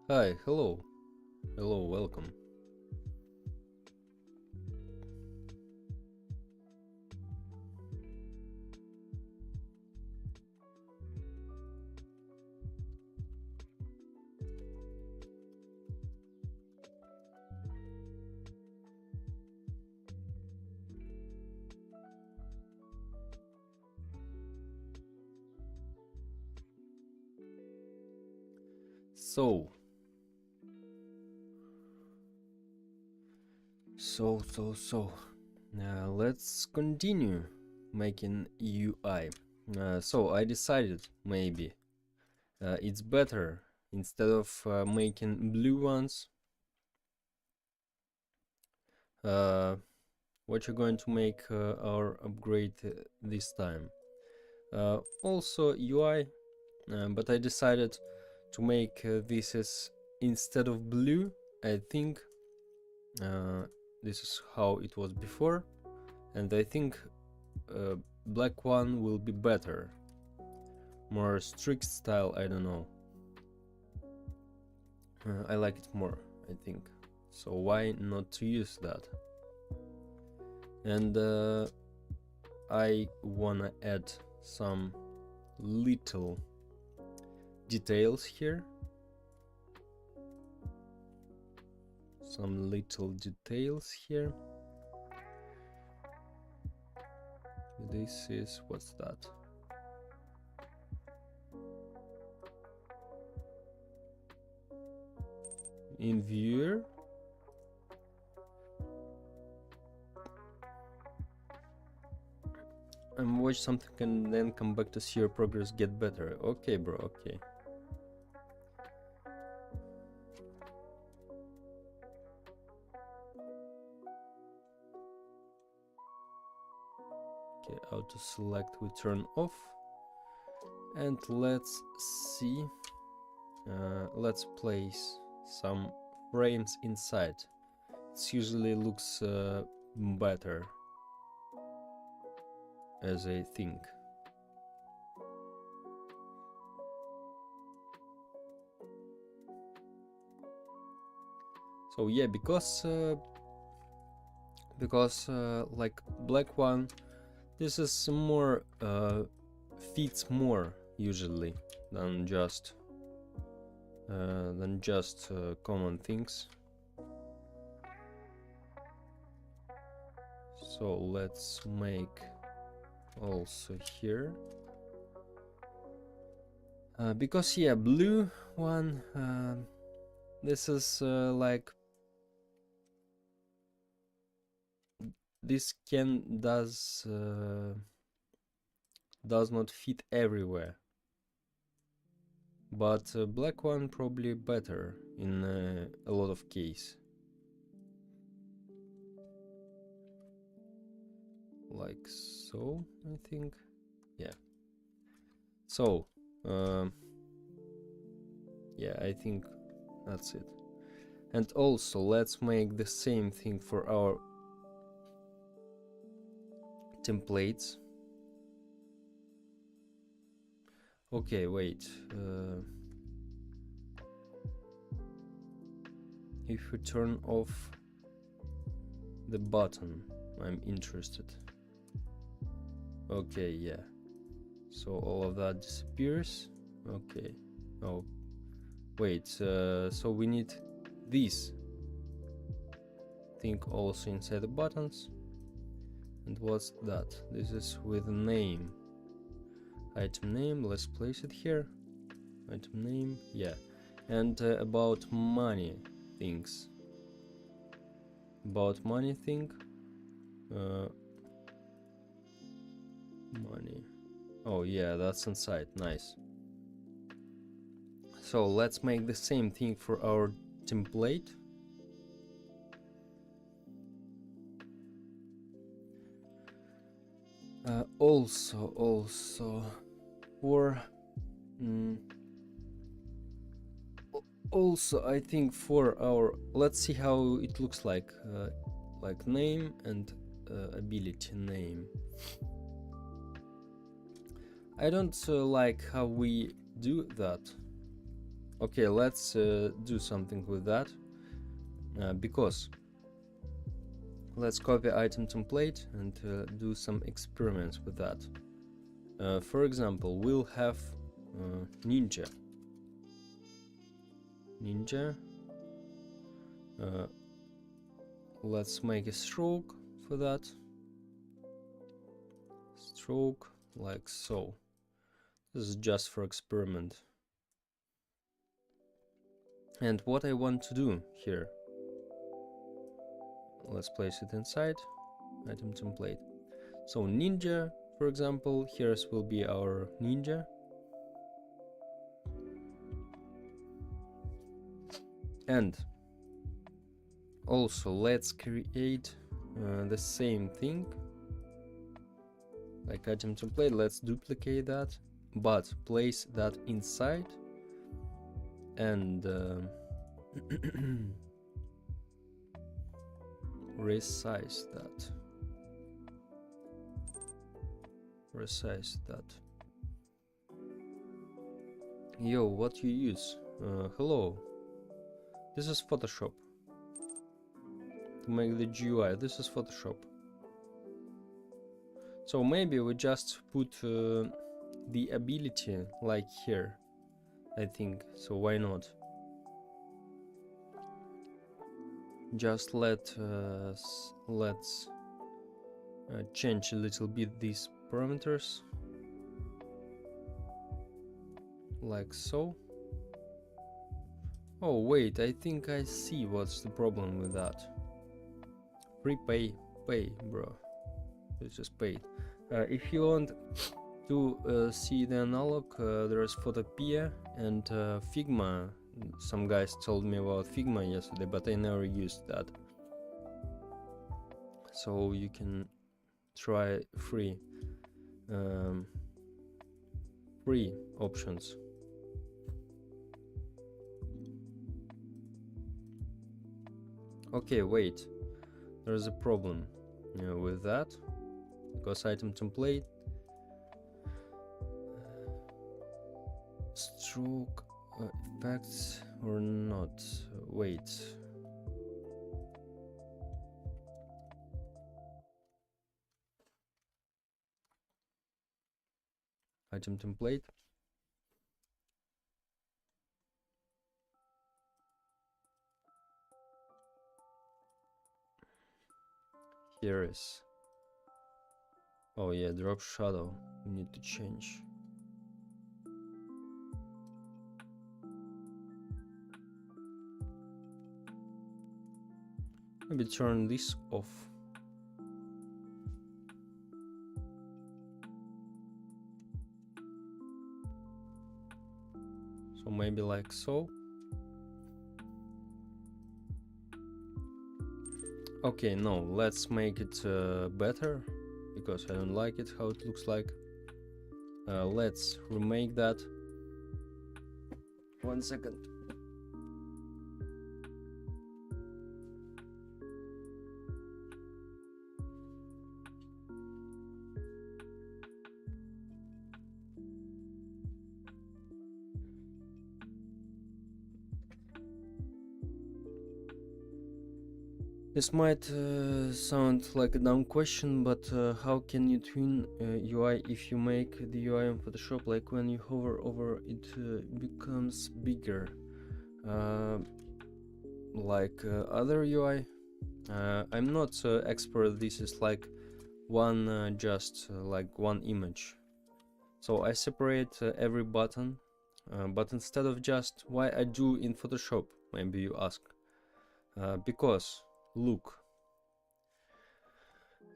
Hi, hello, welcome. So, let's continue making UI. So I decided maybe it's better instead of making blue ones. What you're going to make our upgrade this time? Also UI, but I decided to make this as instead of blue. I think this is how it was before, and I think black one will be better, more strict style. I don't know, I like it more, I think, so why not to use that. And I wanna add some little details here, This is, what's that? In viewer, and watch something and then come back to see your progress get better. Okay, bro, okay. Okay, auto select we turn off, and let's see, let's place some frames inside. It usually looks better, as I think. So yeah, because like black one, this is more fits more usually than just common things. So let's make also here, because yeah, blue one, this is like this does not fit everywhere, but black one probably better in a lot of case, like so, I think. Yeah, so yeah, I think that's it. And also let's make the same thing for our templates. Okay, wait, if we turn off the button, I'm interested. Okay, yeah, so all of that disappears. Okay, oh wait, so we need this thing also inside the buttons. And what's that? This is with name, item name. Let's place it here, item name. Yeah, and about money things, about money thing, money. Oh yeah, that's inside. Nice. So let's make the same thing for our template. Also for also I think for our, let's see how it looks like name and ability name. I don't like how we do that. Okay, let's do something with that, because let's copy item template and do some experiments with that. For example, we'll have ninja. Let's make a stroke for that. Stroke like so. This is just for experiment. And what I want to do here, let's place it inside item template. So ninja, for example, here will be our ninja. And also let's create the same thing like item template. Let's duplicate that, but place that inside and resize that. Yo, what you use? Hello. This is Photoshop. To make the GUI, this is Photoshop. So maybe we just put the ability like here, I think. So why not? Just let's change a little bit these parameters, like so. Oh wait, I think I see what's the problem with that. Prepay, pay, bro. It's just paid. If you want to see the analog, there is Photopea and Figma. Some guys told me about Figma yesterday, but I never used that. So you can try free options. Okay, wait. There's a problem with that, because item template stroke effects or not. Wait. Item template. Here is. Oh yeah, drop shadow. We need to change. Maybe turn this off. So maybe like so. Okay, no, let's make it better, because I don't like it how it looks like. Let's remake that. 1 second. This might sound like a dumb question, but how can you tune UI if you make the UI in Photoshop? Like when you hover over it becomes bigger, like other UI. I'm not expert. This is like one just like one image. So I separate every button, but instead of just why I do in Photoshop, maybe you ask, because look,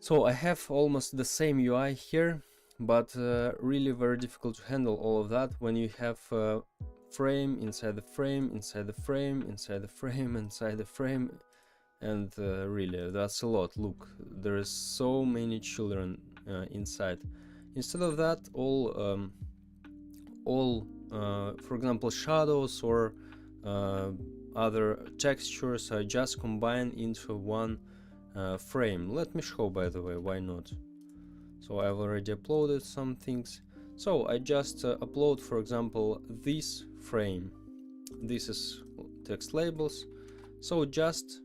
so I have almost the same UI here, but really very difficult to handle all of that when you have frame inside the frame inside the frame inside the frame inside the frame, and really that's a lot. Look, there is so many children inside. Instead of that, all for example shadows or other textures are just combined into one frame. Let me show, by the way, why not? So I've already uploaded some things. So I just upload, for example, this frame this is text labels. So just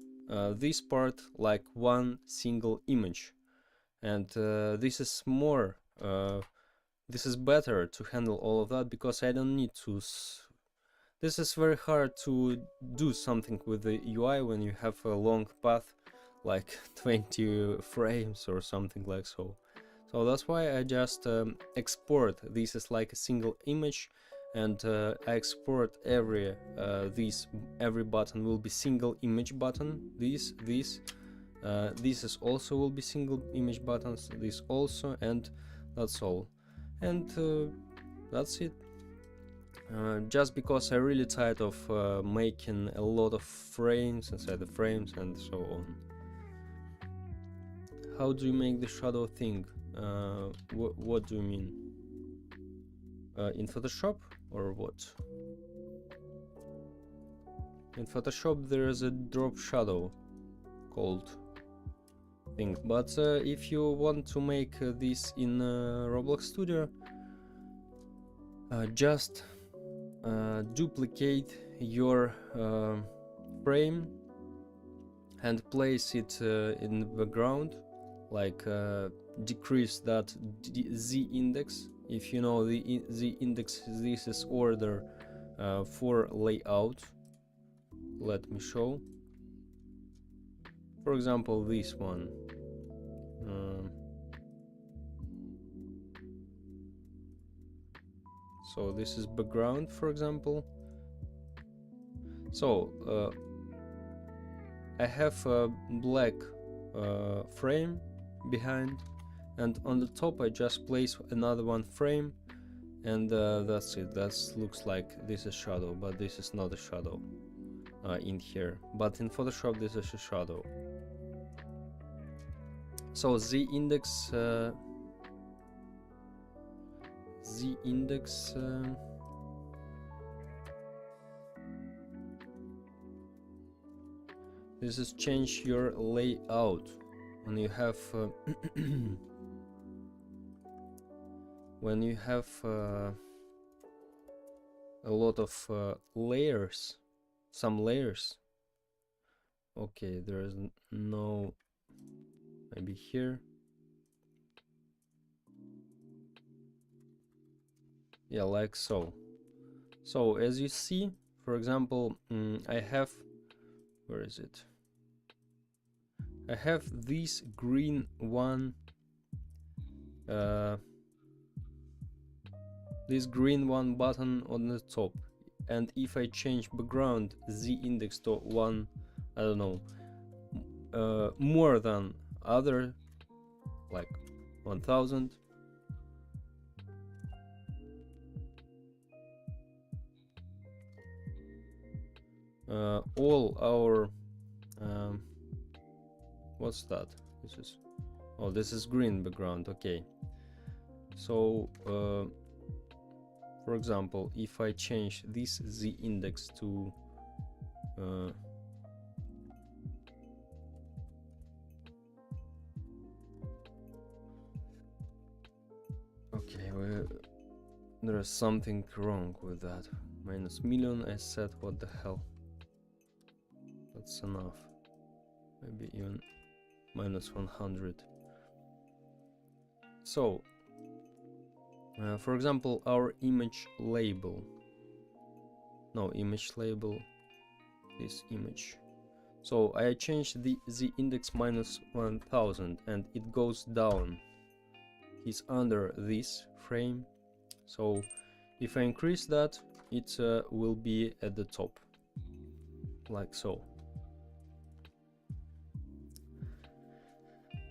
this part like one single image, and this is more this is better to handle all of that, because I don't need to this is very hard to do something with the UI when you have a long path like 20 frames or something like so. So that's why I just export this as like a single image, and I export every button will be single image button. This is also will be single image buttons, this also, and that's all. And that's it. Just because I'm really tired of making a lot of frames inside the frames and so on. How do you make the shadow thing? What do you mean? In Photoshop or what? In Photoshop there is a drop shadow called thing, but if you want to make this in Roblox Studio, just duplicate your frame and place it in the background, like decrease that z index. If you know the z index, this is order for layout. Let me show. For example, this one. So this is background, for example. So I have a black frame behind, and on the top I just place another one frame, and that's it. That looks like this is shadow, but this is not a shadow in here, but in Photoshop this is a shadow. So z index this is change your layout when you have when you have a lot of layers, some layers. Okay, there is no, maybe here. Yeah, like so. So as you see, for example, I have, where is it? I have this green one, this green one button on the top, and if I change background z index to 1, I don't know, more than other, like 1000, all our what's that? This is, oh, this is green background. Okay, so for example, if I change this z index to okay, well, there is something wrong with that. -1,000,000 I said, what the hell? That's enough. Maybe even -100. So for example, our image label, no, image label, this image. So I changed the index -1000, and it goes down. It's under this frame. So if I increase that, it will be at the top, like so.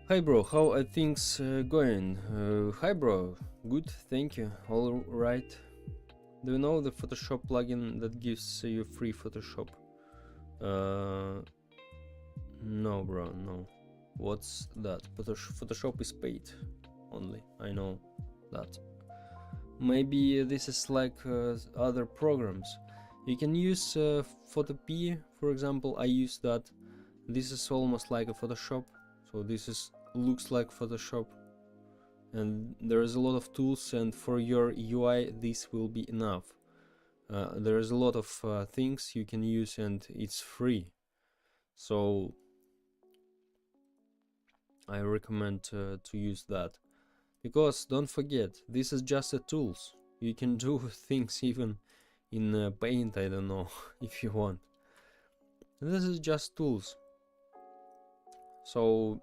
Hi bro, how are things going? Hi bro, good, thank you, all right. Do you know the Photoshop plugin that gives you free Photoshop? No bro, no. What's that? Photoshop is paid only, I know that. Maybe this is like other programs. You can use Photopea, for example. I use that. This is almost like a Photoshop. So this is looks like Photoshop, and there is a lot of tools, and for your UI this will be enough. There is a lot of things you can use, and it's free. So I recommend to use that, because don't forget, this is just a tools. You can do things even in Paint, I don't know, if you want. This is just tools. So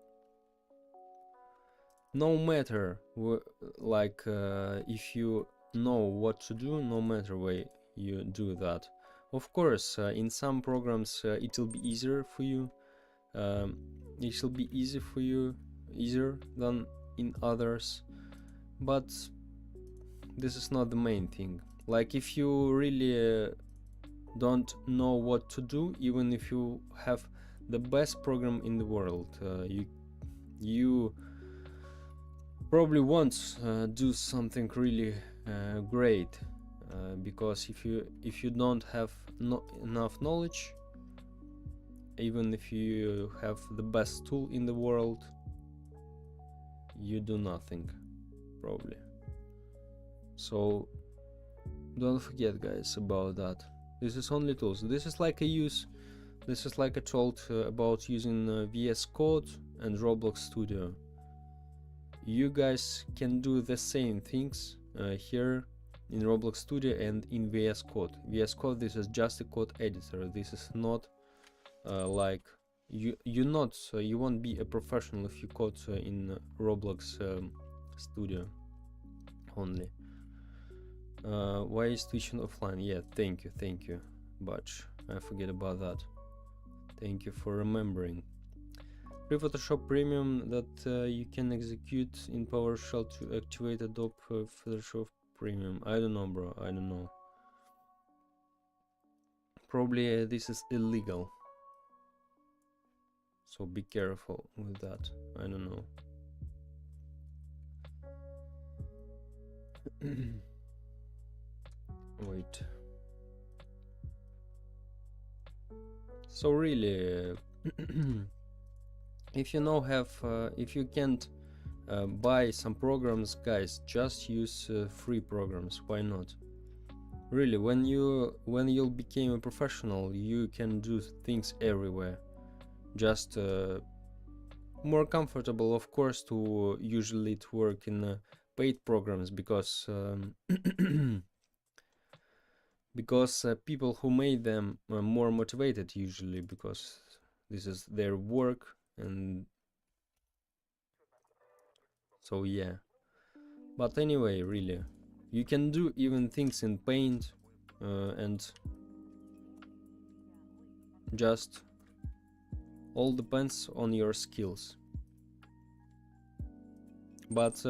no matter if you know what to do, no matter where you do that. Of course, in some programs it will be easier for you. It will be easier than in others, but this is not the main thing. Like, if you really don't know what to do, even if you have the best program in the world, you probably won't do something really great, because if you don't have enough knowledge, even if you have the best tool in the world, you do nothing probably. So don't forget, guys, about that. This is only tools. This is like I told about using VS Code and Roblox Studio. You guys can do the same things here in Roblox Studio and in VS Code. VS Code, this is just a code editor. This is not like you won't be a professional if you code in Roblox Studio only. Why is teaching offline? Yeah, thank you, Batch. I forget about that. Thank you for remembering. Free Photoshop Premium that you can execute in PowerShell to activate Adobe Photoshop Premium. I don't know, bro. I don't know. Probably this is illegal. So be careful with that. I don't know. Wait. So really, if you can't buy some programs, guys, just use free programs. Why not? Really, when you'll become a professional, you can do things everywhere. Just more comfortable, of course, to usually to work in paid programs, because because people who made them are more motivated usually, because this is their work. And so yeah, but anyway, really, you can do even things in Paint, and just all depends on your skills. But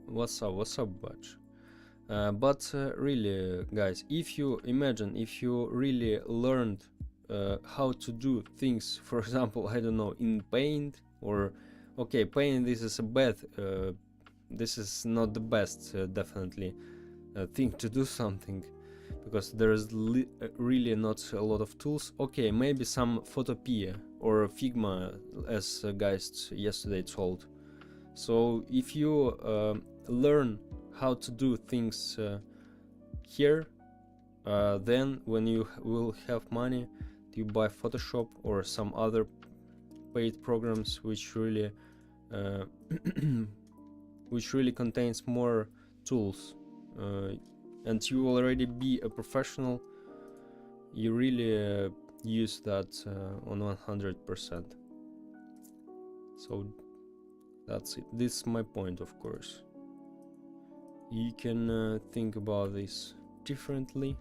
what's up, Batch? But really, guys, if you really learned how to do things, for example, I don't know, in Paint, or okay, Paint, this is not the best definitely thing to do something, because there is really not a lot of tools. Okay, maybe some Photopea or Figma, as guys yesterday told. So if you learn how to do things here, then when you will have money, you buy Photoshop or some other paid programs which really contains more tools, and you will already be a professional. You really use that on 100%. So that's it. This is my point, of course. You can think about this differently.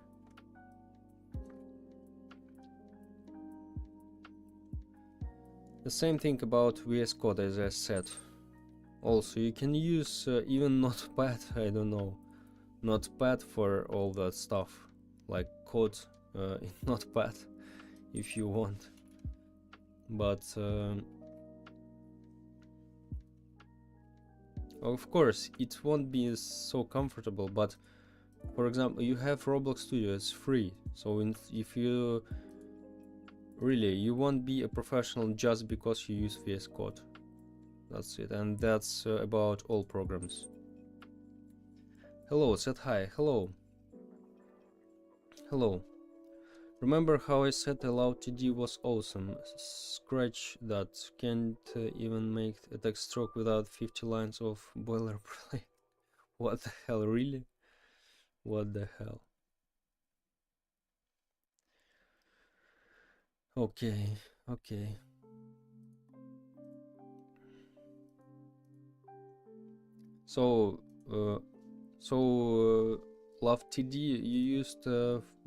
The same thing about VS Code, as I said. Also, you can use even Notepad, I don't know, Notepad for all that stuff, like code in Notepad, if you want. But of course, it won't be so comfortable. But for example, you have Roblox Studio, it's free. So if you really, you won't be a professional just because you use VS Code. That's it, and that's about all programs. Hello, said hi. Hello. Hello. Remember how I said allowed TD was awesome? Scratch that. Can't even make a text stroke without 50 lines of boilerplate. What the hell, really? What the hell? Okay, okay. So, Love TD, you used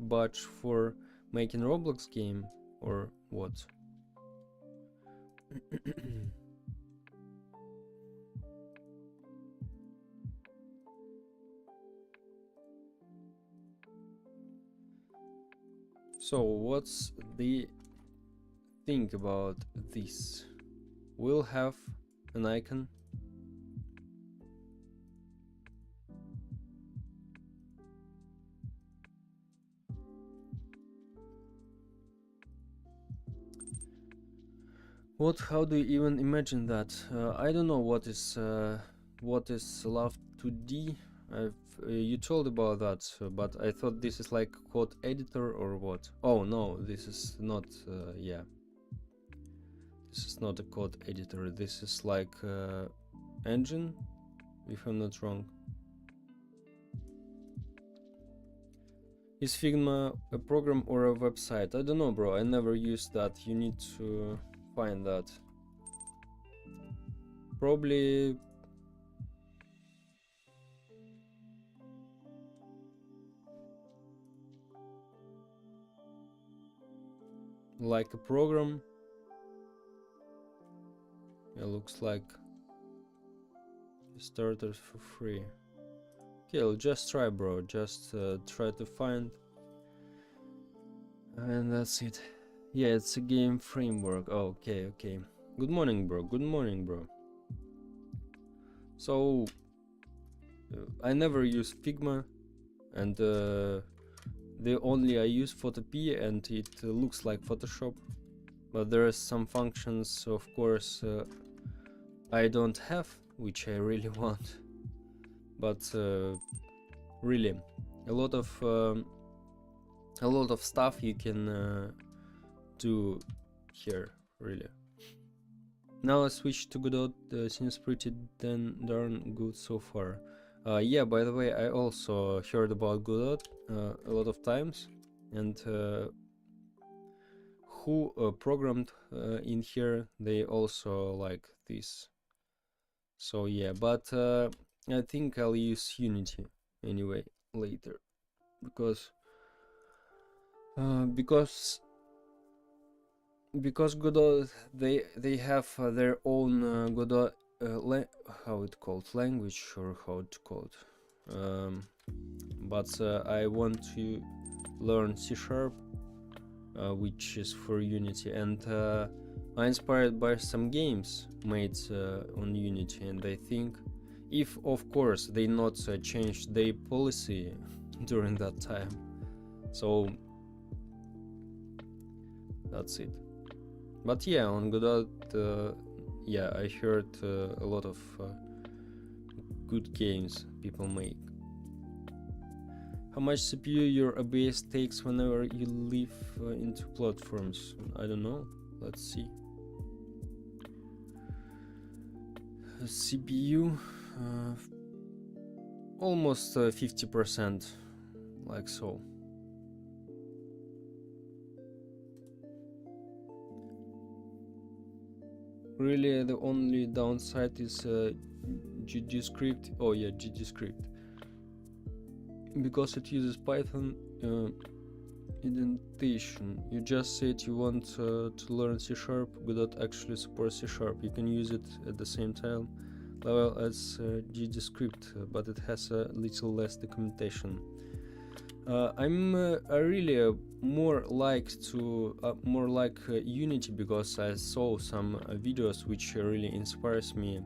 Batch for making Roblox game, or what? So, what's the thing about this? We'll have an icon. What? How do you even imagine that? I don't know what is Love 2D. You told about that, but I thought this is like code editor or what? Oh no, this is not. Yeah, this is not a code editor. This is like engine, if I'm not wrong. Is Figma a program or a website? I don't know, bro. I never used that. You need to find that. Probably like a program. It looks like starters for free. Okay, I'll just try, bro. Just try to find, and that's it. Yeah, it's a game framework. Oh, okay, okay. Good morning, bro. Good morning, bro. So I never use Figma, and the only I use Photopea, and it looks like Photoshop, but there are some functions, of course, I don't have, which I really want. But really, a lot of stuff you can do here, really. Now I switch to Godot. Seems pretty darn good so far. Yeah, by the way, I also heard about Godot a lot of times, and who programmed in here, they also like this. So yeah, but I think I'll use Unity anyway later, because Godot, they have their own Godot how it called, language, or how to call it. But I want to learn C#, which is for Unity, and I'm inspired by some games made on Unity, and I think, if of course they not changed their policy during that time, so that's it. But yeah, on Godot, yeah, I heard a lot of good games people make. How much CPU your OBS takes whenever you leave into platforms? I don't know. Let's see. CPU, almost 50%, like so. Really, the only downside is GDScript. Oh yeah, GDScript, because it uses Python indentation. You just said you want to learn C#, Godot actually supports C#. You can use it at the same time level as GDScript, but it has a little less documentation. I really more like Unity, because I saw some videos which really inspires me,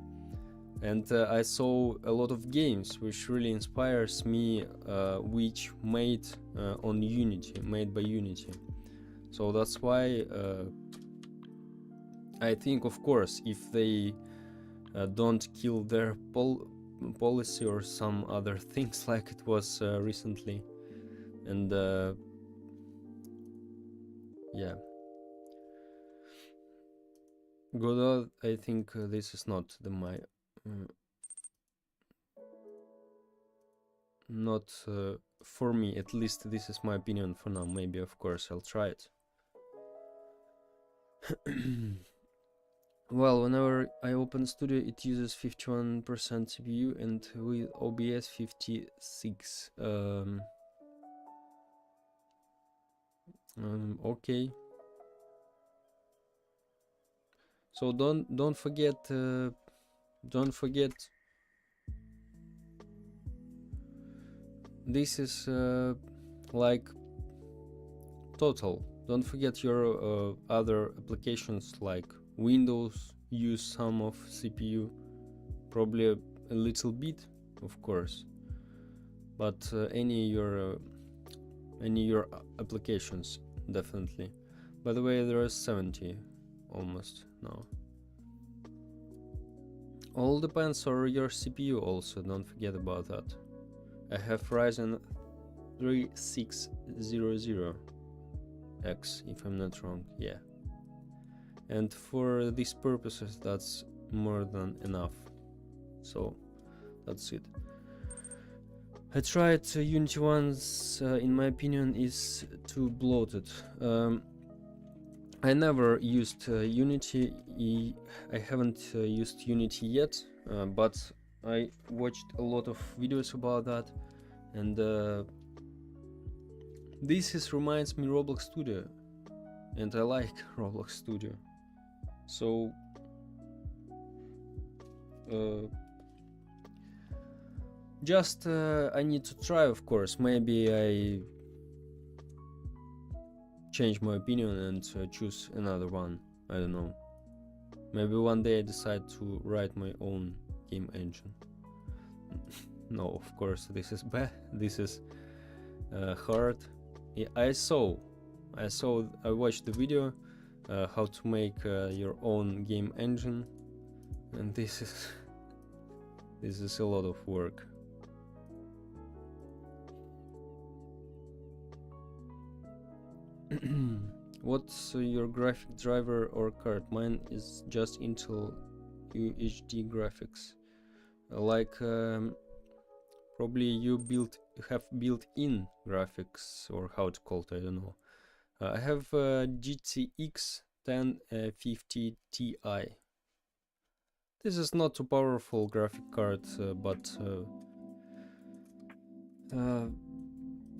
and I saw a lot of games which really inspires me, which made by Unity. So that's why I think, of course, if they don't kill their policy or some other things like it was recently, and yeah. Godot, I think this is not not for me, at least this is my opinion for now. Maybe of course I'll try it. Well, whenever I open Studio it uses 51% CPU and with OBS 56. Okay. So don't forget this is like total. Don't forget your other applications like Windows use some of CPU, probably a little bit, of course, but any your applications definitely. By the way, there is 70 almost now. All depends on your CPU also, don't forget about that. I have Ryzen 3600X, if I'm not wrong, yeah. And for these purposes, that's more than enough. So, that's it. I tried Unity once, in my opinion, is too bloated. I never used Unity. I haven't used Unity yet, but I watched a lot of videos about that, and this reminds me Roblox Studio, and I like Roblox Studio. So just I need to try, of course. Maybe I change my opinion and choose another one. I don't know. Maybe one day I decide to write my own game engine. No, of course, this is bad. This is hard. Yeah, I watched the video how to make your own game engine, and this is a lot of work. What's your graphic driver or card? Mine is just Intel UHD graphics. Like probably you have built-in graphics, or how to call it, I don't know. I have GTX 1050 Ti. This is not too powerful graphic card, but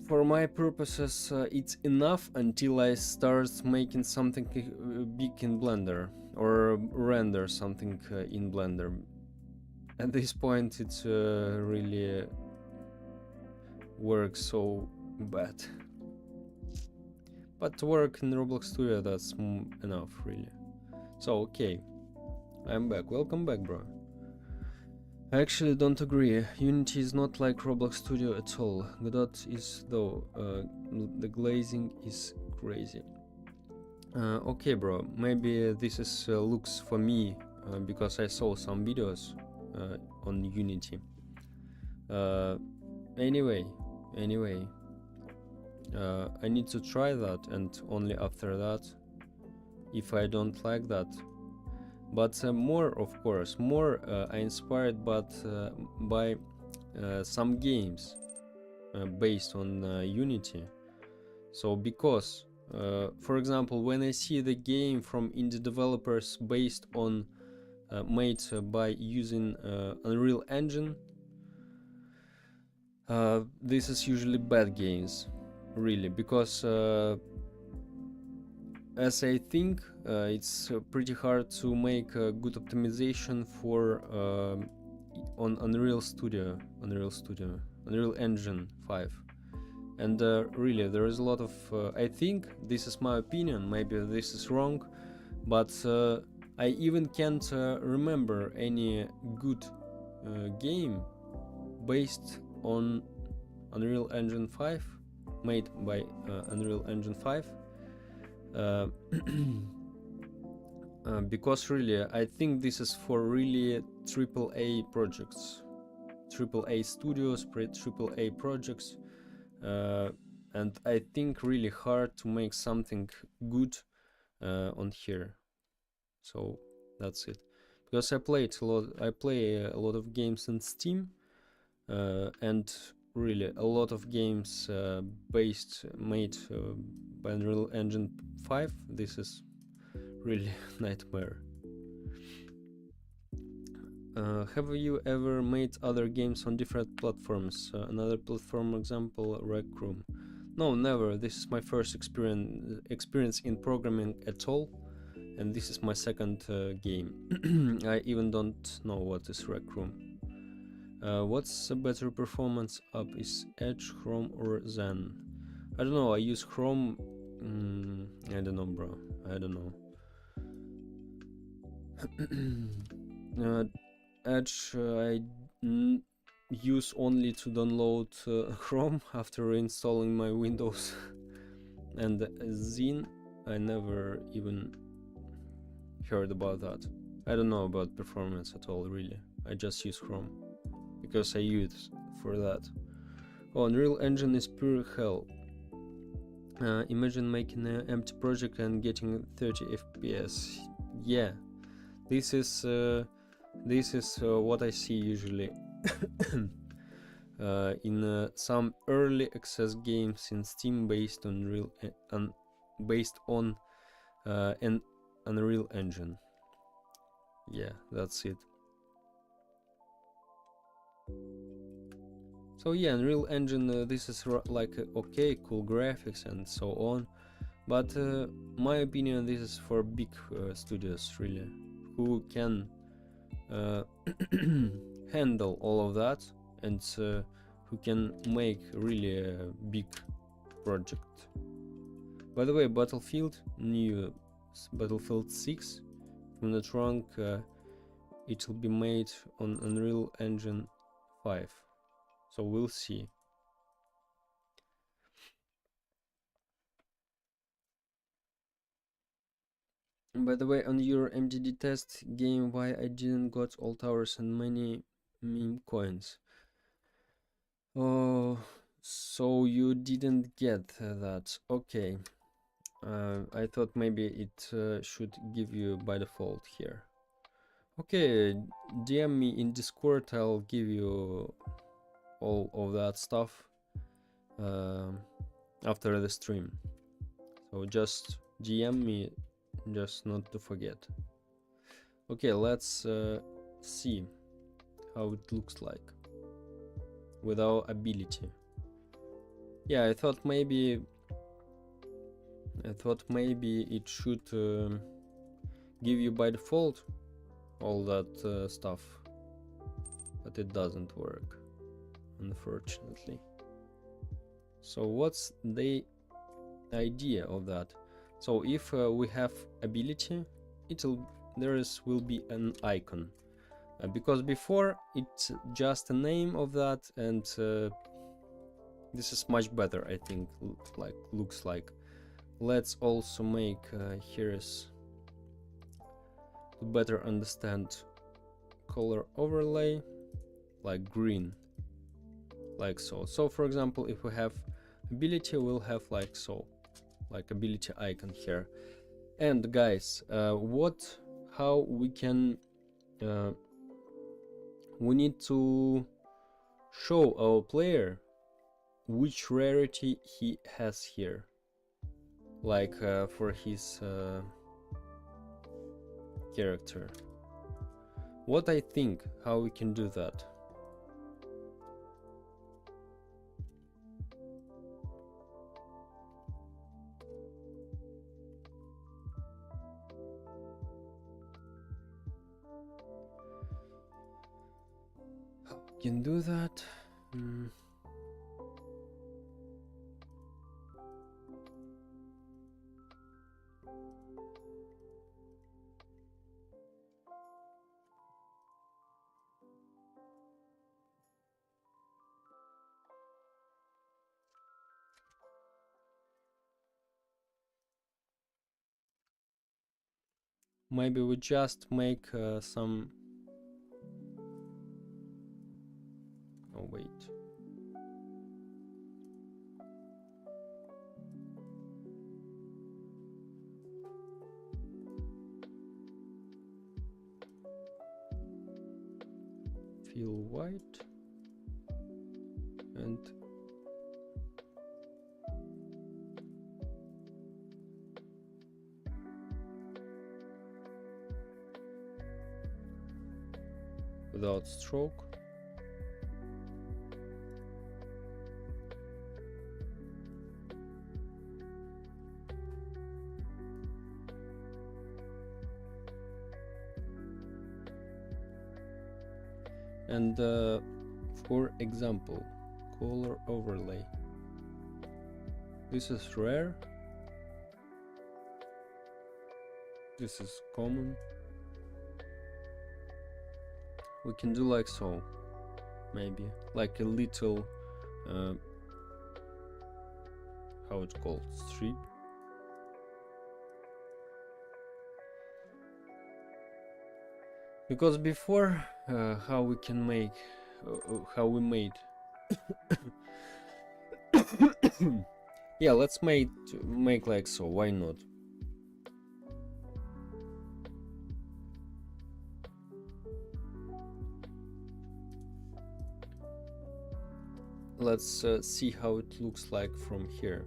for my purposes it's enough until I start making something big in Blender, or render something in Blender. At this point it's really works so bad. But to work in Roblox Studio, that's enough, really. So, okay, I'm back. Welcome back, bro. I actually don't agree. Unity is not like Roblox Studio at all. Godot is, though. The glazing is crazy. Okay, bro. Maybe this is looks for me because I saw some videos on Unity. Anyway. I need to try that, and only after that, if I don't like that. But more, of course, I inspired by some games based on Unity. So because, for example, when I see the game from indie developers based on made by using Unreal Engine, this is usually bad games, really, because as I think it's pretty hard to make a good optimization for on Unreal Engine 5, and really there is a lot of I think, this is my opinion, maybe this is wrong, but I even can't remember any good game based on Unreal Engine 5, made by Unreal Engine 5, because really I think this is for really AAA projects, AAA studios, AAA projects, and I think really hard to make something good on here. So that's it. Because I play a lot of games in Steam, and really a lot of games made by Unreal Engine 5. This is really nightmare. Have you ever made other games on different platforms? Another platform example, Rec Room. No, never. This is my first experience in programming at all, and this is my second game. I even don't know what is Rec Room. What's a better performance app? Is Edge, Chrome, or Zen? I don't know. I use Chrome. I don't know, bro. I don't know. Edge I use only to download Chrome after installing my Windows. And Zen, I never even heard about that. I don't know about performance at all, really. I just use Chrome because I use for that. Oh, Unreal Engine is pure hell. Imagine making an empty project and getting 30 FPS. Yeah, this is what I see usually in some early access games in Steam based on an Unreal Engine. Yeah, that's it. So yeah, Unreal Engine, this is like okay, cool graphics and so on, but my opinion, this is for big studios really, who can handle all of that and who can make really a big project. By the way, Battlefield 6, if I'm not wrong, it will be made on Unreal Engine 5, so we'll see. By the way, on your MDD test game, why I didn't got all towers and many meme coins? Oh, so you didn't get that. Okay. I thought maybe it should give you by default here. Okay, DM me in Discord, I'll give you all of that stuff after the stream. So just DM me, just not to forget. Okay, let's see how it looks like with our ability. Yeah, I thought maybe it should give you by default all that stuff, but it doesn't work, unfortunately. So what's the idea of that? So if we have ability, will be an icon, because before it's just a name of that, and this is much better, I think. Looks like. Let's also make here's to better understand color overlay, like green, like so. So for example, if we have ability, we'll have like so, like ability icon here. And guys, how we can we need to show our player which rarity he has here, like for his character. What I think how we can do that? How we can do that? Maybe we just make some Wait. Fill white and without stroke. And for example, color overlay. This is rare. This is common. We can do like so, maybe like a little how it's called, strip. Because before how we can make how we made yeah, let's make like so, why not? Let's see how it looks like from here.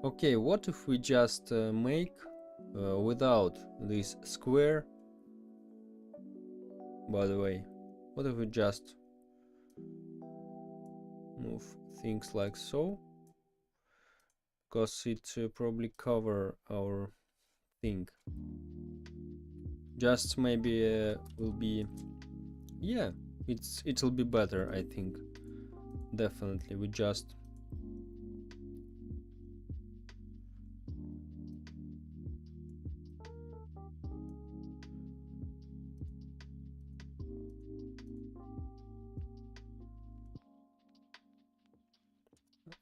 Okay, what if we just make without this square? By the way, what if we just move things like so? Because it probably cover our thing. Just maybe will be, yeah, it'll be better, I think. Definitely, we just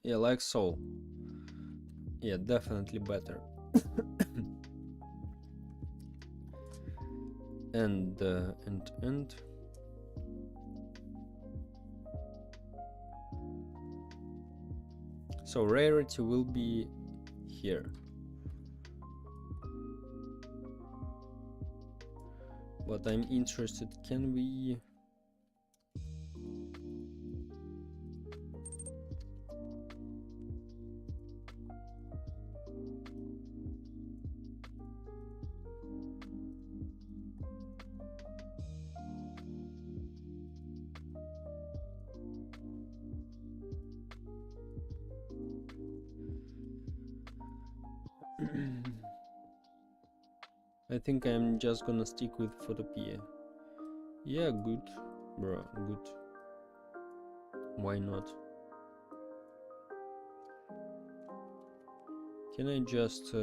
yeah, like so. Yeah, definitely better. and so rarity will be here, but I'm interested, can we I think I'm just gonna stick with Photopea. Yeah, good, bro, good. Why not? Can I just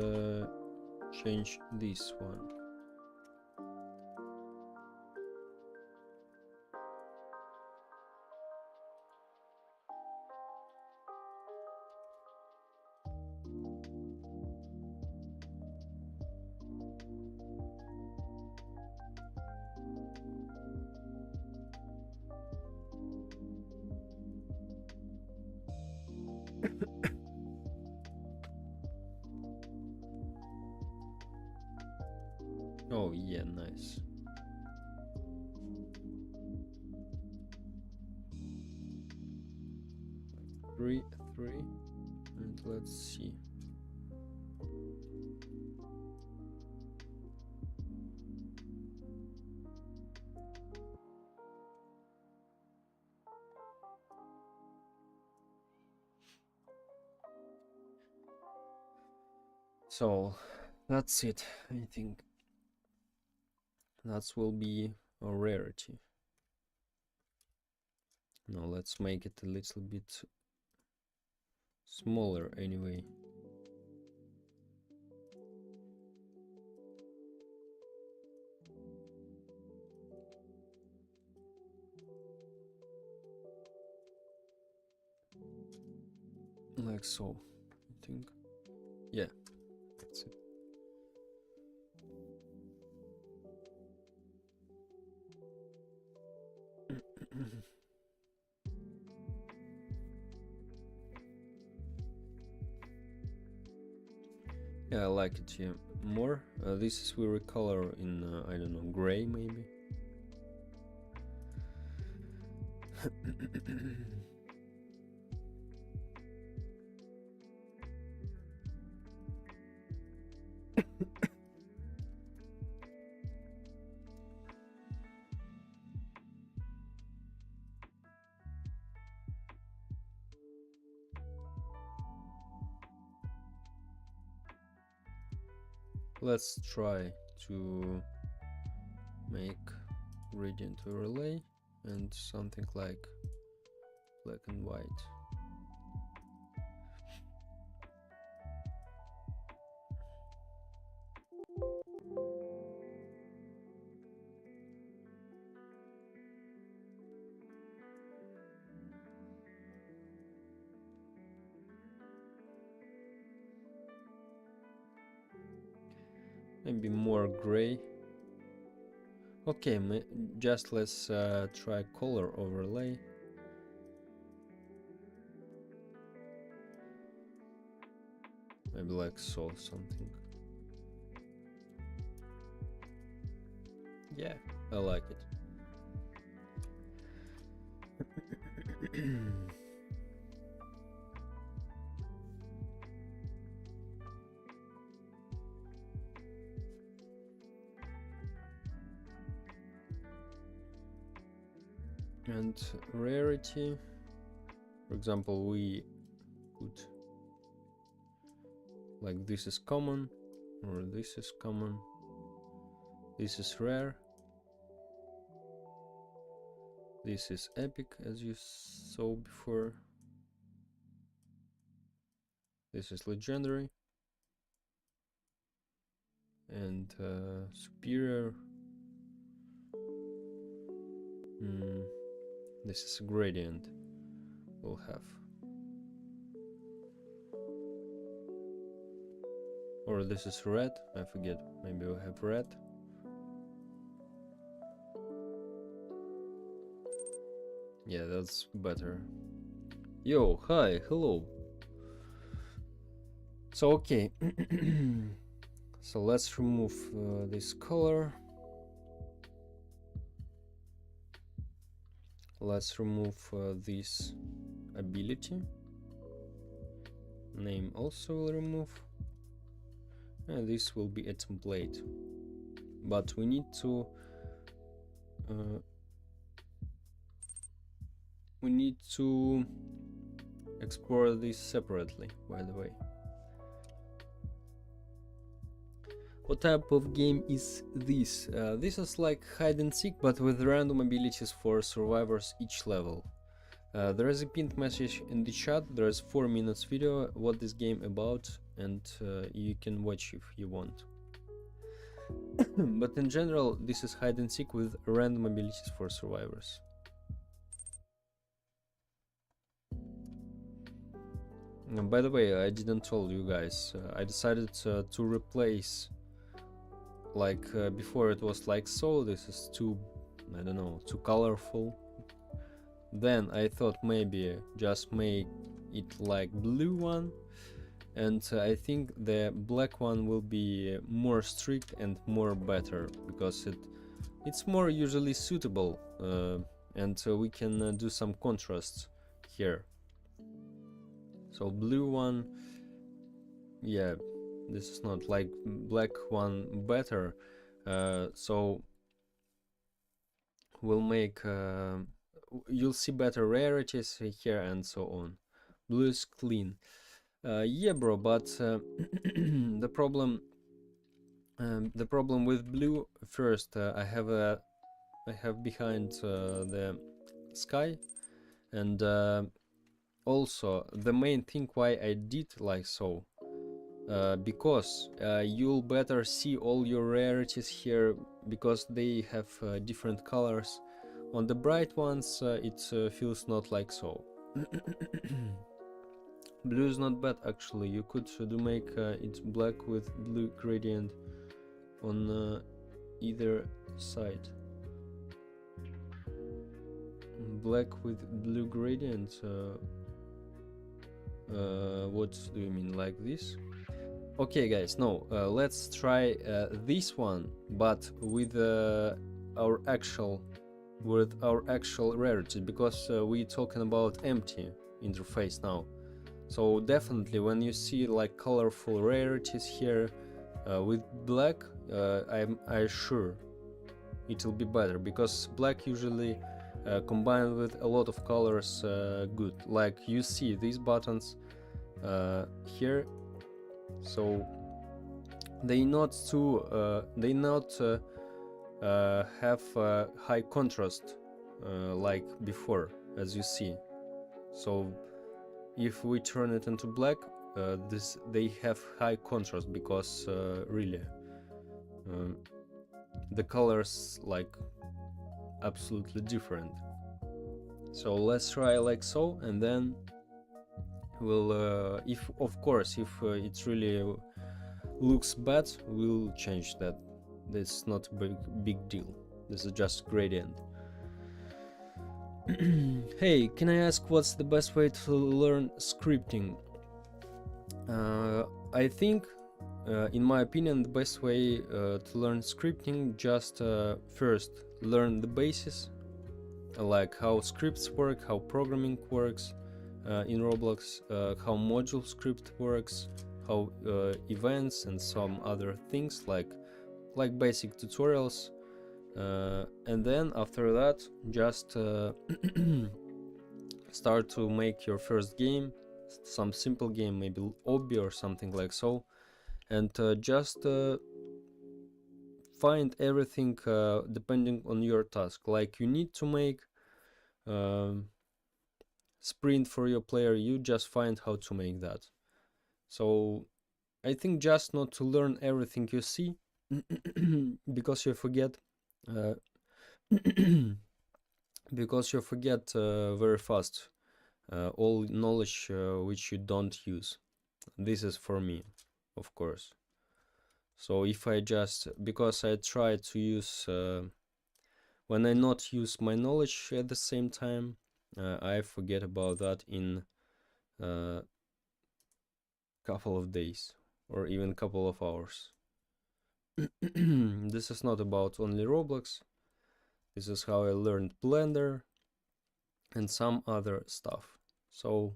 change this one? Oh yeah, nice. Three, and let's see. So that's it, I think. That will be a rarity. No, let's make it a little bit smaller anyway. Like so, I think. Yeah, that's it. Yeah, I like it here more. This is we recolor in I don't know, gray maybe. Let's try to make gradient overlay and something like black and white. Maybe more gray. Okay, just let's try color overlay. Maybe like so something. Yeah, I like it. And rarity, for example, we put like this is common, or this is common, this is rare, this is epic as you saw before, this is legendary, and superior. This is a gradient we'll have. Or this is red, I forget, maybe we'll have red. Yeah, that's better. Yo, hi, hello. So, okay. So let's remove this color. Let's remove this ability. Name also will remove. And this will be a template. But we need to explore this separately, by the way. What type of game is this? This is like hide and seek, but with random abilities for survivors each level. There is a pinned message in the chat. There is 4 minutes video what this game about, and you can watch if you want. But in general, this is hide and seek with random abilities for survivors. And by the way, I didn't tell you guys, I decided to replace, like before it was like so, this is too, I don't know, too colorful. Then I thought maybe just make it like blue one, and I think the black one will be more strict and more better, because it's more usually suitable, and we can do some contrast here. So blue one, yeah, this is not like black one better, so we'll make you'll see better rarities here and so on. Blue is clean. Yeah, bro, but the problem with blue, first I have behind the sky, And also the main thing why I did like so, because you'll better see all your rarities here, because they have different colors. On the bright ones it feels not like so. Blue is not bad actually. You could do make it black with blue gradient on either side. Black with blue gradient. What do you mean, like this? Okay guys, no, let's try this one, but with our actual rarity, because we're talking about empty interface now. So definitely when you see like colorful rarities here with black, I'm sure it will be better, because black usually combined with a lot of colors good. Like you see these buttons here, so they not have high contrast like before, as you see. So if we turn it into black, they have high contrast, because really the colors like absolutely different. So let's try like so, and then we'll if of course if it really looks bad, we'll change that. That's not a big deal. This is just gradient. Hey, can I ask what's the best way to learn scripting? I think in my opinion the best way to learn scripting, just first learn the basis, like how scripts work, how programming works in Roblox, how module script works, how events and some other things, like basic tutorials, and then after that just start to make your first game, some simple game, maybe obby or something like so, and just find everything depending on your task. Like you need to make sprint for your player, you just find how to make that. So I think just not to learn everything you see because you forget very fast all knowledge which you don't use. This is for me, of course. So if I just, because I try to use when I not use my knowledge at the same time, I forget about that in couple of days or even couple of hours. This is not about only Roblox. This is how I learned Blender and some other stuff. So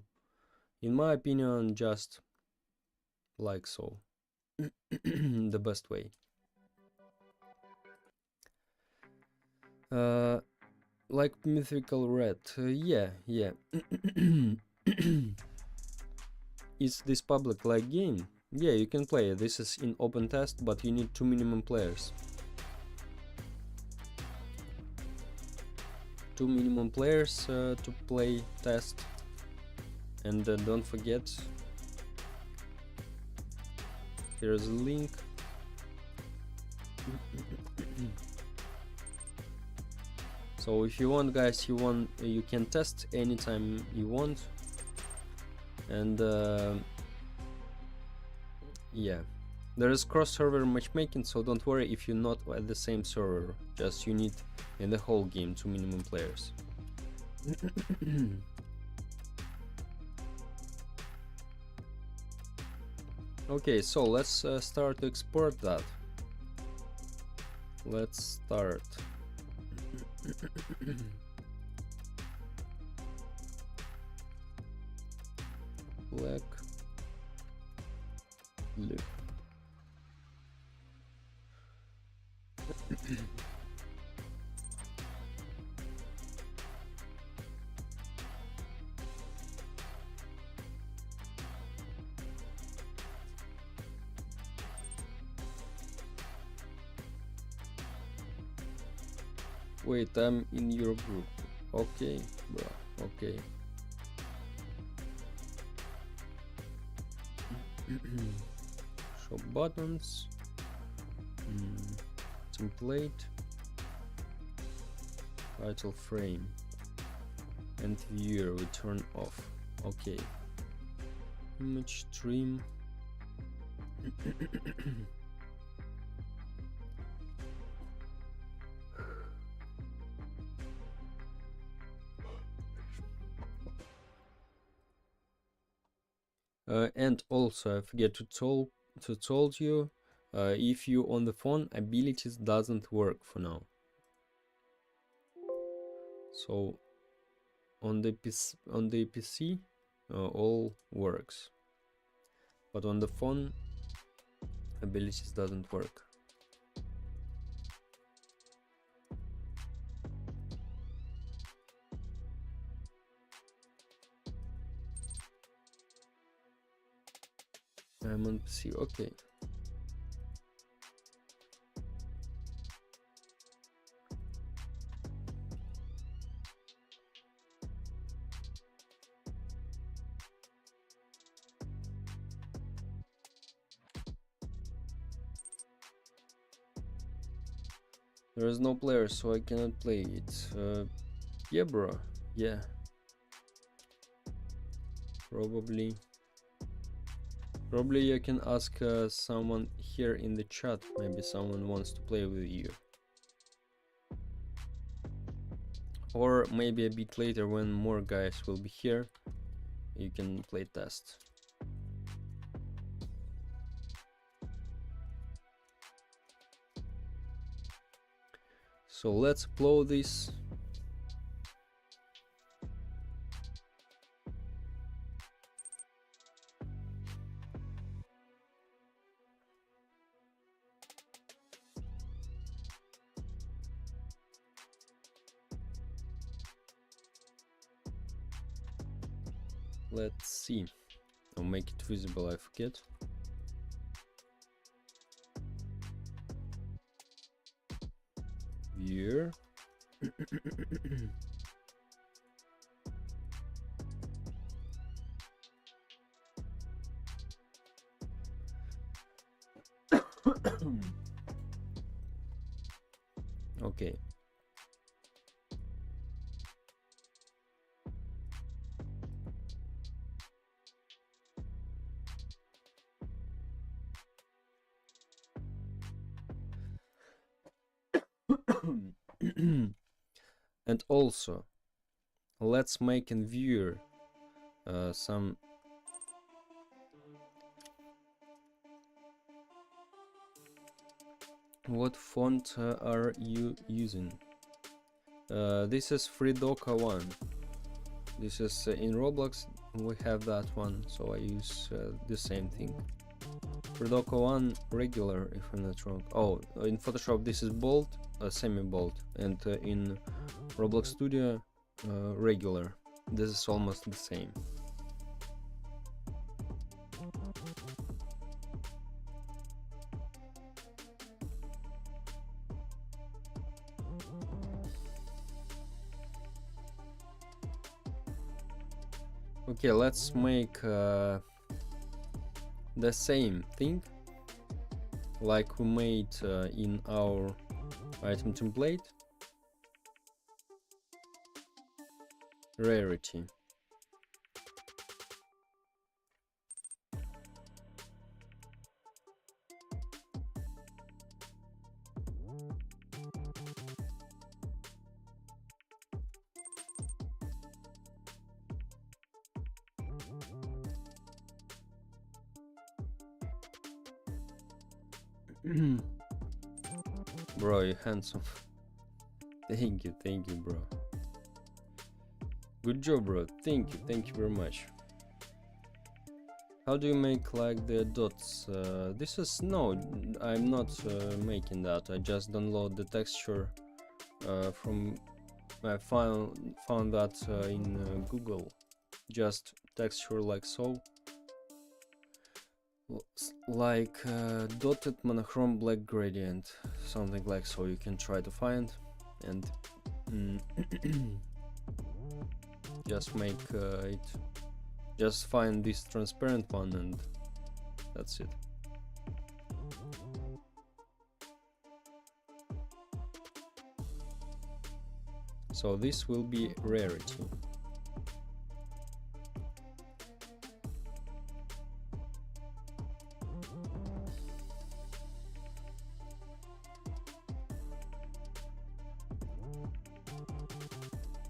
in my opinion, just like so. The best way. Like Mythical Red, yeah. Is this public like game? Yeah, you can play it. This is in open test, but you need 2 minimum players. 2 minimum players to play test. And don't forget, here's a link. So if you want, guys, you can test anytime you want. And yeah, there is cross-server matchmaking, so don't worry if you're not at the same server. Just you need in the whole game 2 minimum players. Okay, so let's start to export that. Let's start. Black, blue. Wait, I'm in your group. Okay, bro. Okay. Show buttons. Template. Title frame. And viewer we turn off. Okay. Image trim. And also I forget to told you, if you on the phone, abilities doesn't work for now. So on the PC all works, but on the phone abilities doesn't work. I'm on PC. Okay. There is no player, so I cannot play it. Yeah, bro. Yeah. Probably you can ask someone here in the chat. Maybe someone wants to play with you. Or maybe a bit later when more guys will be here, you can play test. So let's upload this. Let's see. I'll make it visible, I forget. Viewer. Okay. And also, let's make in viewer some what font are you using? This is Freedoka 1. This is in Roblox we have that one, so I use the same thing. Freedoka 1 regular, if I'm not wrong. Oh, in Photoshop this is bold, semi-bold, and in Roblox Studio regular. This is almost the same. Okay, let's make the same thing like we made in our item template. Rarity. Bro, you're handsome. Thank you, bro. Good job, bro. Thank you very much. How do you make like the dots? This is no, I'm not making that. I just download the texture from. I found that in Google. Just texture like so. Like dotted monochrome black gradient, something like so. You can try to find, and just make it, just find this transparent one, and that's it. So this will be rarity.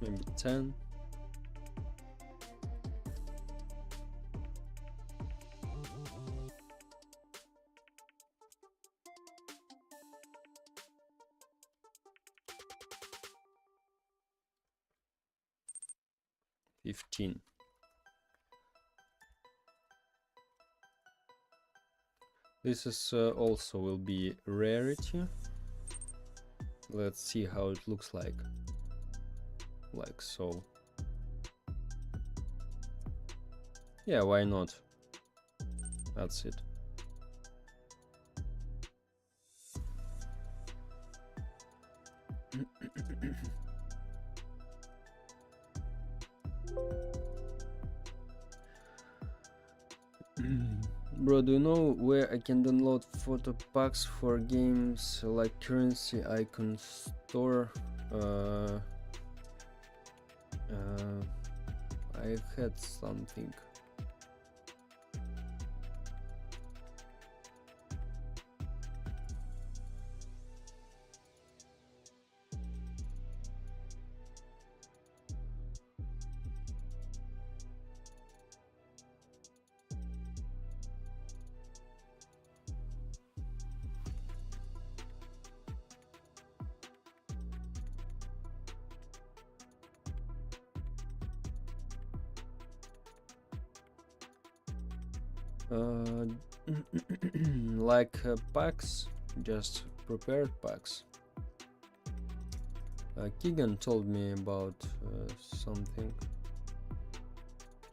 Maybe 10. $15. This is also will be rarity. Let's see how it looks like so. Yeah, why not? That's it. Bro, do you know where I can download photo packs for games like Currency Icon Store? I had something. Like packs, just prepared packs. Keegan told me about something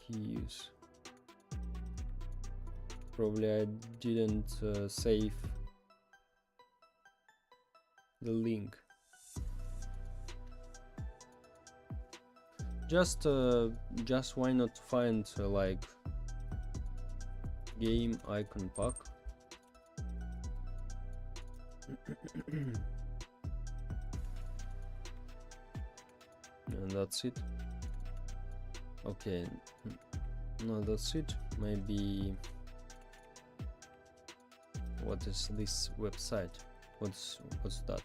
he used. Probably I didn't save the link. Just why not find like game icon pack. And that's it. Okay, no, that's it. Maybe what is this website? What's that?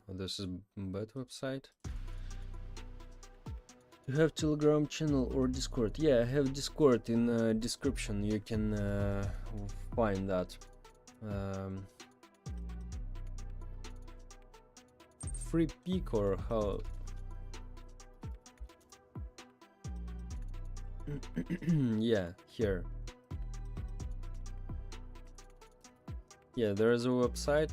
This is bad website. You have Telegram channel or Discord? Yeah, I have Discord in description. You can find that. Free peek or how? Yeah, here. Yeah, there is a website,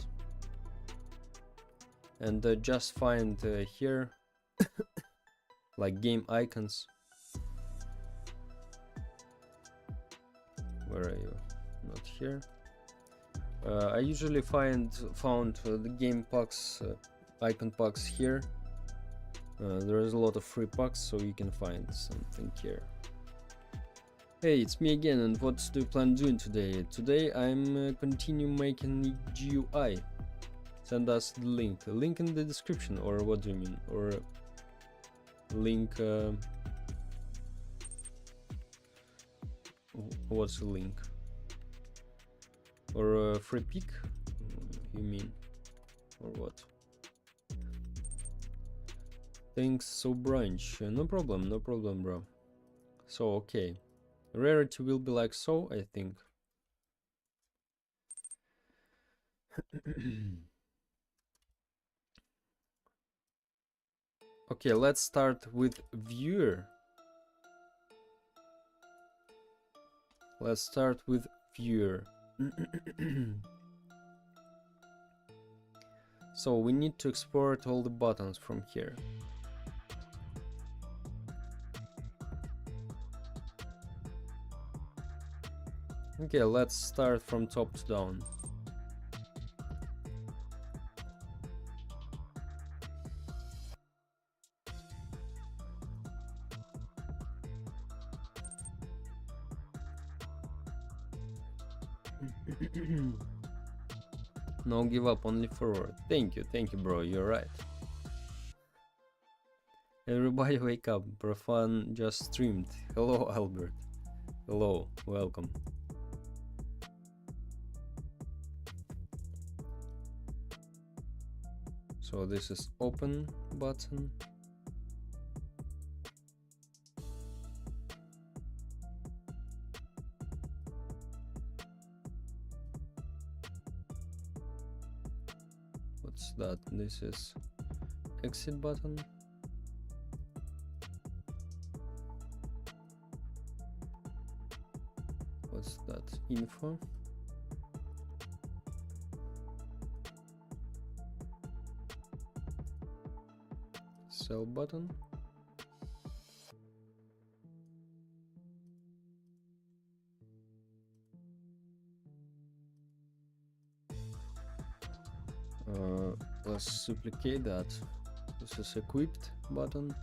and just find here like game icons. Where are you? Not here. I usually found the game packs, icon packs here. There is a lot of free packs, so you can find something here. Hey, it's me again, and what do you plan doing today? Today I'm continue making GUI. Send us the link. A link in the description, or what do you mean? Or link? What's a link? Or a free pick? You mean? Or what? Thanks, so brunch. No problem, bro. So okay, rarity will be like so, I think. Okay, let's start with viewer. Let's start with viewer. So we need to export all the buttons from here. Okay, let's start from top to down. No give up, only forward. Thank you, bro, you're right. Everybody wake up, Profan just streamed. Hello, Albert. Hello, welcome. So this is open button. What's that? This is exit button. What's that? Info. Sell button. Let's duplicate that. This is equipped button.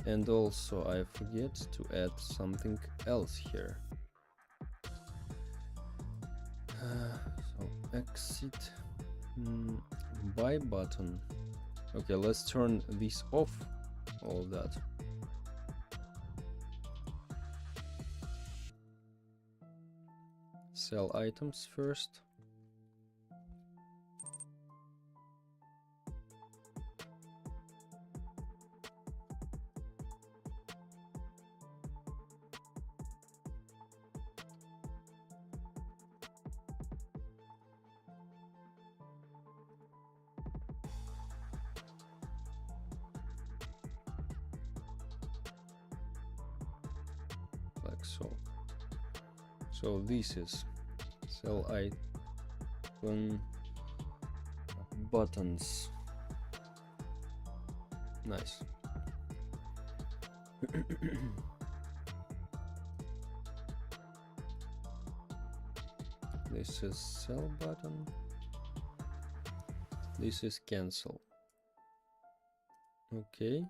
And also I forget to add something else here. So exit buy button. Okay, let's turn this off, all that. Sell items first. Like so. So this is sell item buttons. Nice. This is sell button. This is cancel. Okay.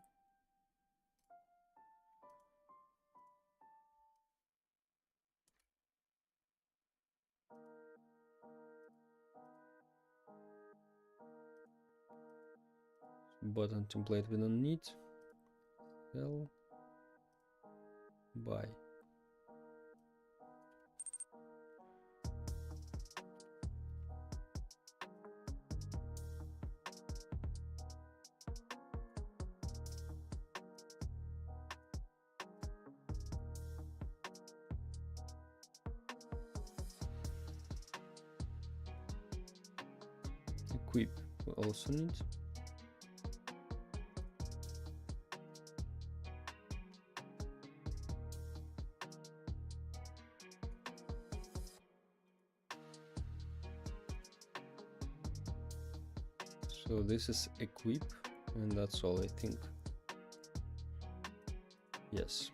Button template we don't need. Sell, buy. Equip we also need. So this is equip, and that's all I think. Yes.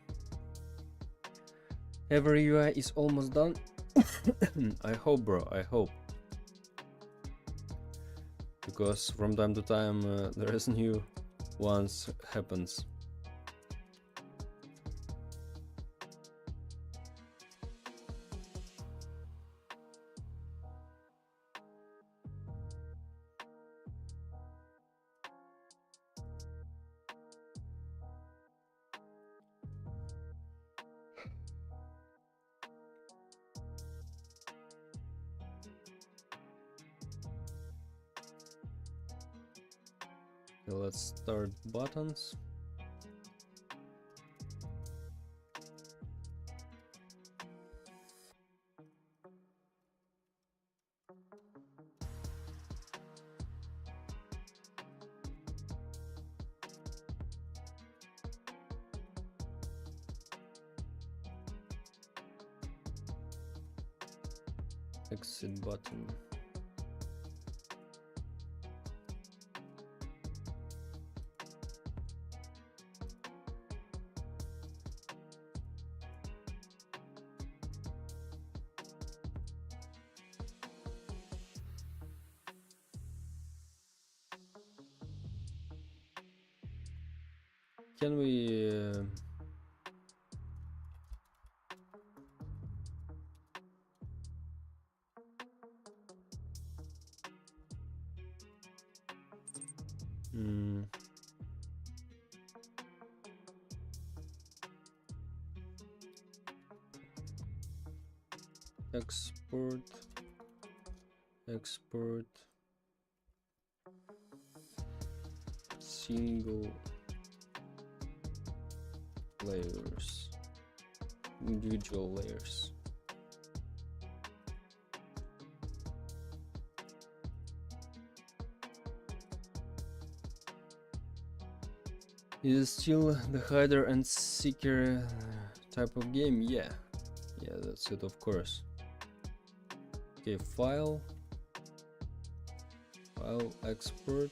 Every UI is almost done. I hope, bro, I hope. Because from time to time there is new ones happens. So let's start buttons. Exit button. Can we export single layers, individual layers? Is it still the hider and seeker type of game? Yeah, that's it, of course. Okay, file export,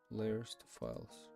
layers to files.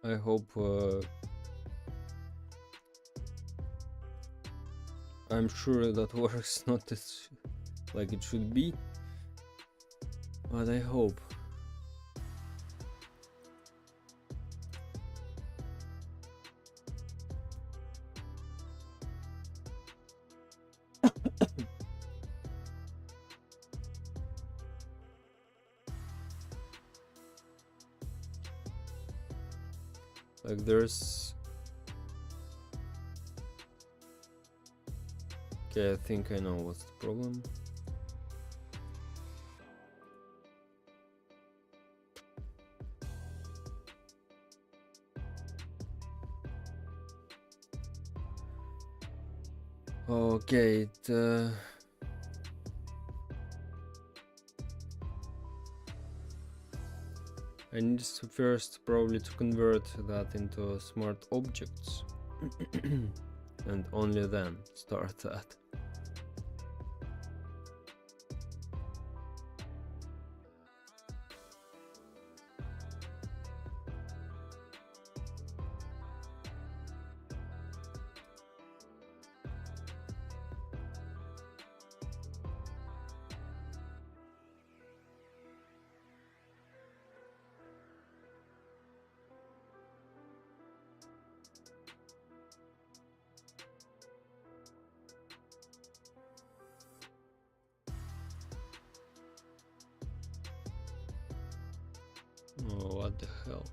I hope I'm sure that works not as like it should be, but I hope. Like there's... Okay, I think I know what's the problem. Okay, I need to first probably to convert that into smart objects and only then start that. Oh, what the hell?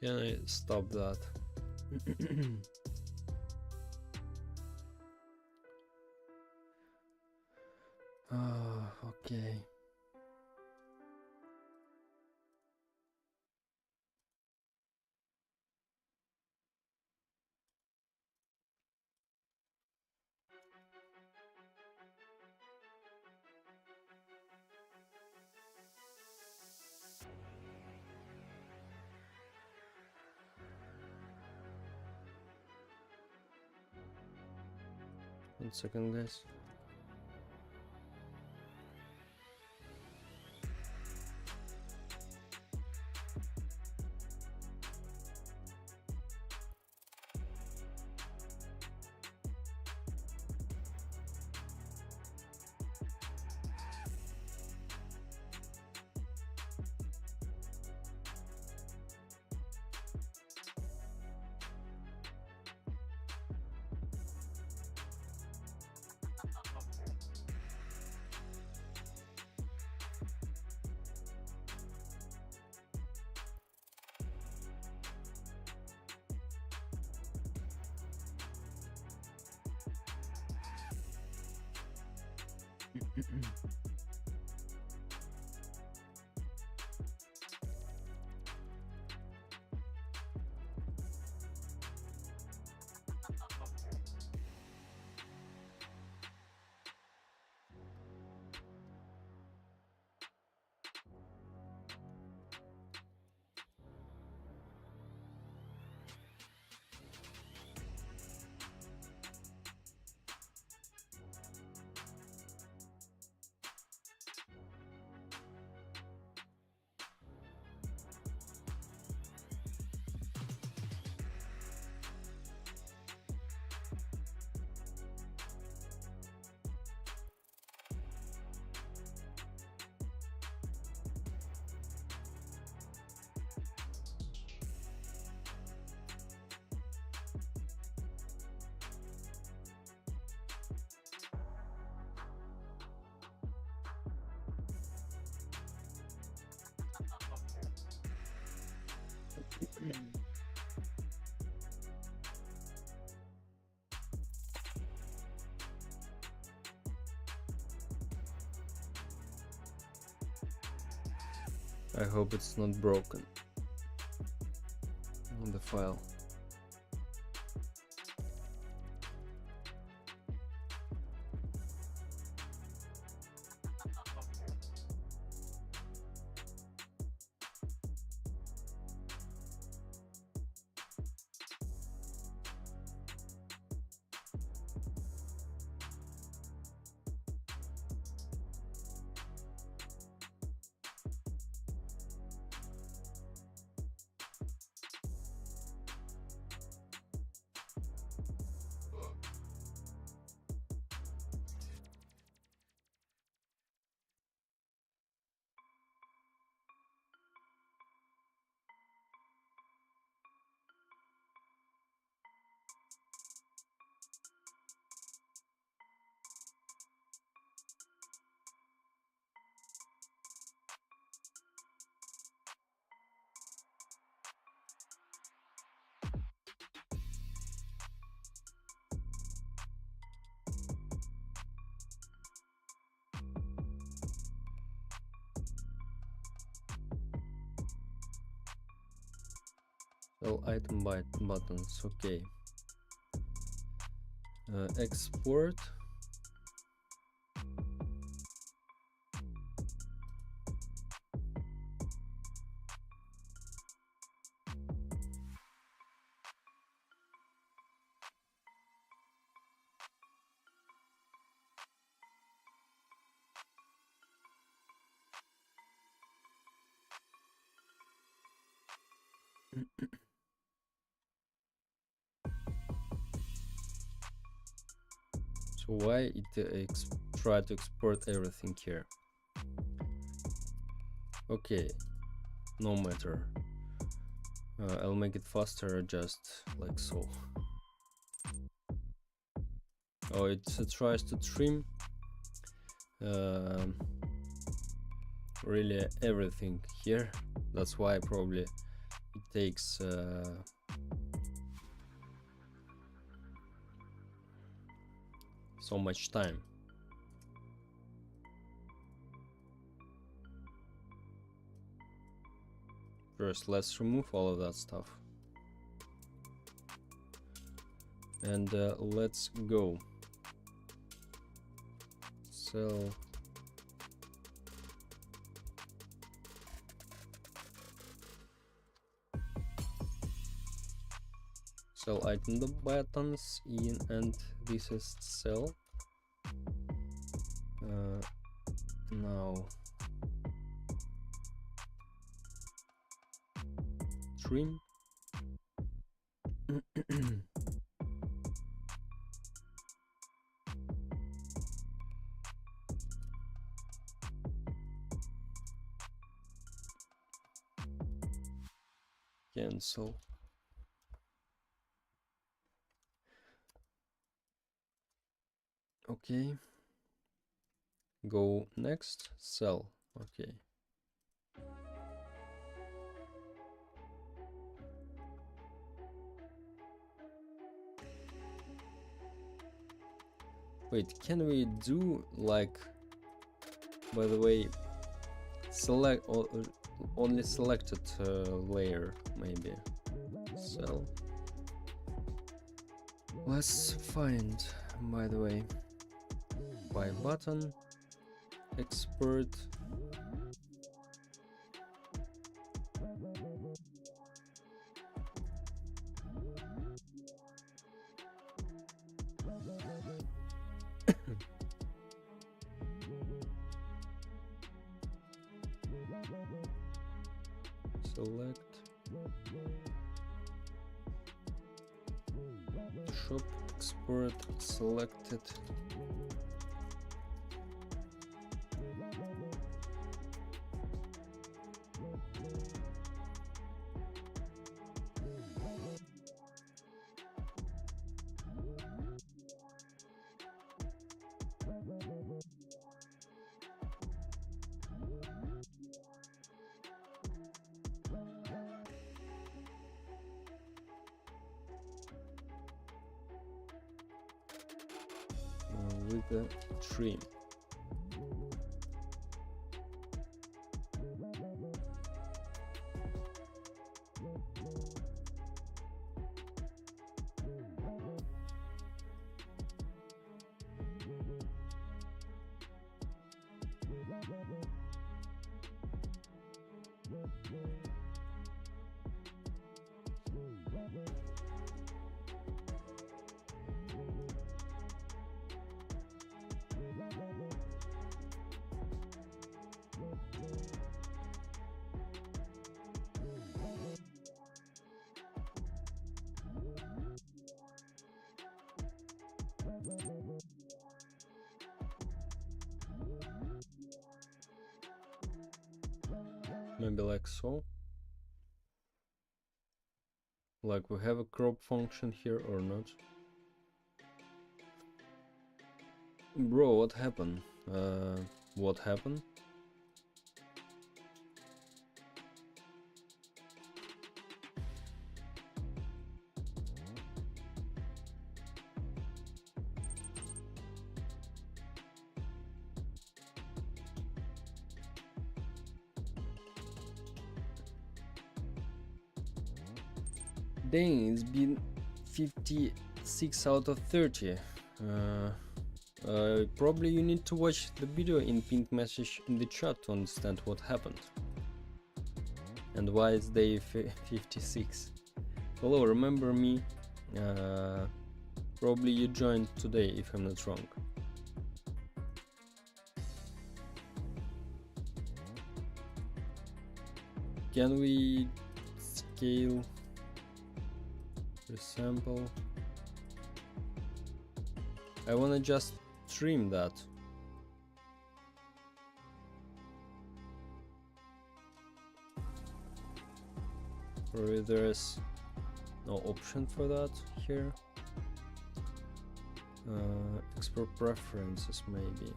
Can I stop that? Okay. 1 second, guys. I hope it's not broken on the file. Well, item buttons, okay. Export. So why it try to export everything here? Okay, no matter. I'll make it faster, just like so. Oh, it tries to trim really everything here. That's why probably it takes so much time. First, let's remove all of that stuff. And let's go. Sell. Sell item buttons in, and this is cell. Now trim. Cancel. Okay. Go next, cell. Okay. Wait, can we do like, by the way, select or only selected layer maybe? Cell. Let's find, by the way, by button, expert. Select shop export selected. With the trim. Maybe like so. Like we have a crop function here or not? Bro, what happened? What happened? Dang, it's been 56 out of 30. Probably you need to watch the video in pinned message in the chat to understand what happened. And why it's day 56. Hello, remember me? Probably you joined today if I'm not wrong. Can we scale resample? I wanna just trim that. Or there's no option for that here. Export preferences maybe.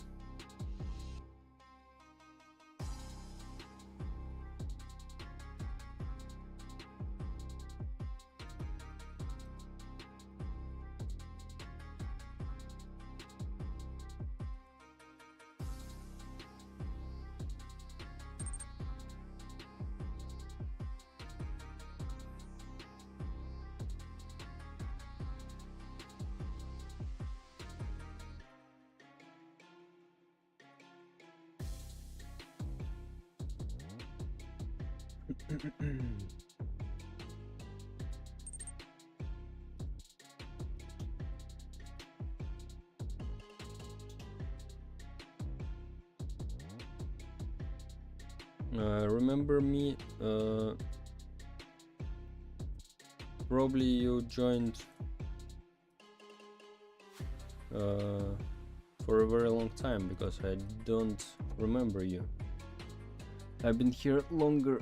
Remember me? Probably you joined for a very long time, because I don't remember you. I've been here longer.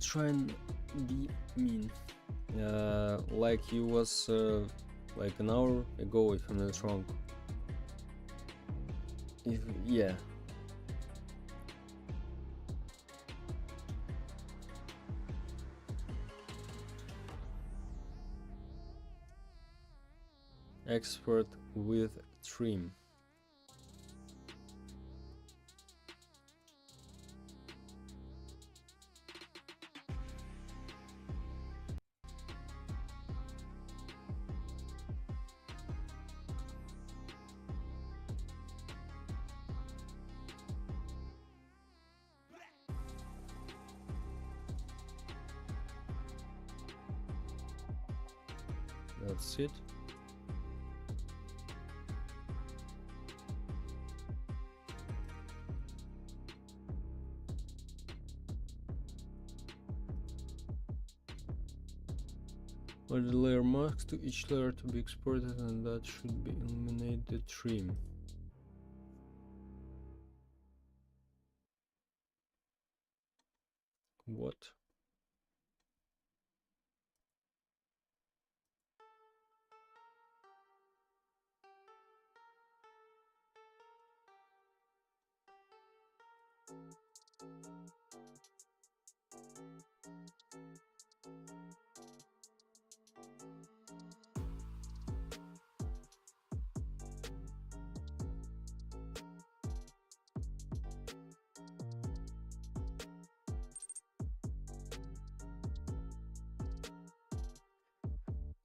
Try and be mean. Like you was like an hour ago, if I'm not wrong. Yeah. Expert with trim. That's it. Add the layer mask to each layer to be exported, and that should be eliminate the trim. What?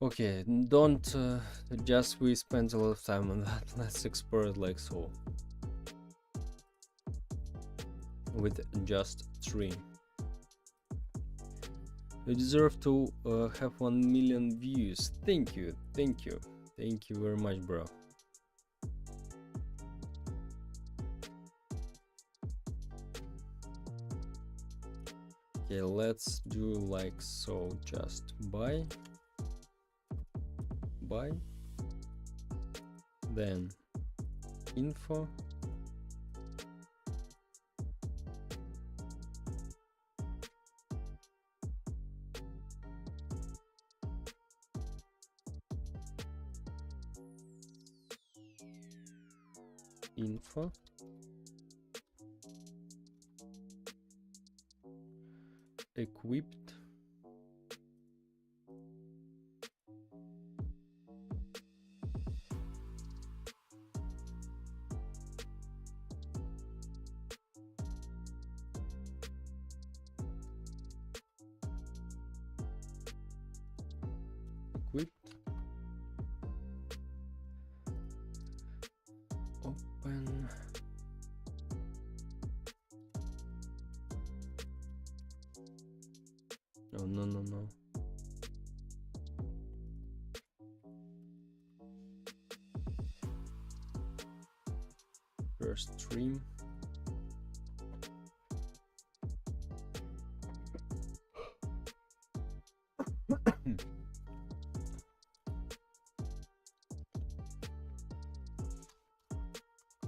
Okay, don't just we spent a lot of time on that. Let's export it like so, with just trim. You deserve to have 1 million views. Thank you, thank you, thank you very much, bro. Okay, let's do like so. Just buy, then info, equipped, open, oh no, first trim,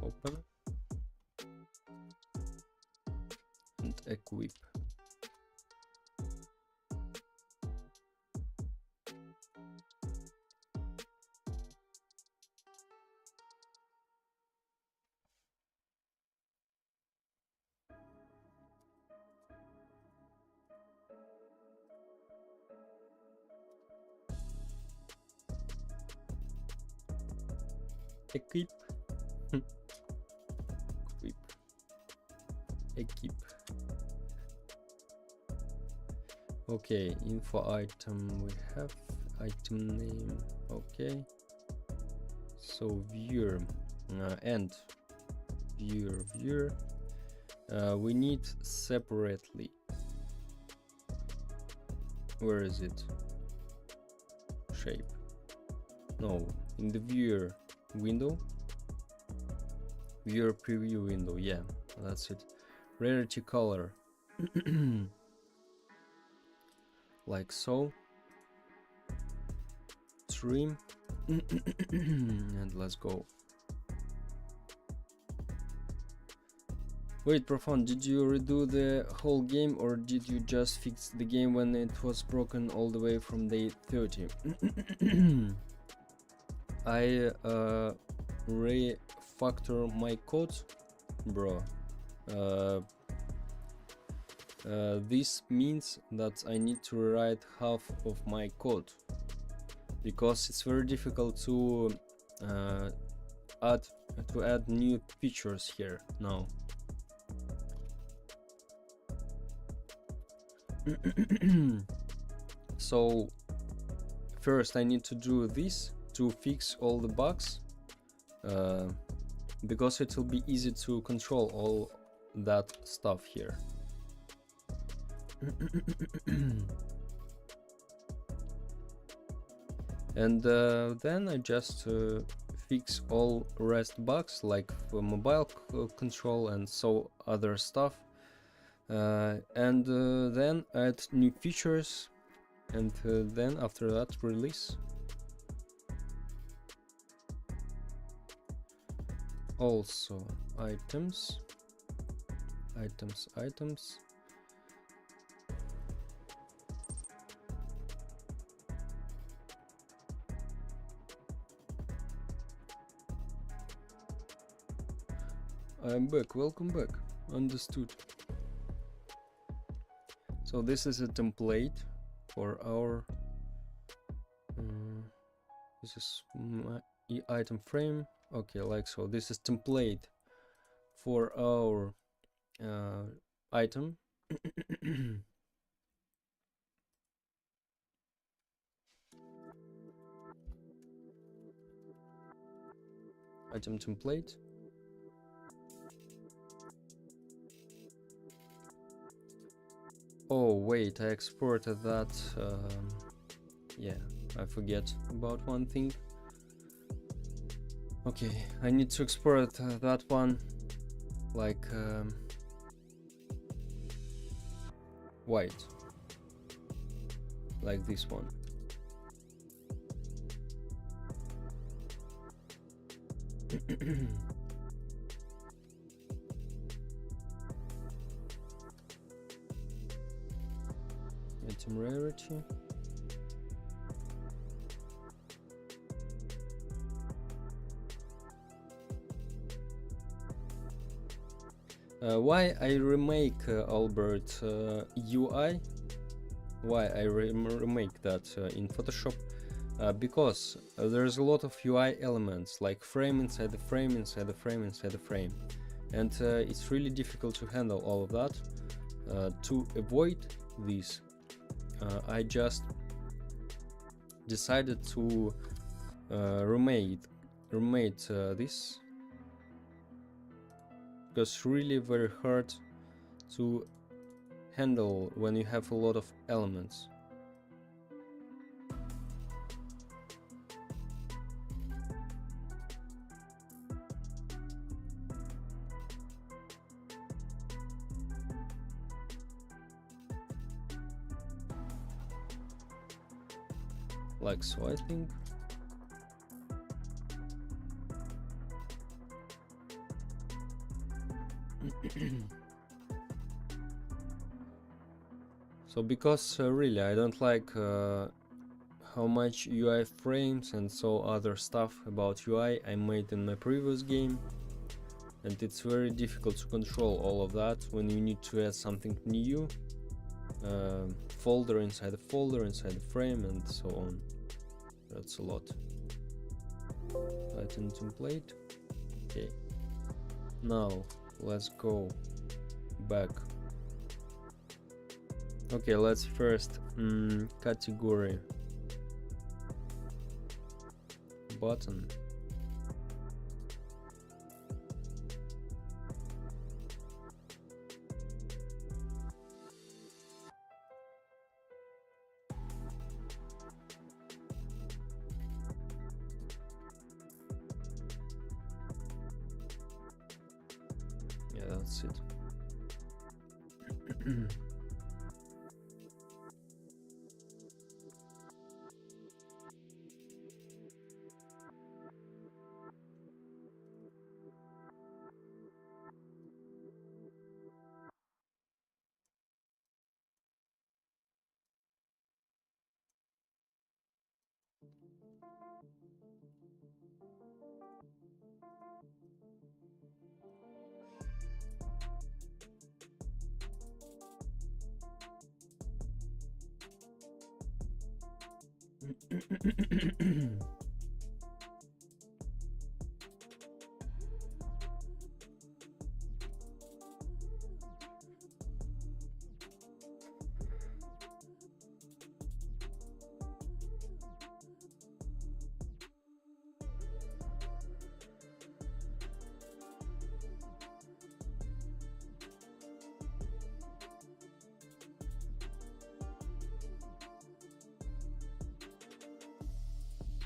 open, and equip. Equip, equip. Okay, info item, we have item name. Okay, so viewer and viewer, we need separately. Where is it? Shape. No, in the viewer window, viewer preview window. Yeah, that's it. Rarity color. like so. Trim. And let's go. Wait, Profound, did you redo the whole game or did you just fix the game when it was broken all the way from day 30? I refactor my code, bro. This means that I need to rewrite half of my code because it's very difficult to add new features here now. So first I need to do this to fix all the bugs, because it will be easy to control all that stuff here. And then I just fix all rest bugs like mobile control and so other stuff, and then add new features, and then after that release. Also items. I'm back, welcome back. Understood. So this is a template for our this is my item frame. Okay, like so. This is template for our item. Item template. Oh wait, I exported that. Yeah, I forget about one thing. Okay, I need to export that one like white, like this one. Item rarity. Why I remake Albert UI? Why I remake that in Photoshop? Because there's a lot of UI elements like frame inside the frame inside the frame inside the frame, and it's really difficult to handle all of that. To avoid this, I just decided to remake this, because it's really very hard to handle when you have a lot of elements. Like so, I think. So because really I don't like how much UI frames and so other stuff about UI I made in my previous game, and it's very difficult to control all of that when you need to add something new, folder inside the folder inside the frame and so on. That's a lot. Item template. Okay, now let's go back. Okay, let's first category button. Yeah, that's it.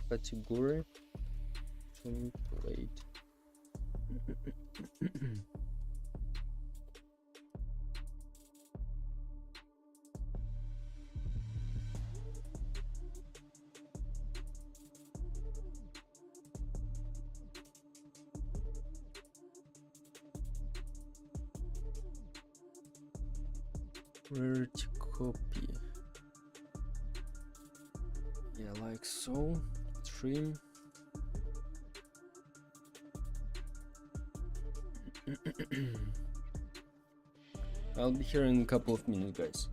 Category template. Where to copy? Yeah, like so. Trim. I'll be here in a couple of minutes, guys.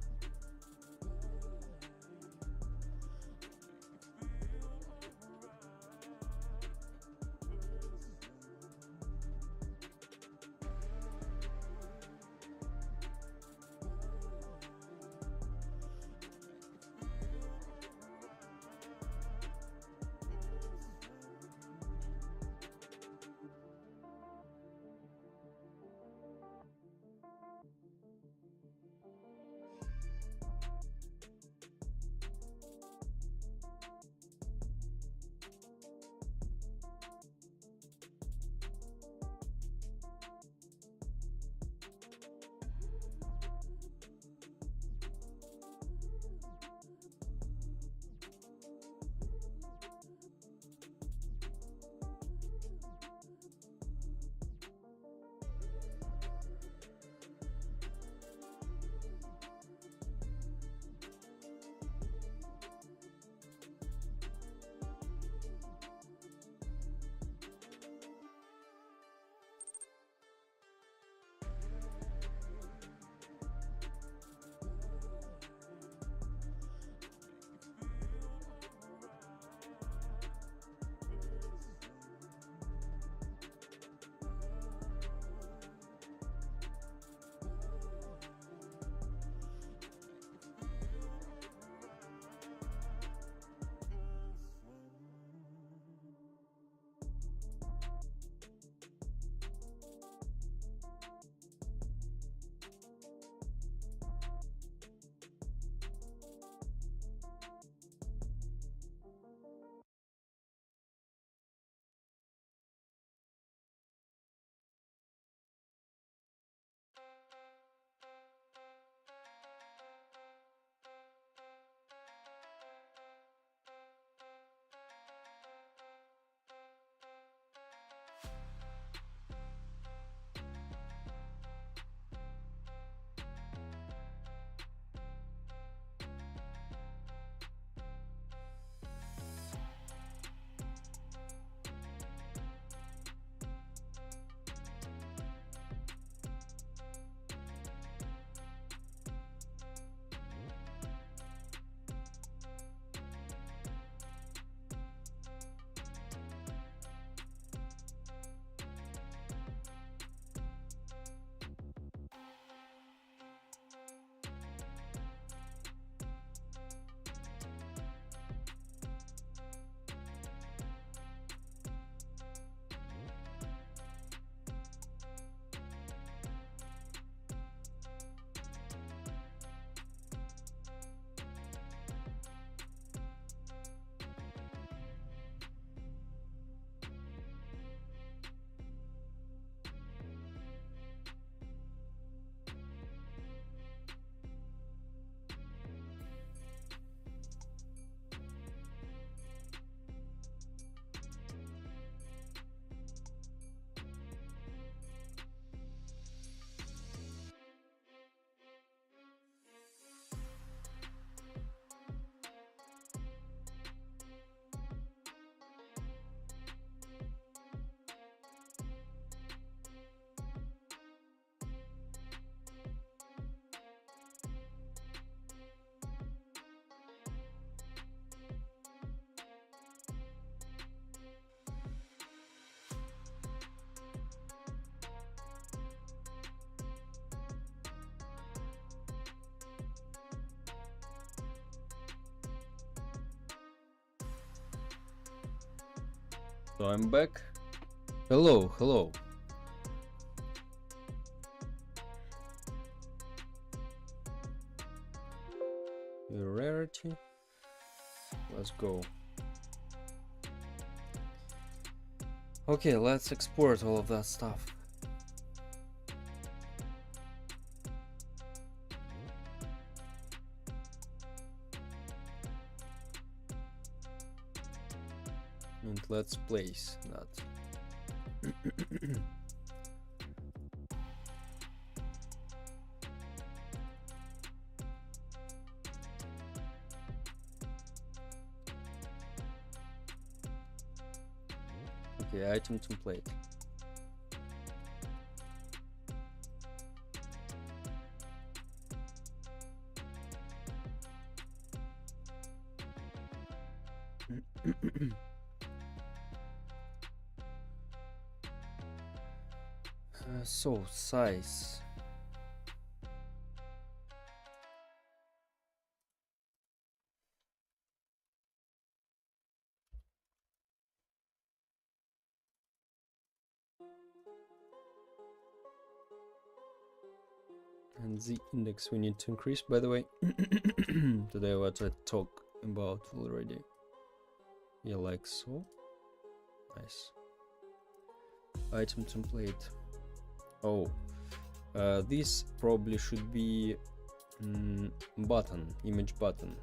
So I'm back. Hello, hello. Rarity. Let's go. Okay, let's export all of that stuff. And let's place that. Okay, item template. So size. And the index we need to increase, by the way. Today what I talk about already. Yeah, like so. Nice. Item template. Oh, this probably should be button, image button.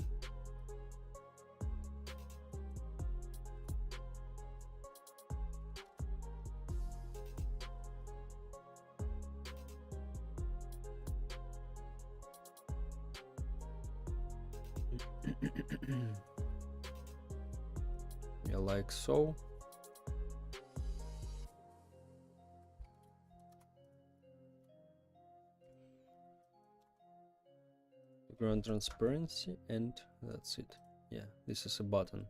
Yeah, like so. Background transparency, and that's it. Yeah, this is a button.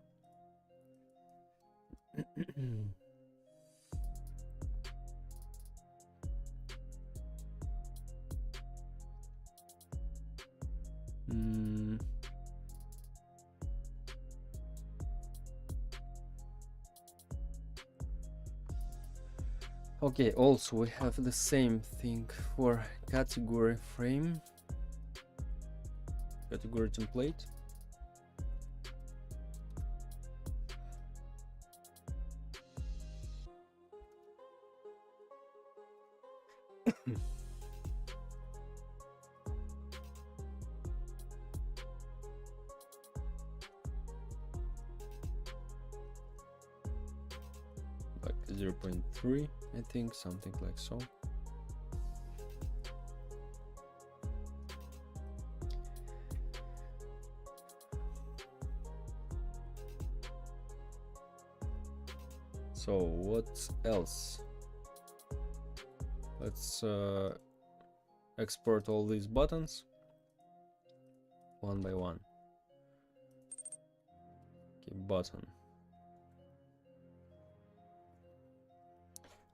Okay, also we have the same thing for category frame, category template. Like 0.3, I think, something like so. So what else? Let's export all these buttons one by one. Okay, button.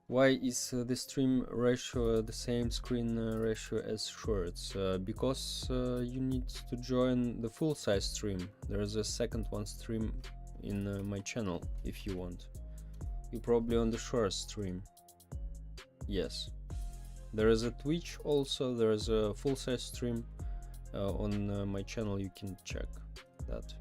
Why is the stream ratio the same screen ratio as shorts? Because you need to join the full size stream. There's a second one stream in my channel if you want. You're probably on the short stream. Yes. There is a Twitch also, there is a full size stream on my channel, you can check that.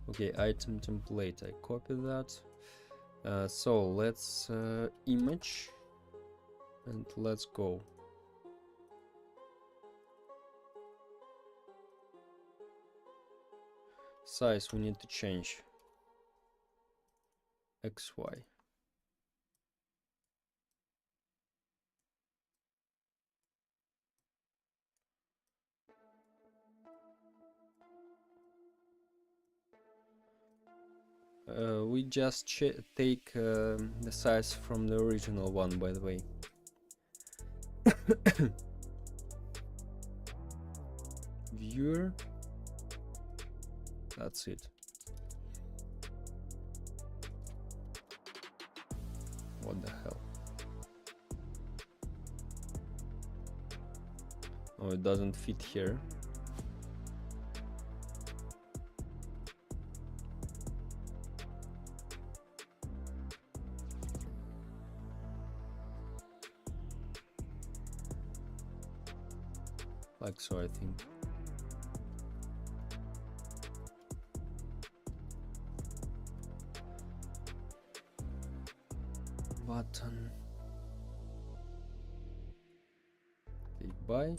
Okay, item template, I copy that. So let's image and let's go. Size we need to change. XY. We just take the size from the original one, by the way. Viewer. That's it. What the hell? Oh, it doesn't fit here. like so, I think. Button. Okay, buy.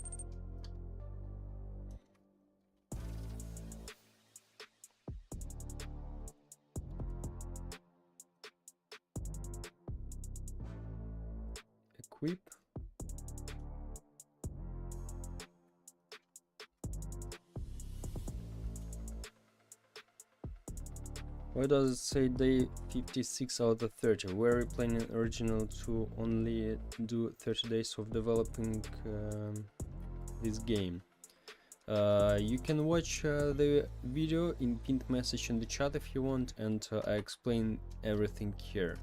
Equip. Why does it say day 56 out of 30? Were we planning original to only do 30 days of developing this game? You can watch the video in pinned message in the chat if you want, and I explain everything here.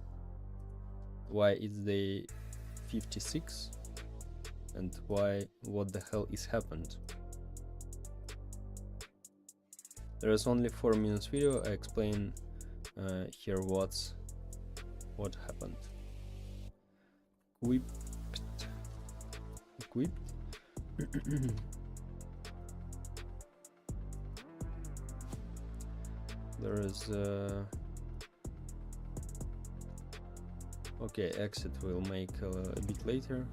Why it's day 56 and what the hell is happened. There is only 4 minutes video. I explain here what happened. Equipped. There is okay, exit we'll make a bit later.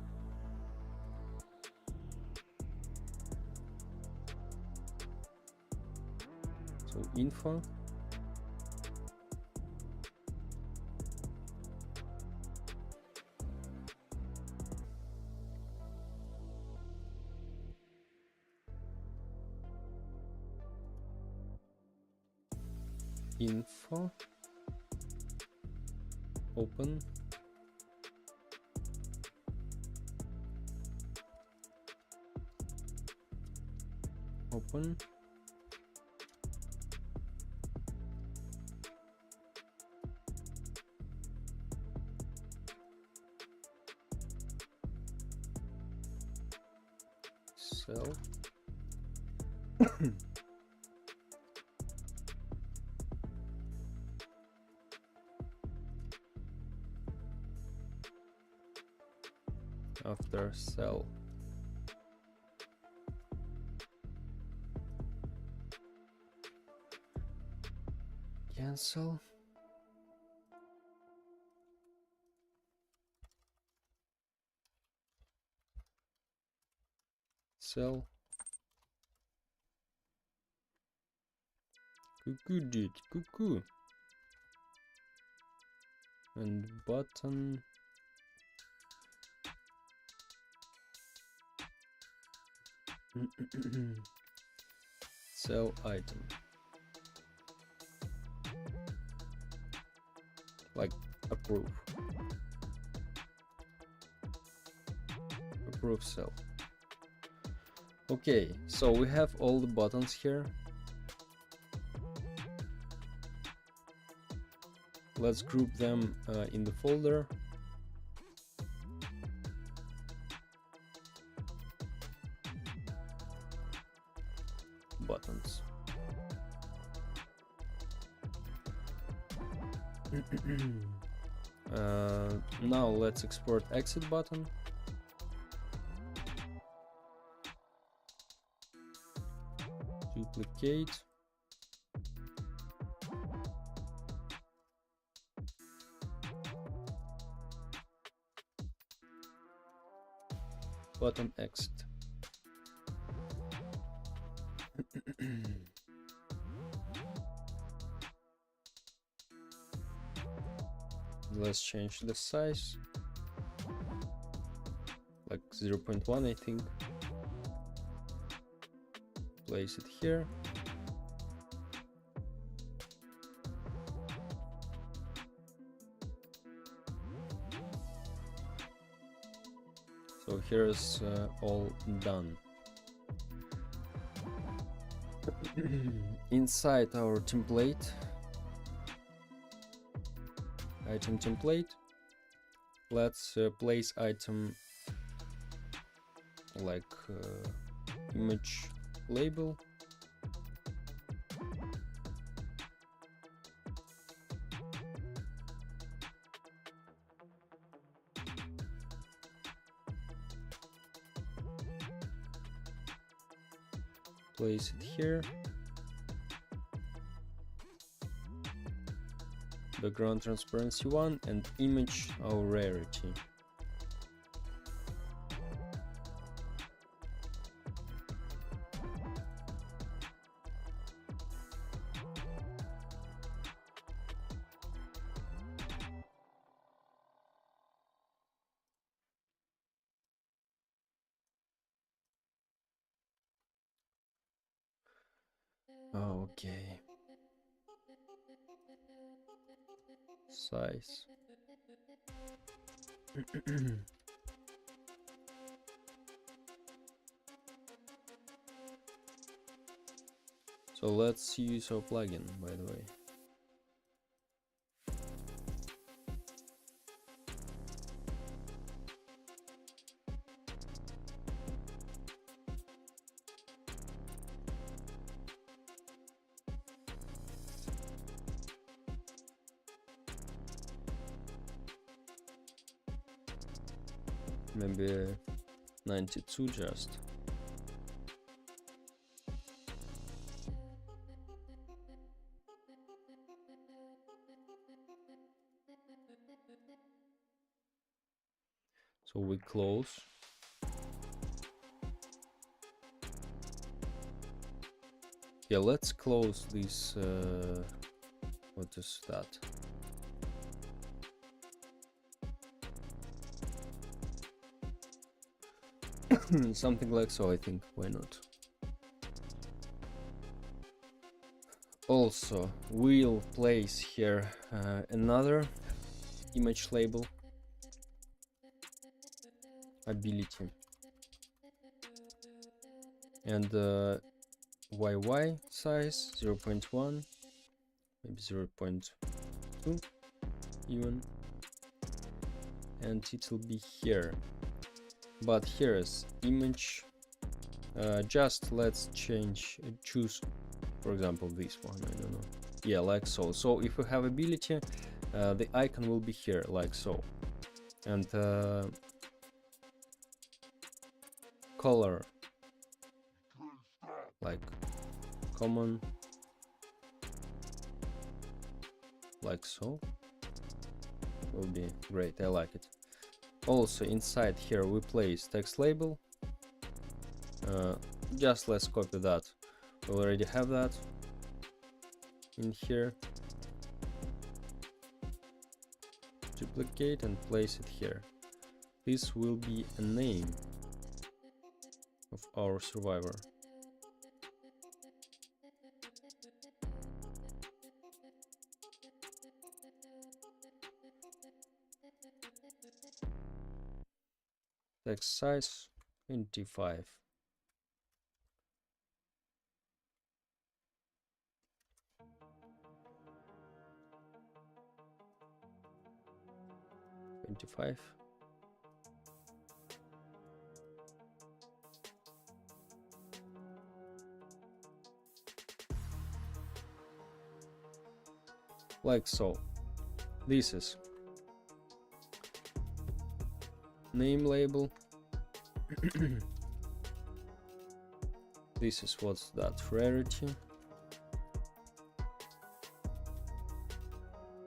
So info. Info. Open. Open. Sell. After sell. Cancel. Sell. Cuckoo dude, cuckoo. And button. Sell item. Like approve. Approve sell. Okay, so we have all the buttons here. Let's group them in the folder. Buttons. Now let's export exit button. Duplicate. Button exit. Let's change the size, like 0.1, I think. Place it here. So here's all done. Inside our template, item template, let's place item like image label. place it here. Background transparency 1 and image our rarity. Okay. Size. So let's use our plugin, by the way. Maybe 92 just. So we close. Yeah, let's close this. What is that? Something like so, I think. Why not? Also, we'll place here another image label, ability, and YY size 0.1, maybe 0.2 even, and it will be here. But here is image. Just let's choose, for example, this one. I don't know. Yeah, like so. So if we have ability, the icon will be here, like so, and color, like common, like so. Will be great. I like it. Also inside here we place text label. Just let's copy that. We already have that in here. Duplicate and place it here. This will be a name of our survivor. Text size 25. Like so. This is name label. This is what's that, rarity.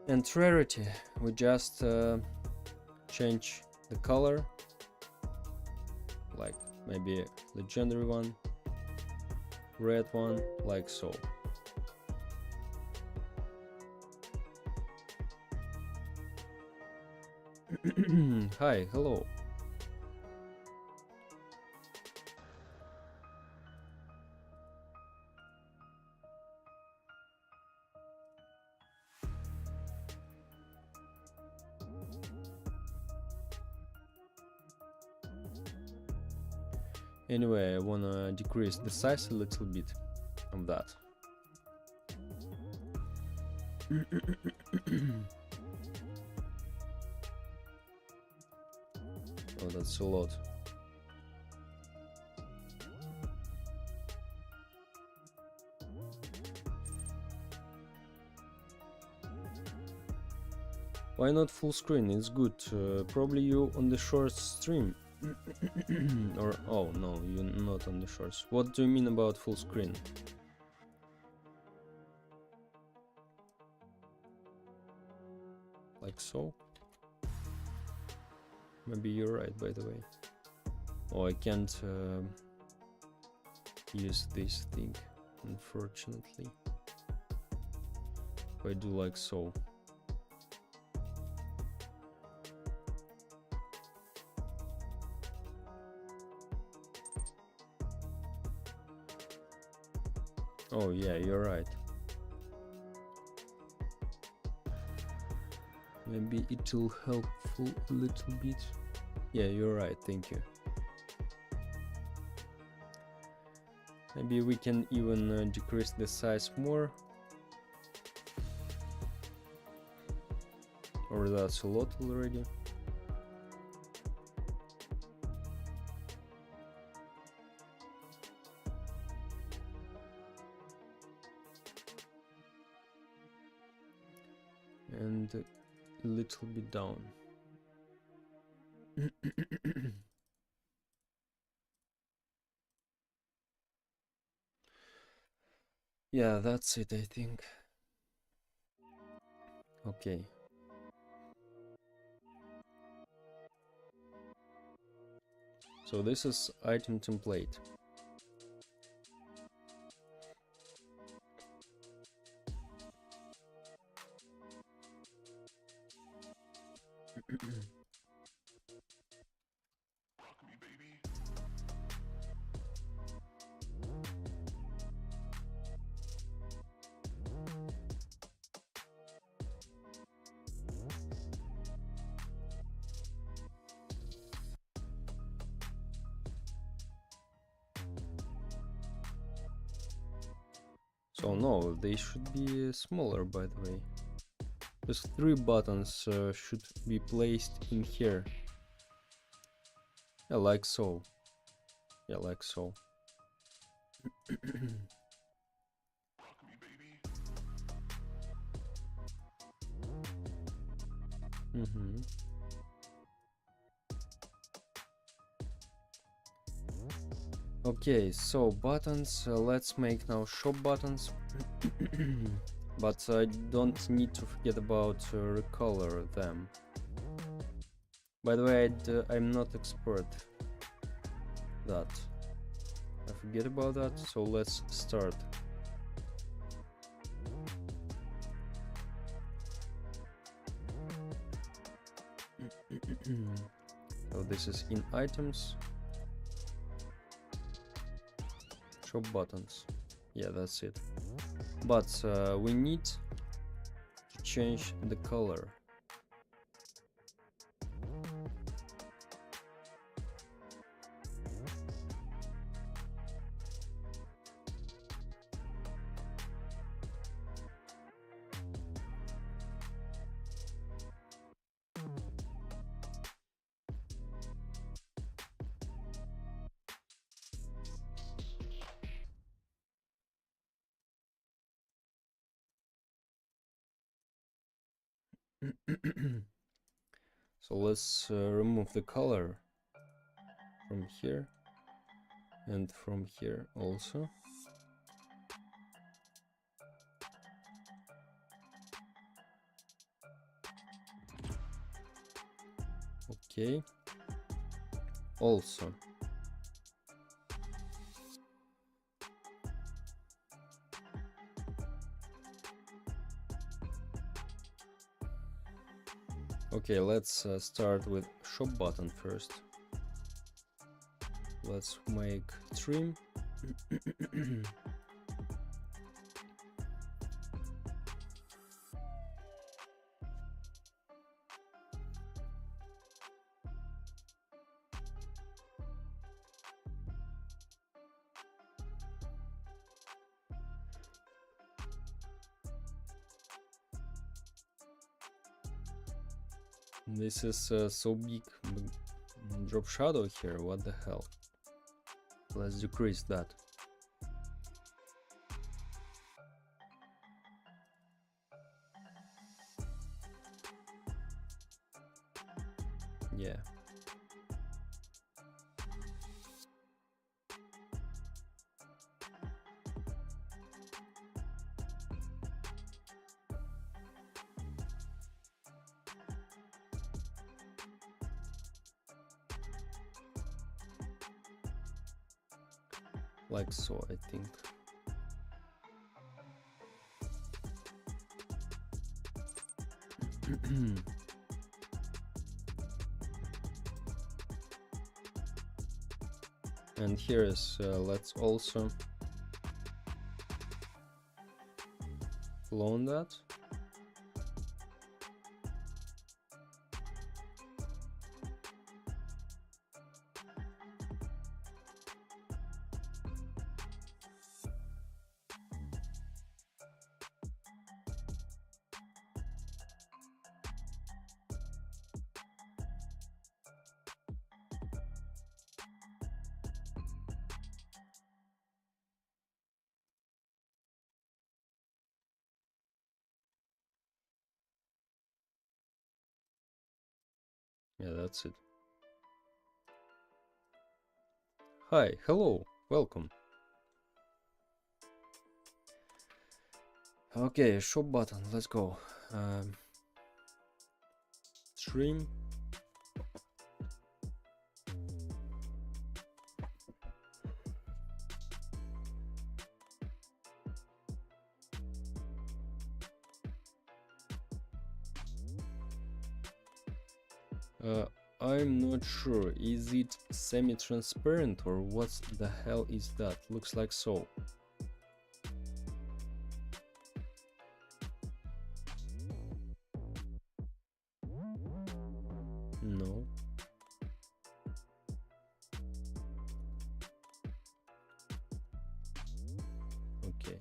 And rarity, we just change the color, like maybe legendary one, red one, like so. Hi, hello. Anyway, I wanna decrease the size a little bit of that. Oh, that's a lot. Why not full screen? It's good. Probably you on the short stream Or, oh no, you're not on the shorts. What do you mean about full screen? Like so? Maybe you're right, by the way. Oh, I can't use this thing, unfortunately. If I do like so. Oh yeah, you're right. Maybe it will help a little bit. Yeah, you're right, thank you. Maybe we can even decrease the size more. Or that's a lot already. And a little bit down. Yeah, that's it, I think. Okay. So this is item template. So no, they should be smaller, by the way. These 3 buttons should be placed in here. Yeah, like so. Yeah, like so. Mm-hmm. Okay, so buttons, let's make now shop buttons. But I don't need to forget about recolor them. By the way, I'm not expert that. I forget about that, so let's start. So this is in items, shop buttons. Yeah, that's it. But we need to change the color. So let's remove the color from here and from here also. Okay. Also. Okay, let's start with shop button first. Let's make trim. This is so big drop shadow here, what the hell. Let's decrease that. Yeah. like so, I think. And here is let's also clone that. Yeah, that's it. Hi, hello, welcome. Okay, shop button, let's go. Stream. I'm not sure. Is it semi-transparent or what the hell is that? Looks like so. No. Okay.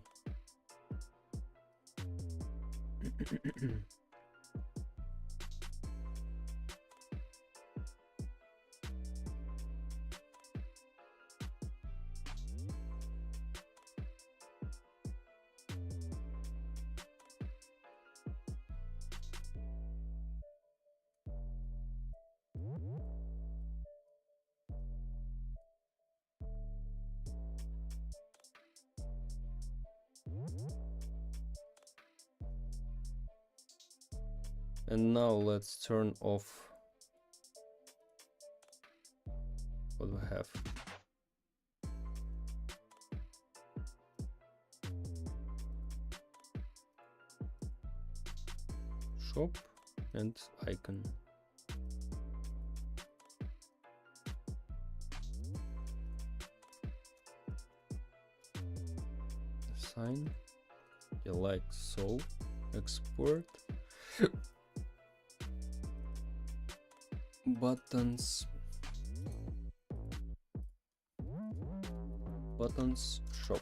And now let's turn off what we have. Shop and icon. Sign. Yeah, like so. Export. Buttons. Buttons shop.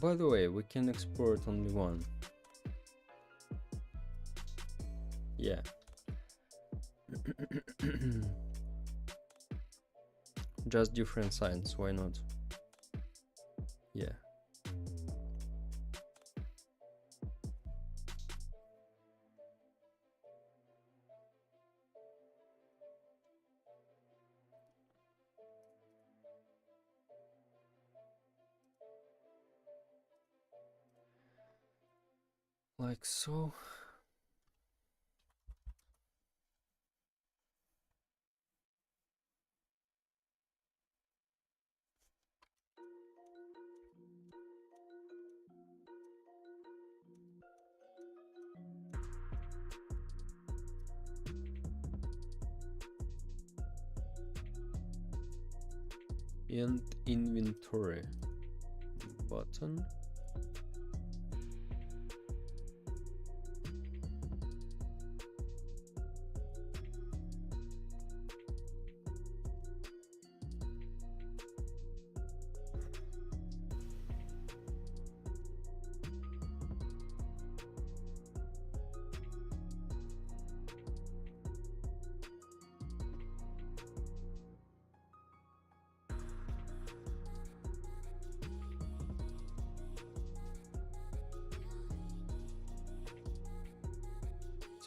By the way, we can export only one. Yeah. Just different signs, why not? Yeah. Like so. And inventory button.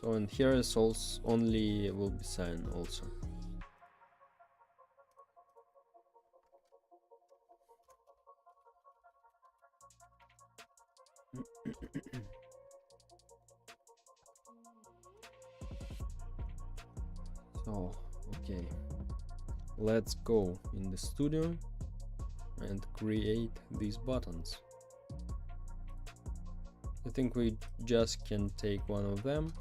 So, and here is also only will be sign also. Oh, okay. Let's go in the studio and create these buttons. I think we just can take one of them.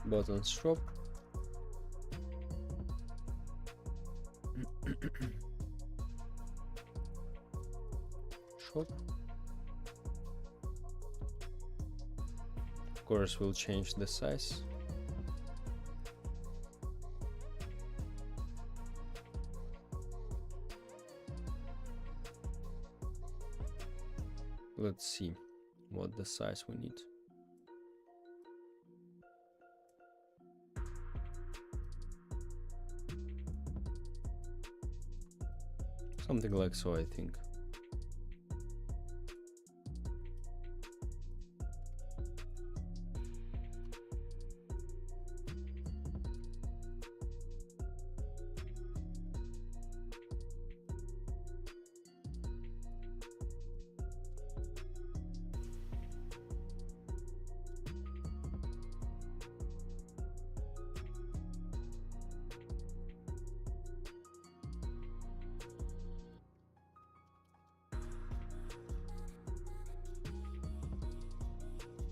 Button shop. Shop. Of course, we'll change the size. Let's see what the size we need. Something like so, I think.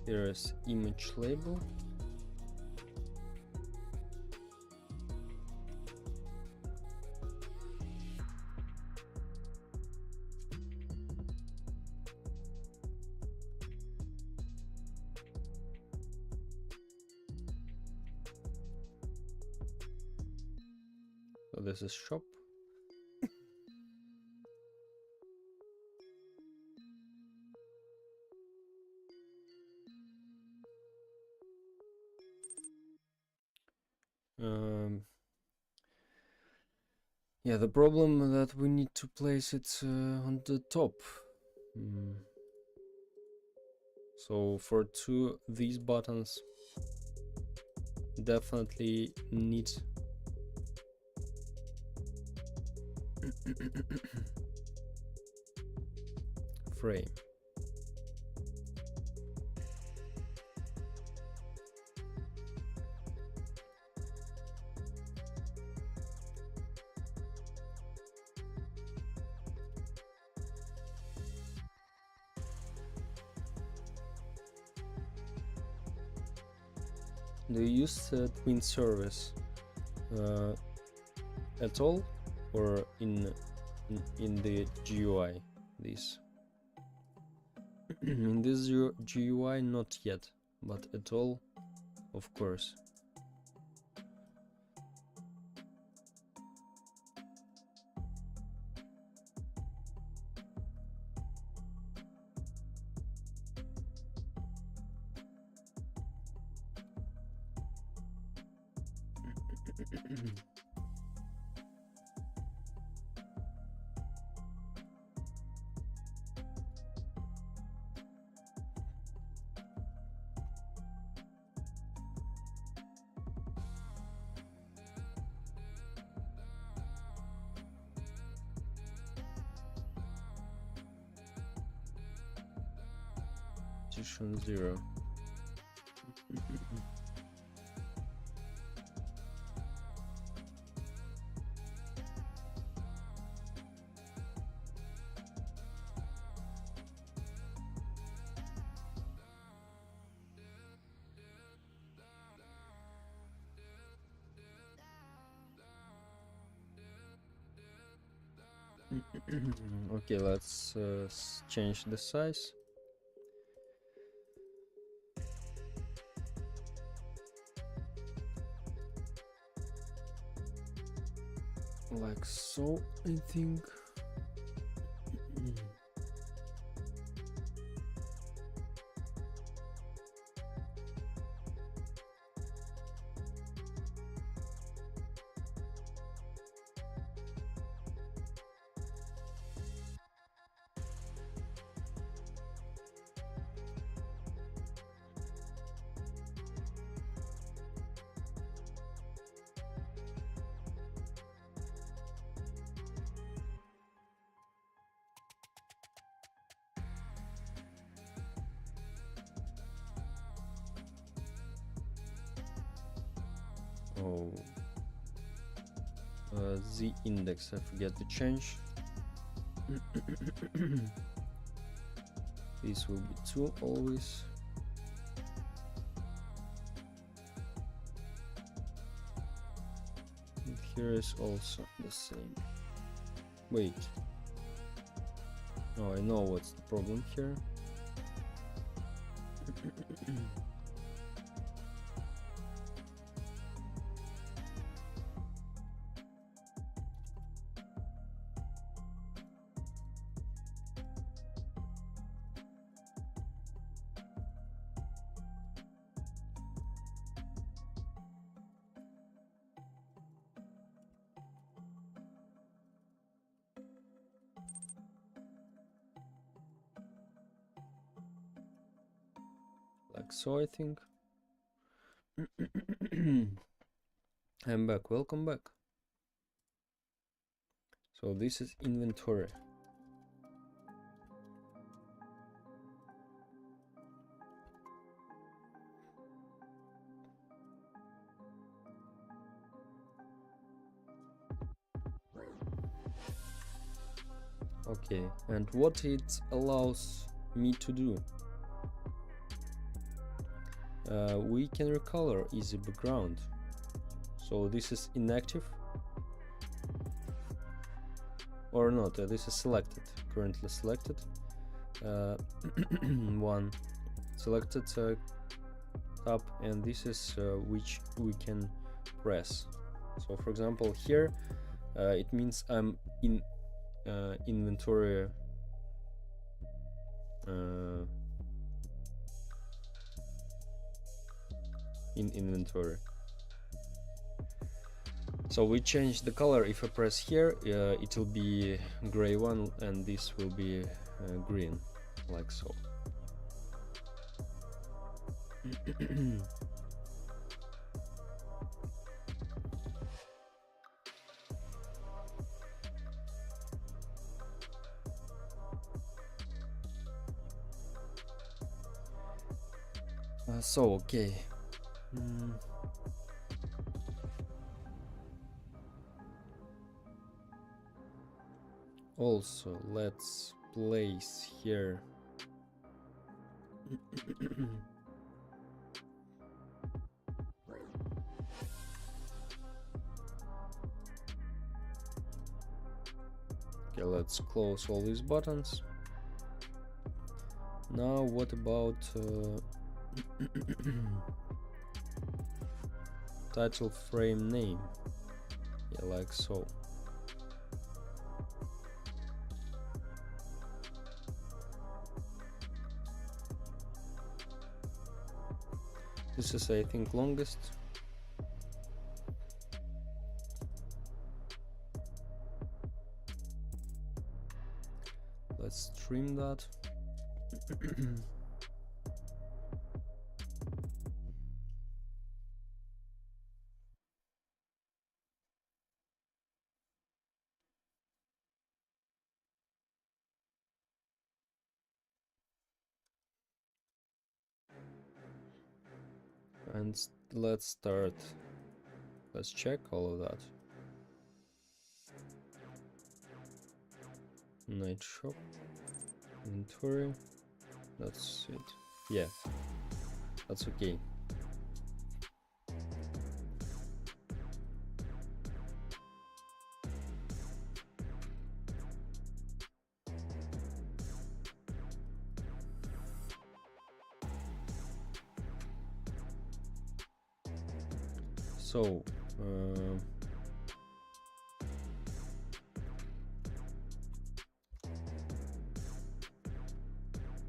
Here is image label. So this is shop. Yeah, the problem that we need to place it on the top. So for these buttons definitely need frame. Do you use twin service at all, or in the GUI? This in this GUI not yet, but at all, of course. Position 0. Okay, let's change the size. Like so, I think. Oh, the index I forget to change. This will be 2 always. And here is also the same. Wait. Oh, I know what's the problem here. Like so, I think. I'm back. Welcome back. So this is inventory. Okay, and what it allows me to do. We can recolor easy background. So this is inactive or not. This is selected, currently selected. One selected tab, and this is which we can press. So for example here it means I'm in inventory in inventory. So we change the color. If I press here, it will be gray one, and this will be green, like so. So okay. Also, let's place here okay, let's close all these buttons. Now what about title frame name? Yeah, like so. This is, I think, longest. Let's trim that. And let's start. Let's check all of that. Night shop, inventory. That's it. Yeah, that's okay. So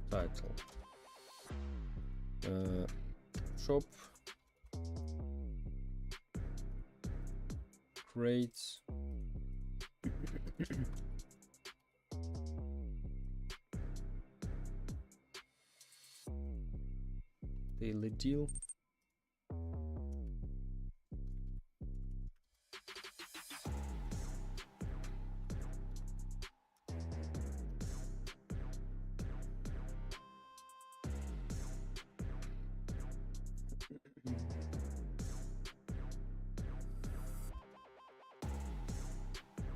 title, shop, crates, daily deal,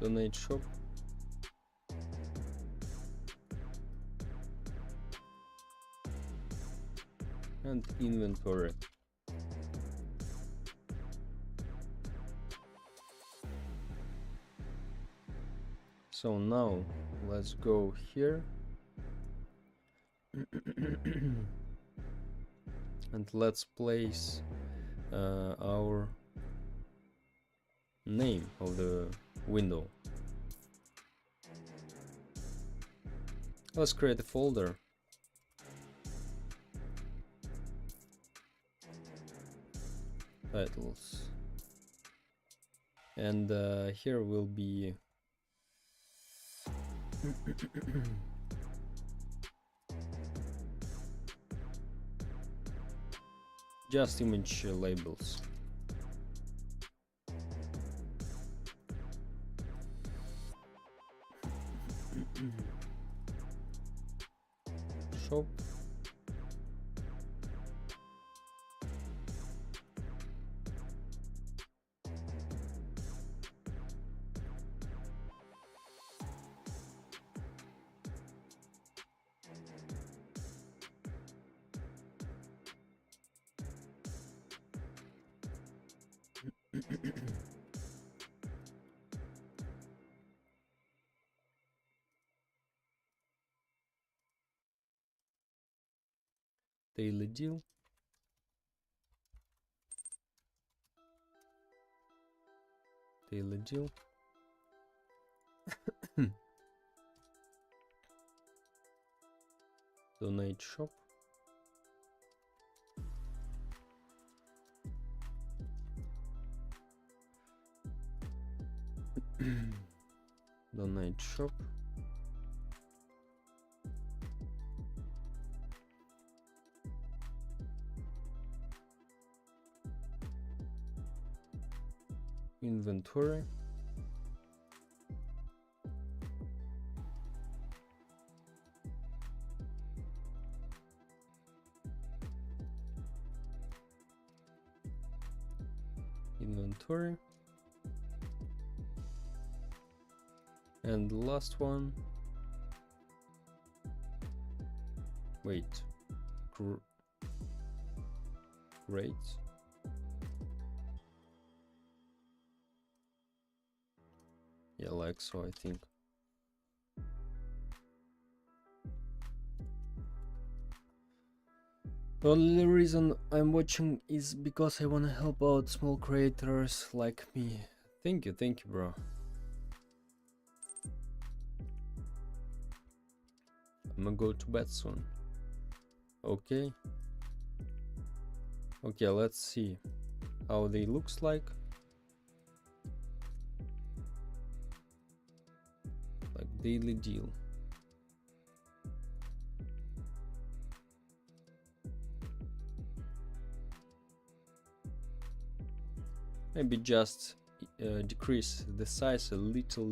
donate shop, and inventory. So now let's go here and let's place our name of the window. Let's create a folder. Titles. And here will be just image labels. Shop. Daily deal. Daily deal. Donate shop. Donate shop. Inventory. Inventory. And the last one. Wait. Great. Yeah, like so, I think. The only reason I'm watching is because I want to help out small creators like me. Thank you, bro. I'm gonna go to bed soon. Okay. Okay, let's see how they looks like. Like daily deal. Maybe just decrease the size a little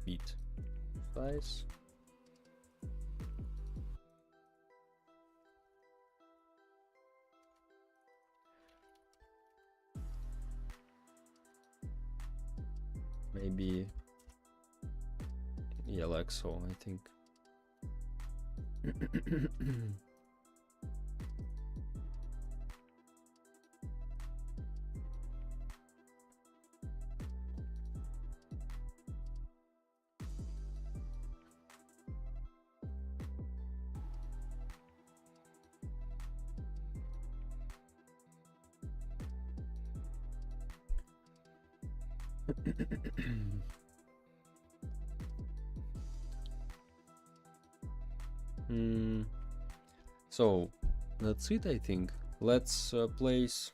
bit. Size. Maybe, yeah, like so, I think. So that's it, I think. Let's place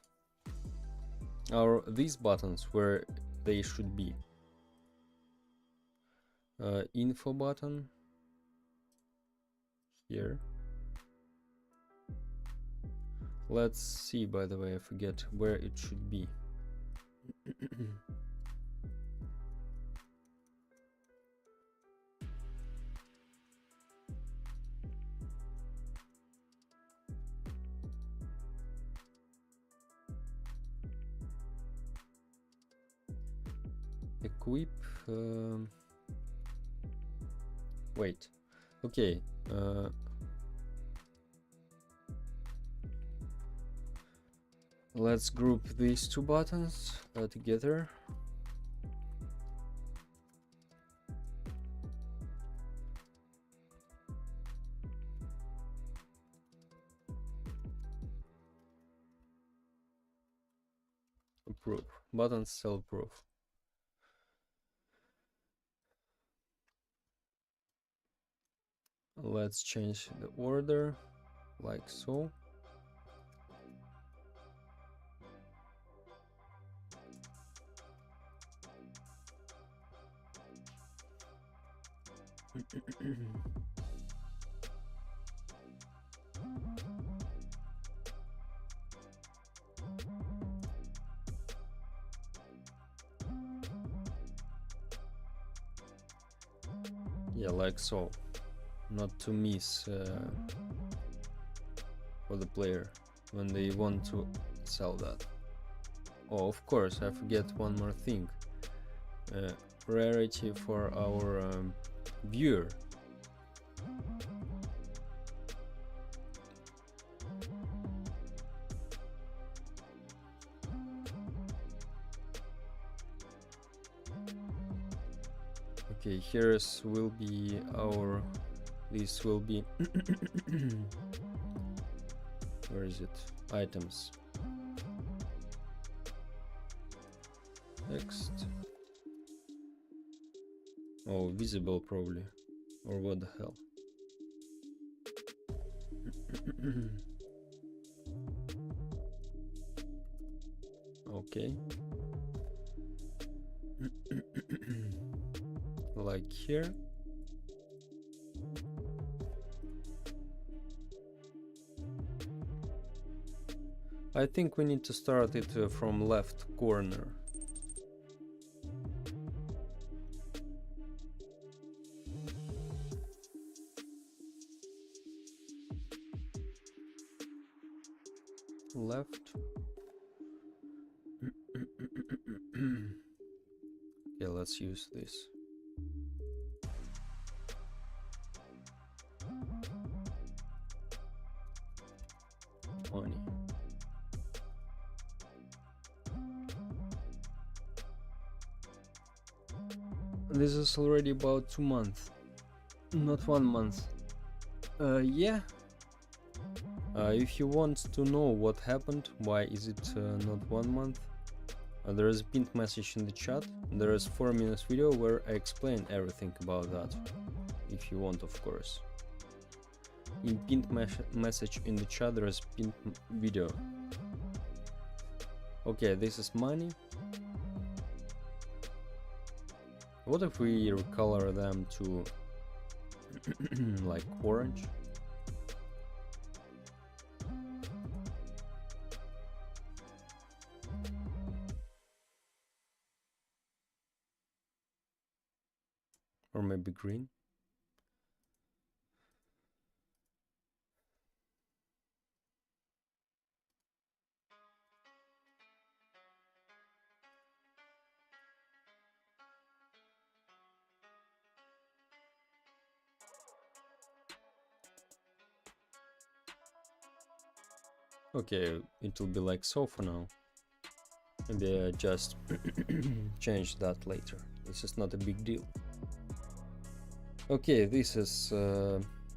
these buttons where they should be. Info button here. Let's see, by the way, I forget where it should be. equip. Wait. Okay. Let's group these two buttons together. Approve. Buttons self-approve. Let's change the order like so. Yeah, like so. Not to miss for the player when they want to sell that. Oh, of course, I forget one more thing. Rarity for our viewer. Okay, here's will be our, this will be where is it? Items. Text. Oh, visible probably. Or what the hell? Okay. Like here. I think we need to start it from left corner. Left. Okay, let's use this. Money. This is already about 2 months, not 1 month. Yeah. If you want to know what happened, why is it not 1 month, there is a pinned message in the chat. There is 4 minutes video where I explain everything about that, if you want, of course. In pinned message in the chat there is pinned video. Okay, this is money. What if we recolor them to like orange? Or maybe green? Okay, it will be like so for now. Maybe I just change that later. This is not a big deal. Okay, this is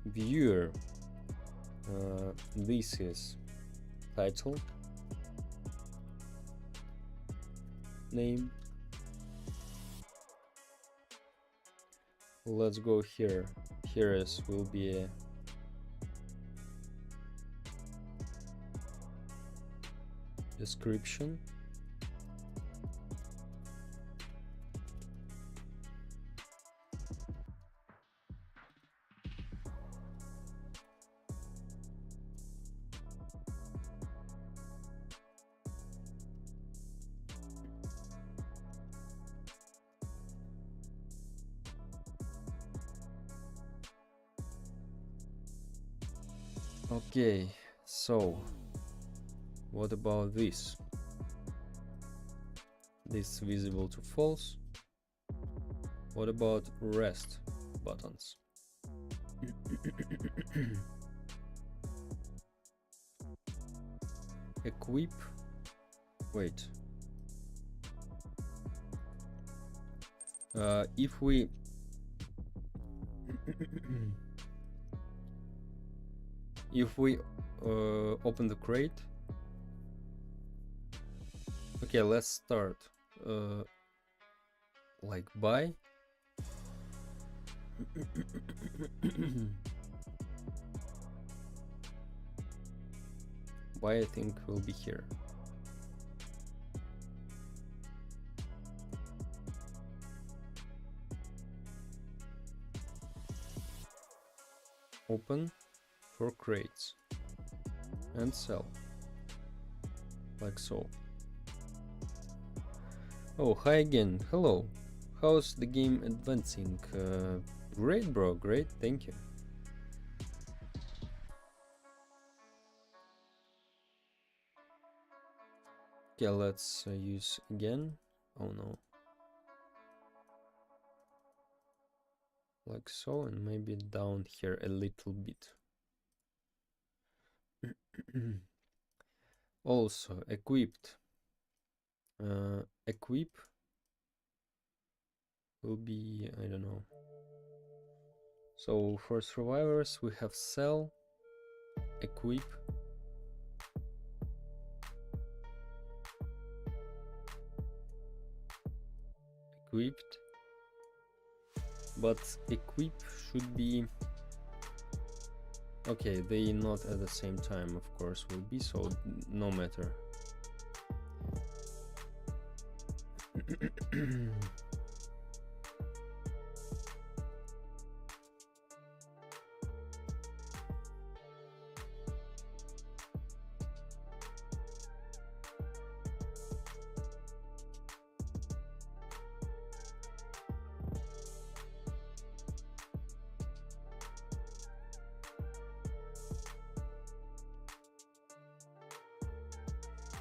viewer. This is title, name. Let's go here. Here is will be a description. Okay, so what about this? This visible to false. What about rest buttons? Equip. Wait. If we open the crate. Okay, let's start. Like buy. Buy, I think, will be here. Open for crates and sell, like so. Oh, hi again. Hello. How's the game advancing? Great, bro. Great. Thank you. Okay, let's use again. Oh no. Like so, and maybe down here a little bit. Also, equipped. Equip will be, I don't know. So for survivors, we have sell, equip, equipped, but equip should be okay. They not at the same time, of course, will be, so no matter.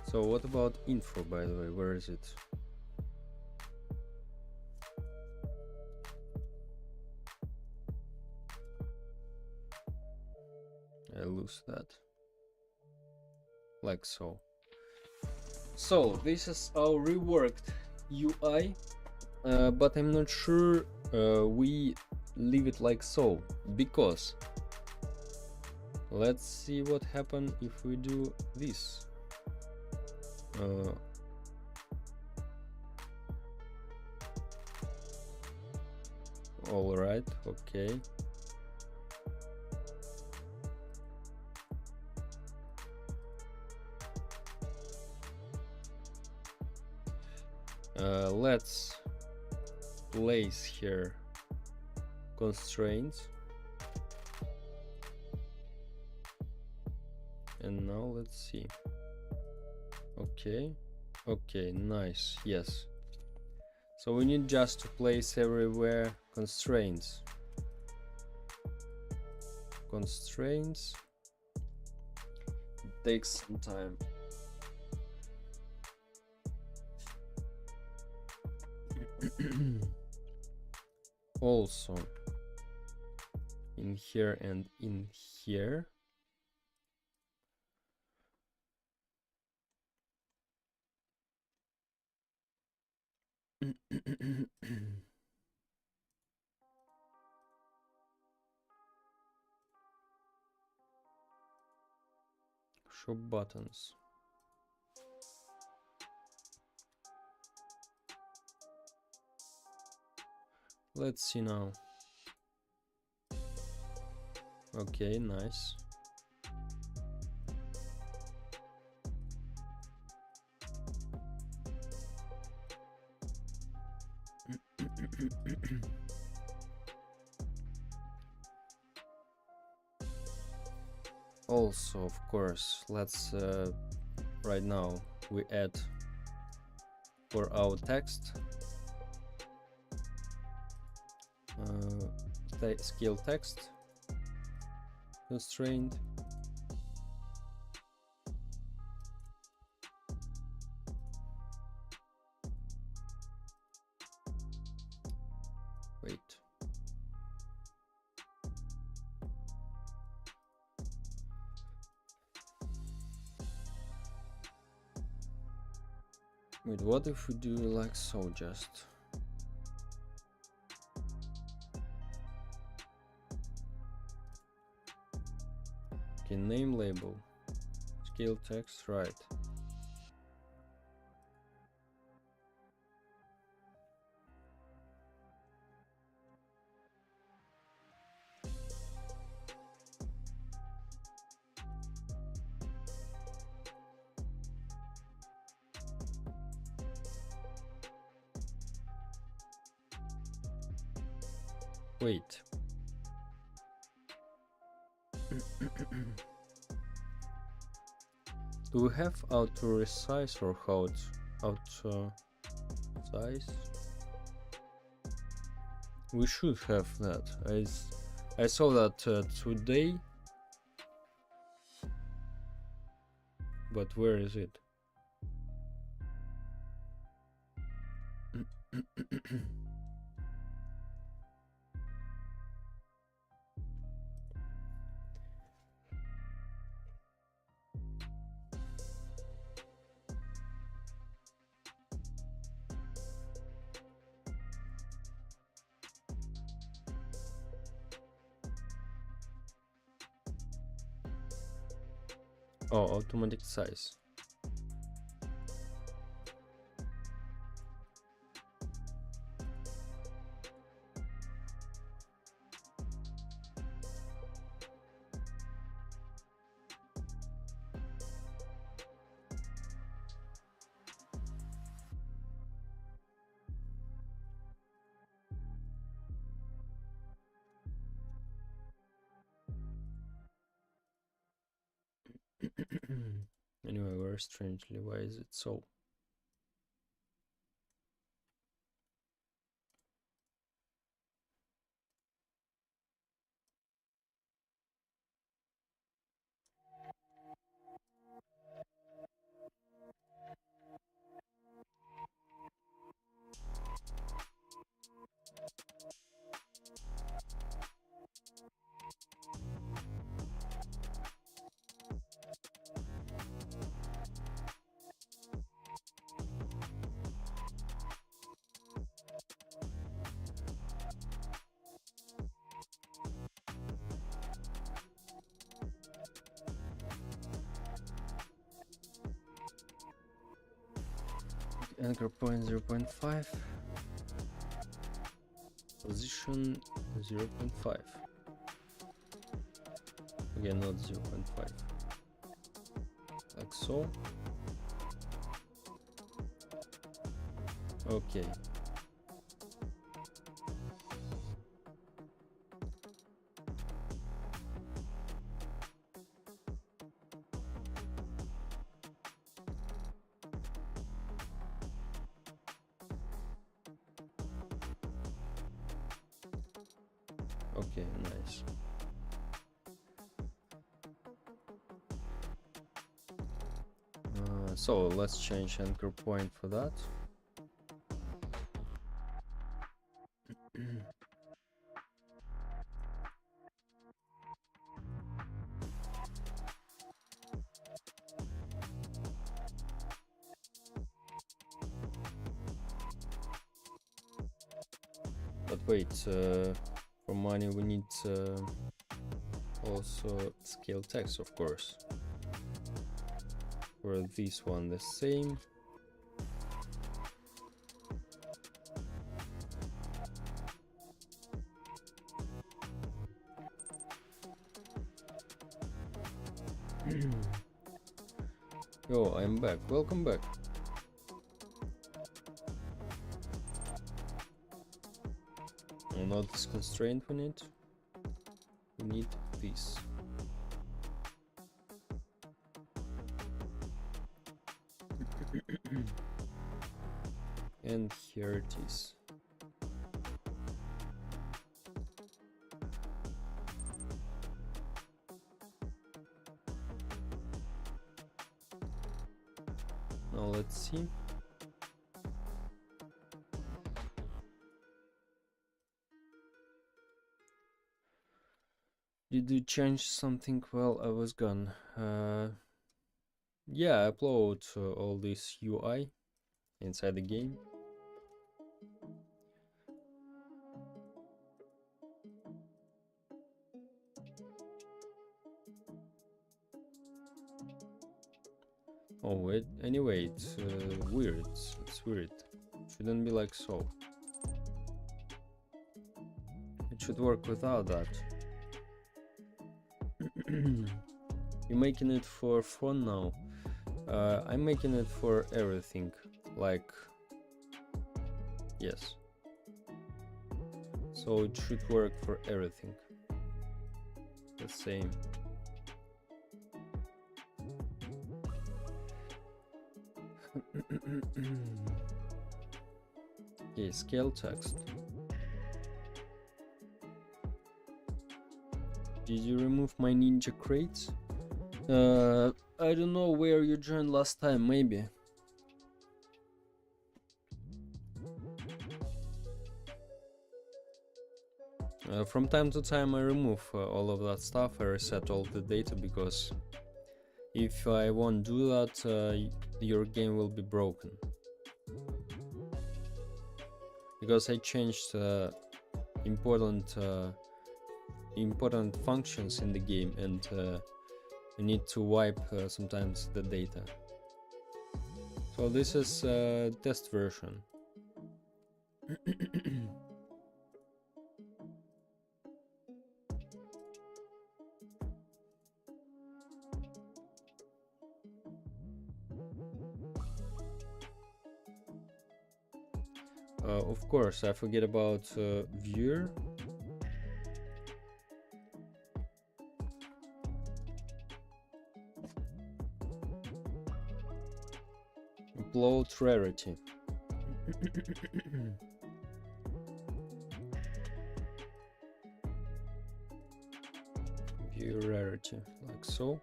So what about info, by the way? Where is it? I lose that. Like so. So this is our reworked UI, but I'm not sure we leave it like so, because let's see what happens if we do this. All right, okay. Let's place here constraints, and now let's see. Okay, nice. Yes, so we need just to place everywhere constraints. It takes some time. Also in here and in here. Shop buttons. Let's see now. Okay, nice. Also, of course, let's right now we add for our text scale text constraint. Wait, what if we do like so just? Okay, name label, scale text, right. Wait. Do we have auto resize or how it's auto size? We should have that. I saw that today, but where is it? Oh, automatic size. Anyway, very strangely, why is it so? Anchor point 0.5, position 0.5. Again, not 0.5. Like so. Okay. Okay, nice. So let's change anchor point for that. But wait, for money we need also scale text, of course. For this one the same. Yo, I'm back. Welcome back. Oh, not this constraint we need. We need this. And here it is. Now let's see. Did you change something while I was gone? Yeah, I upload all this UI inside the game. Oh, wait, anyway, it's weird. It's weird. Shouldn't be like so. It should work without that. You're making it for fun now. I'm making it for everything. Like, yes. So it should work for everything. The same. Okay, scale text. Did you remove my ninja crates? I don't know where you joined last time, maybe. From time to time I remove all of that stuff, I reset all the data, because if I won't do that, your game will be broken. Because I changed important functions in the game, and you need to wipe sometimes the data. So this is test version. Of course, I forget about viewer. Upload rarity. View rarity, like so.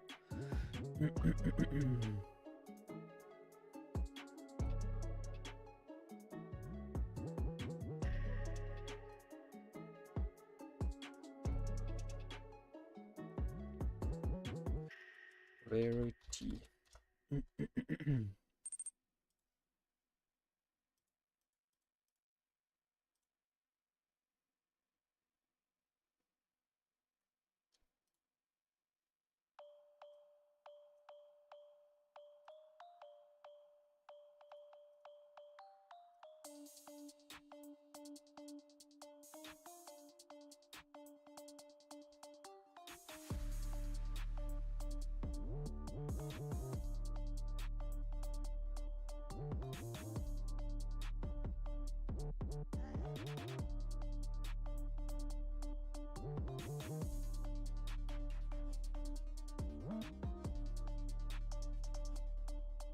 Rarity.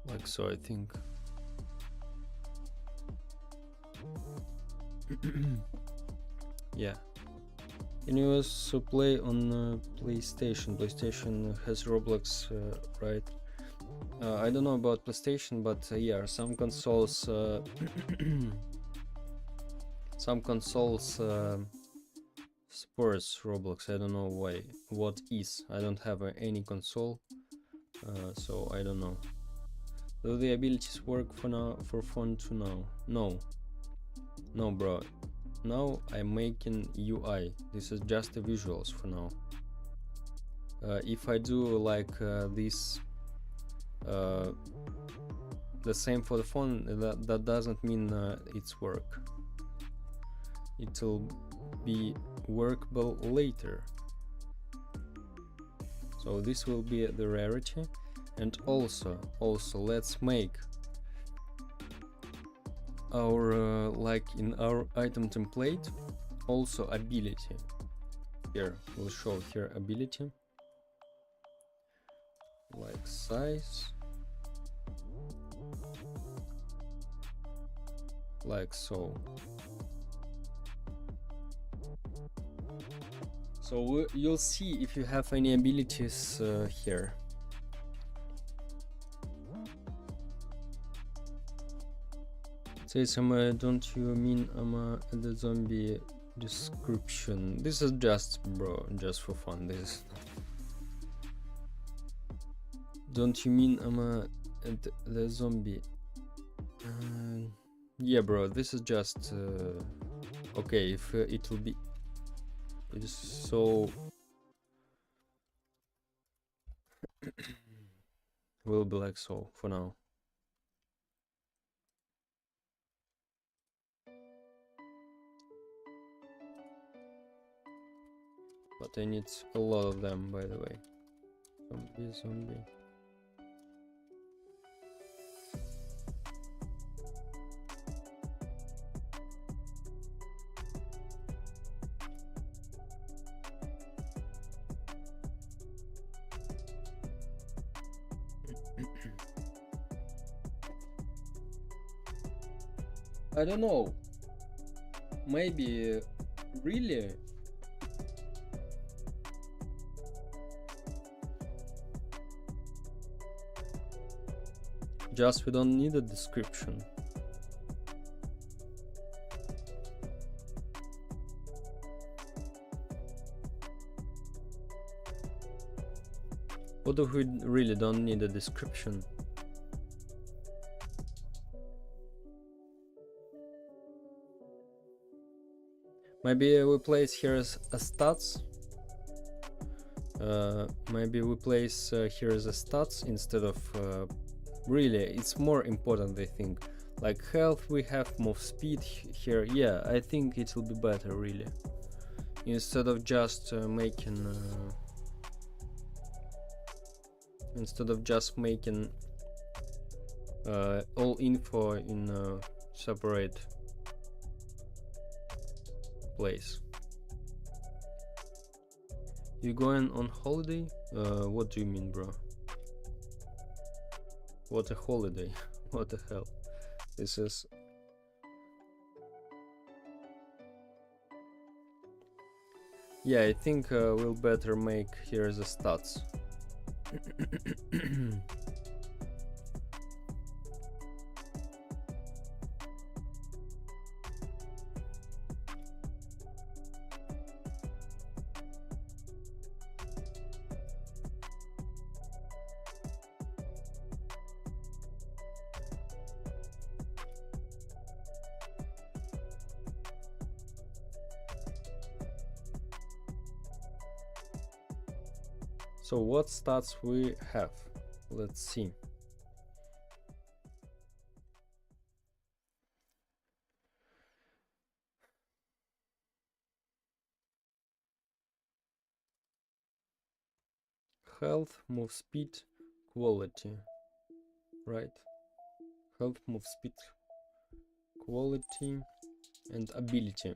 Like so, I think. Yeah. Can you also play on PlayStation? PlayStation has Roblox, right? I don't know about PlayStation, but yeah, some consoles supports Roblox. I don't know why. What is? I don't have any console, so I don't know. Do the abilities work for now, for fun to now? No, bro. Now I'm making UI. This is just the visuals for now. If I do like this, the same for the phone, that doesn't mean it's work. It'll be workable later. So this will be the rarity. And also let's make our like in our item template also ability. Here we'll show here ability, like size, like so. So you'll see if you have any abilities here. Say some, don't you mean the zombie description? This is just, bro, just for fun. This don't you mean the zombie Yeah, bro, this is just okay. If it will be, it is so will be like so for now. But I need a lot of them, by the way. Zombie. I don't know. Maybe really. Just we don't need a description. What if we really don't need a description? Maybe we place here as a stats. Maybe we place here as a stats instead of really. It's more important, I think. Like health, we have move speed here. Yeah, I think it will be better really. Instead of just making all info in a separate place. You going on holiday? What do you mean, bro? What a holiday? What the hell? This is... Yeah, I think we'll better make here the stats. So what stats we have? Let's see. Health, move speed, quality, right? Health, move speed, quality, and ability.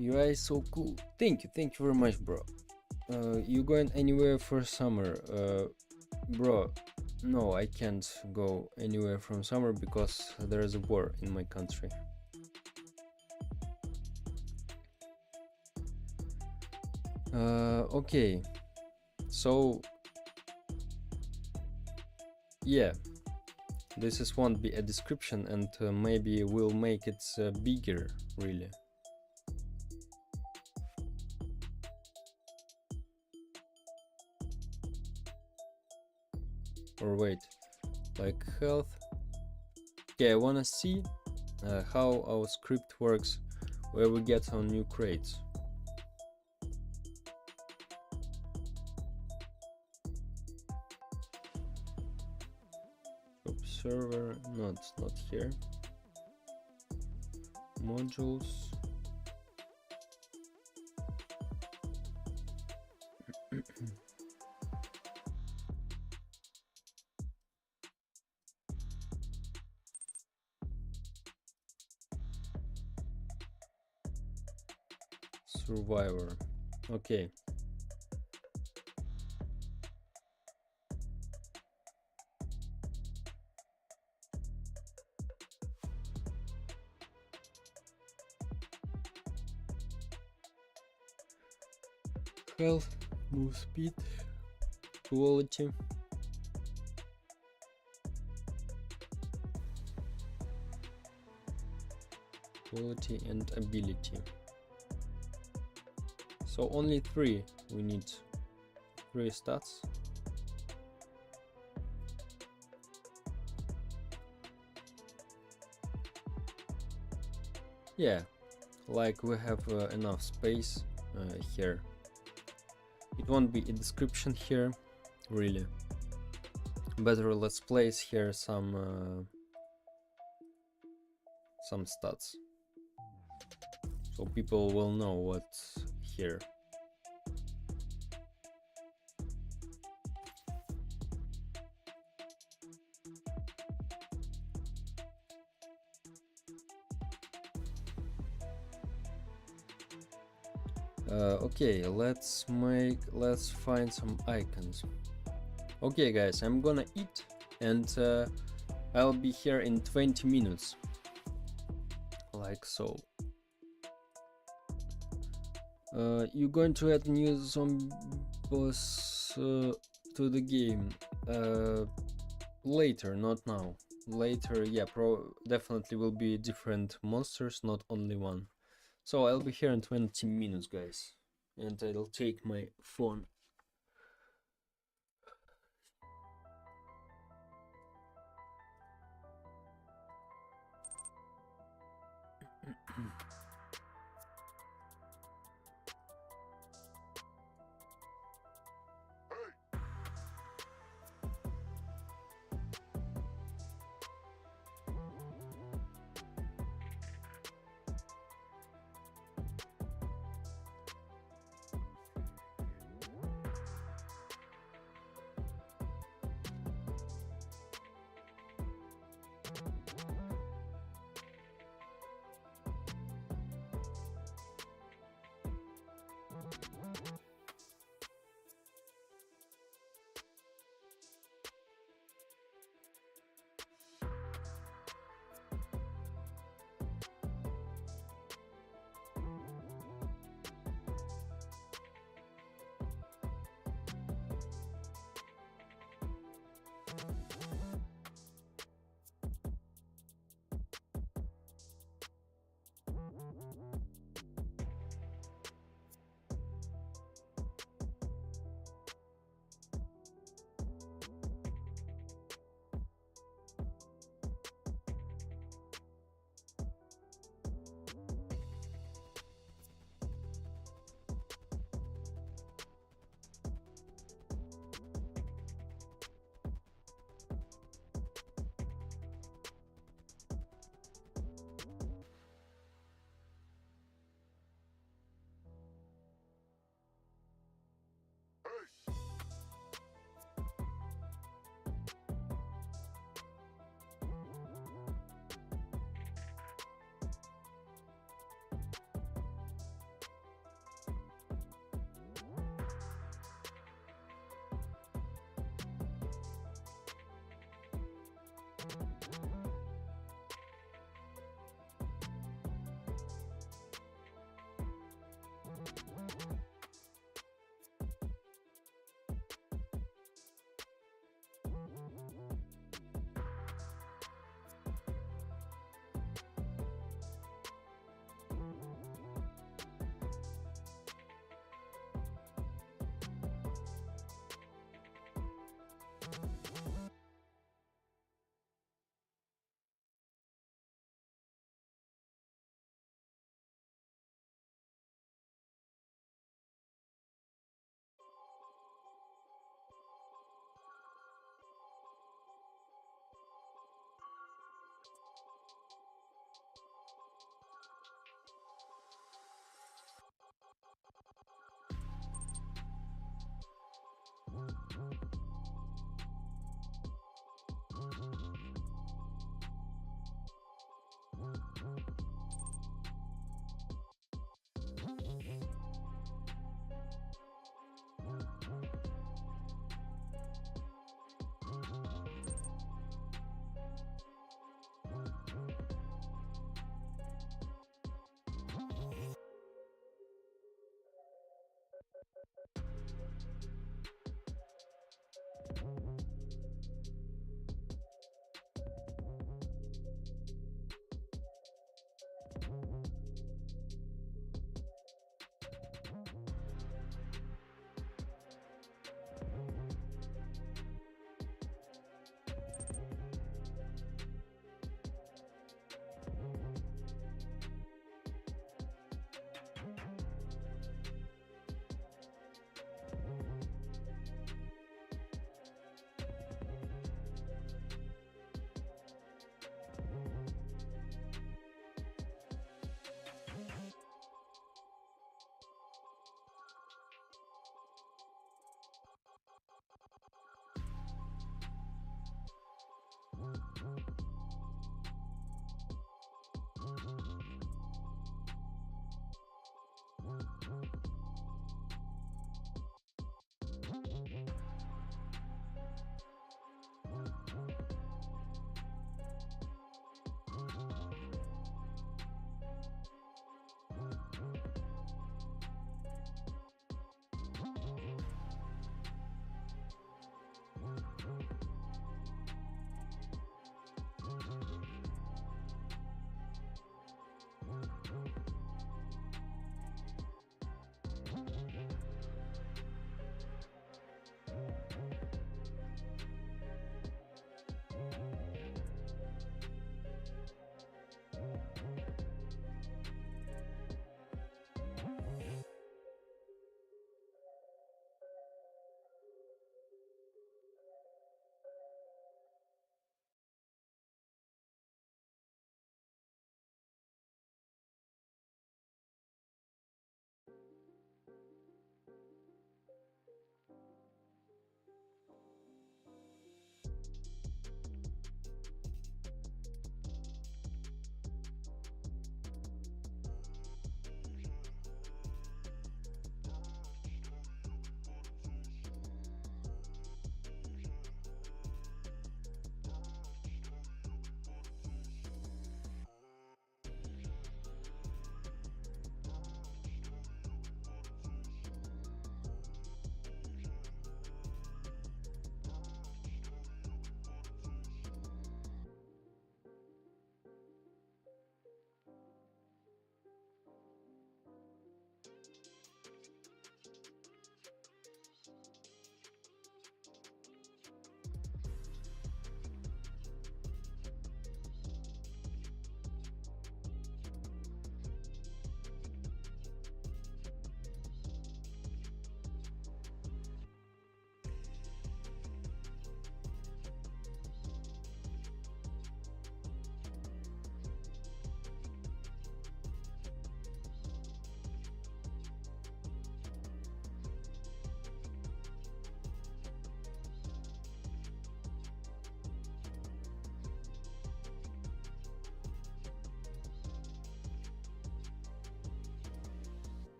UI is so cool. Thank you very much, bro. You going anywhere for summer? Bro, no, I can't go anywhere from summer because there is a war in my country. Okay, so yeah, this won't be a description, and maybe we'll make it bigger, really. Or wait, like health. Okay, I wanna see how our script works where we get on new crates. Server, not here. Modules. Survivor. Okay. Health, move speed, quality. Quality and ability. So only 3 we need 3 stats. Yeah, like we have enough space here. It won't be a description here, really. Better let's place here some stats, so people will know what's here. Okay, let's find some icons. Okay guys, I'm gonna eat and I'll be here in 20 minutes, like so. You're going to add new zombie boss to the game later, not now. Later, yeah, definitely will be different monsters, not only one. So I'll be here in 20 minutes, guys, and I'll take my phone.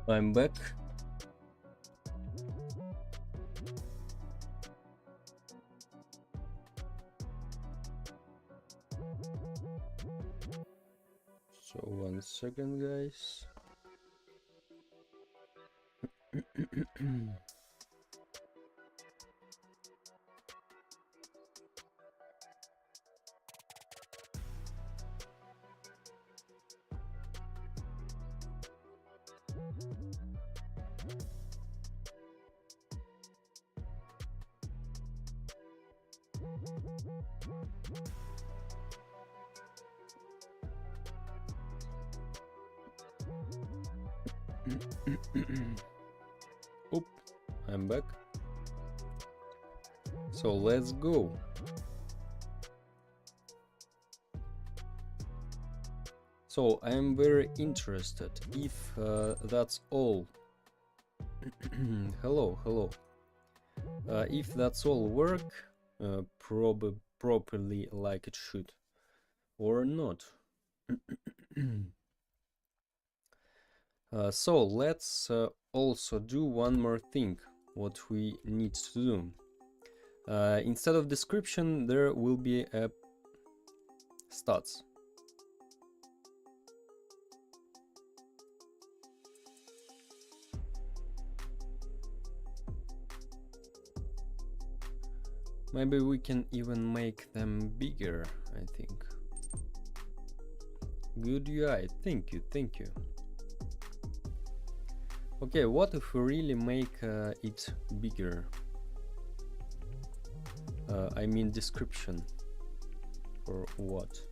I'm back. So 1 second, guys. Oop, I'm back. So let's go. So I'm very interested if that's all. Hello. If that's all work properly like it should, or not. So let's also do one more thing, what we need to do. Instead of description, there will be a stats. Maybe we can even make them bigger, I think. Good UI, thank you. Okay, what if we really make it bigger? I mean description, or what?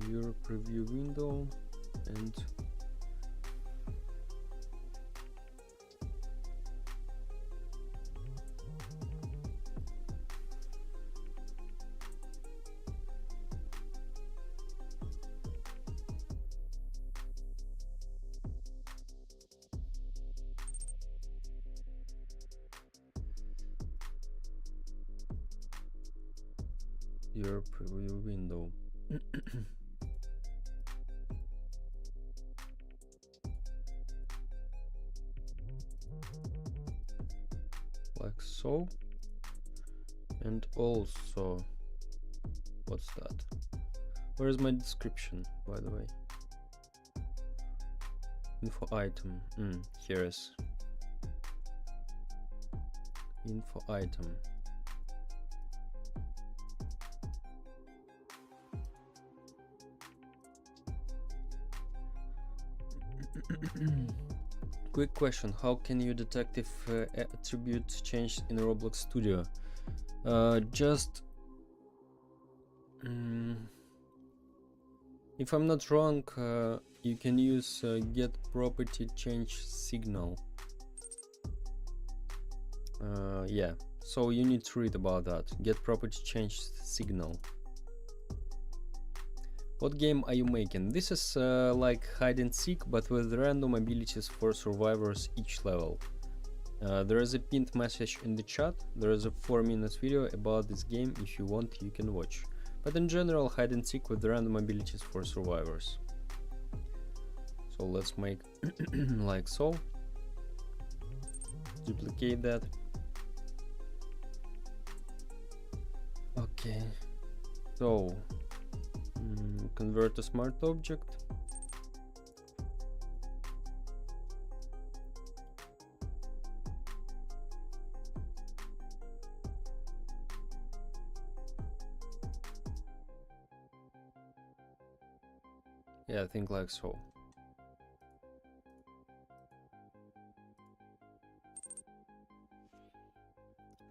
Your preview window and your preview window. Like so. And also, what's that? Where's my description, by the way? Info item. Here is info item. Quick question: how can you detect if attribute changed in Roblox Studio? If I'm not wrong, you can use get property change signal. Yeah, so you need to read about that. Get property change signal. What game are you making? This is like hide and seek, but with random abilities for survivors each level. There is a pinned message in the chat. There is a 4-minute video about this game. If you want, you can watch. But in general, hide and seek with random abilities for survivors. So let's make like so. Duplicate that. Okay. So convert to smart object. Yeah, I think like so.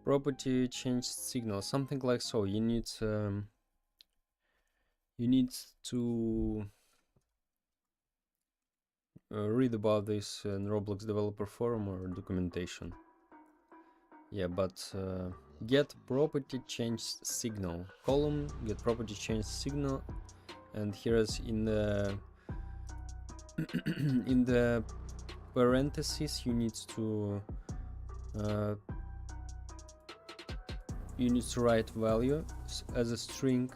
Property change signal, something like so. You need to read about this in Roblox developer forum or documentation. Yeah, but get property change signal column, get property change signal, and here's in the in the parentheses you need to write value as a string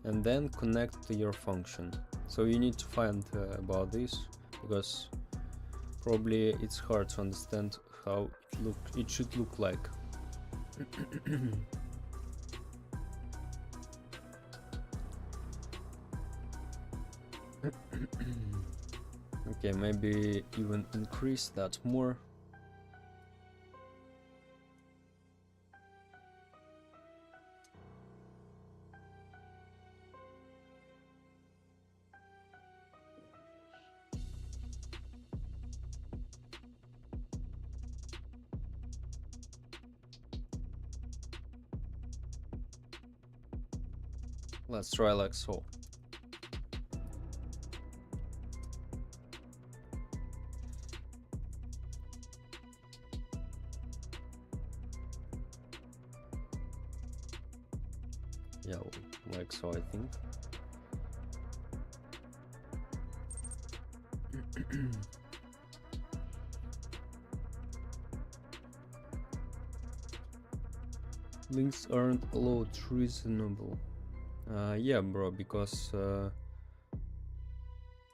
and then connect to your function. So you need to find about this, because probably it's hard to understand how it should look like. Okay, maybe even increase that more. Let's try like so. Yeah, like so, I think. Links aren't allowed, reasonable. Yeah, bro, because a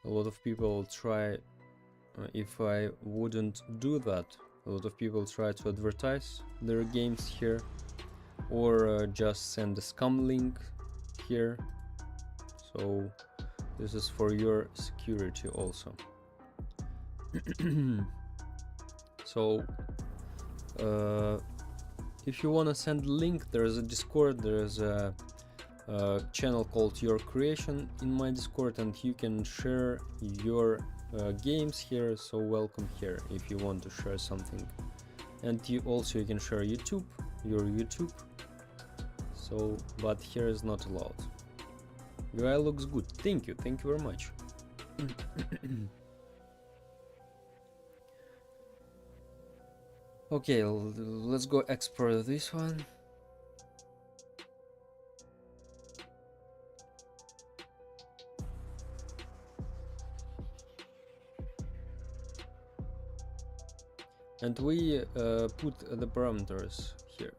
lot of people try, if I wouldn't do that, a lot of people try to advertise their games here, or just send a scam link here. So this is for your security also. So if you want to send a link, there's a Discord, there's a channel called Your Creation in my Discord, and you can share your games here. So welcome here if you want to share something. And you can share your YouTube. So, but here is not allowed. UI looks good. Thank you very much. Okay, let's go export this one. And we put the parameters here.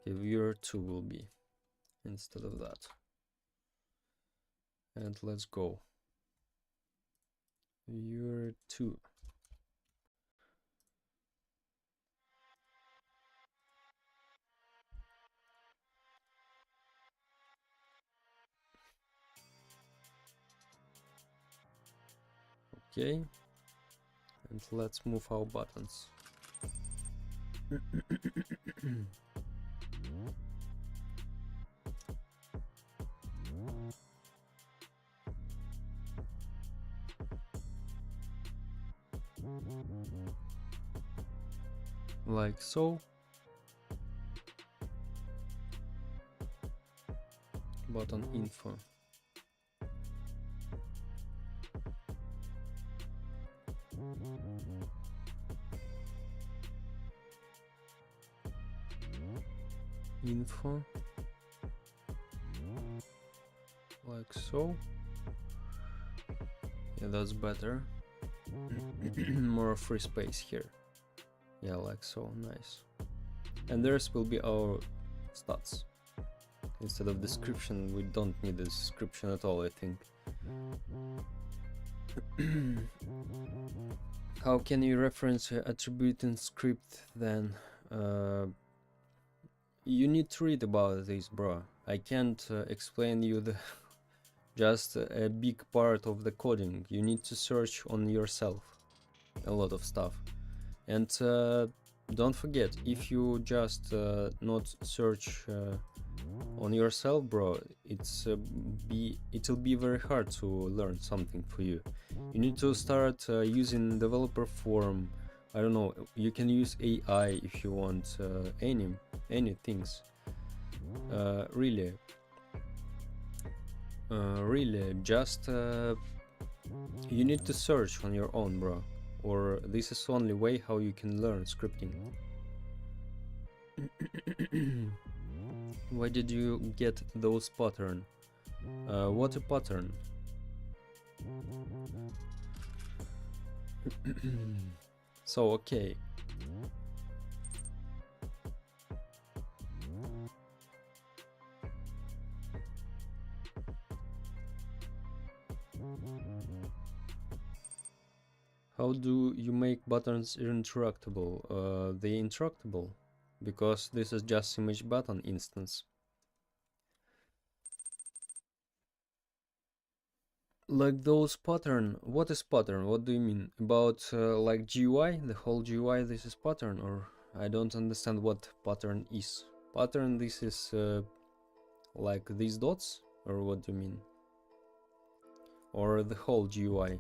Okay, viewer 2 will be instead of that. And let's go. Viewer 2. Okay, and let's move our buttons. Like so. Button info. info, like so. Yeah, that's better. More free space here. Yeah, like so. Nice. And there's will be our stats. Instead of description, we don't need a description at all, I think. How can you reference an attribute in script then? You need to read about this, bro. I can't explain you the just a big part of the coding. You need to search on yourself a lot of stuff. And don't forget, if you just not search on yourself, bro, it'll be very hard to learn something for you. You need to start using developer form. I don't know, you can use AI if you want, any things. Really, just you need to search on your own, bro, or this is only way how you can learn scripting. Why did you get those pattern? What a pattern? So okay. How do you make buttons interactable? They interactable because this is just image button instance. Like those pattern. What is pattern? What do you mean? About like GUI? The whole GUI this is pattern? Or I don't understand what pattern is. Pattern this is like these dots? Or what do you mean? Or the whole GUI?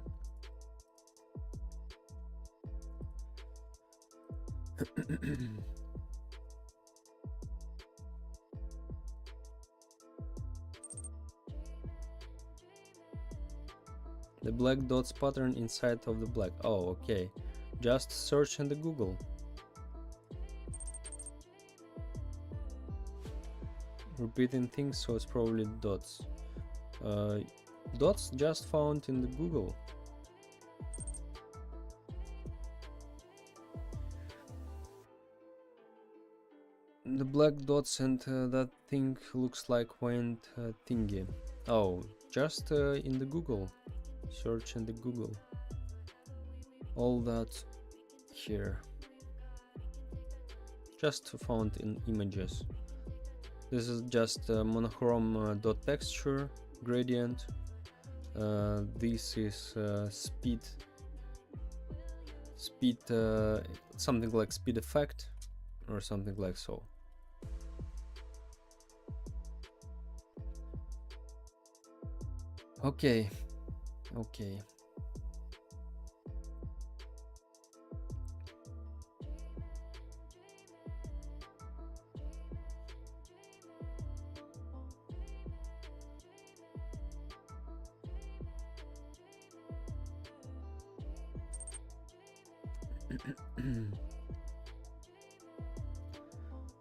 The black dots pattern inside of the black. Oh, okay. Just search in the Google. Repeating things, so it's probably dots. Dots just found in the Google. The black dots and that thing looks like went thingy. Oh, just in the Google. Search in the Google. All that here. Just found in images. This is just monochrome dot texture gradient. This is speed, something like speed effect or something like so. Okay.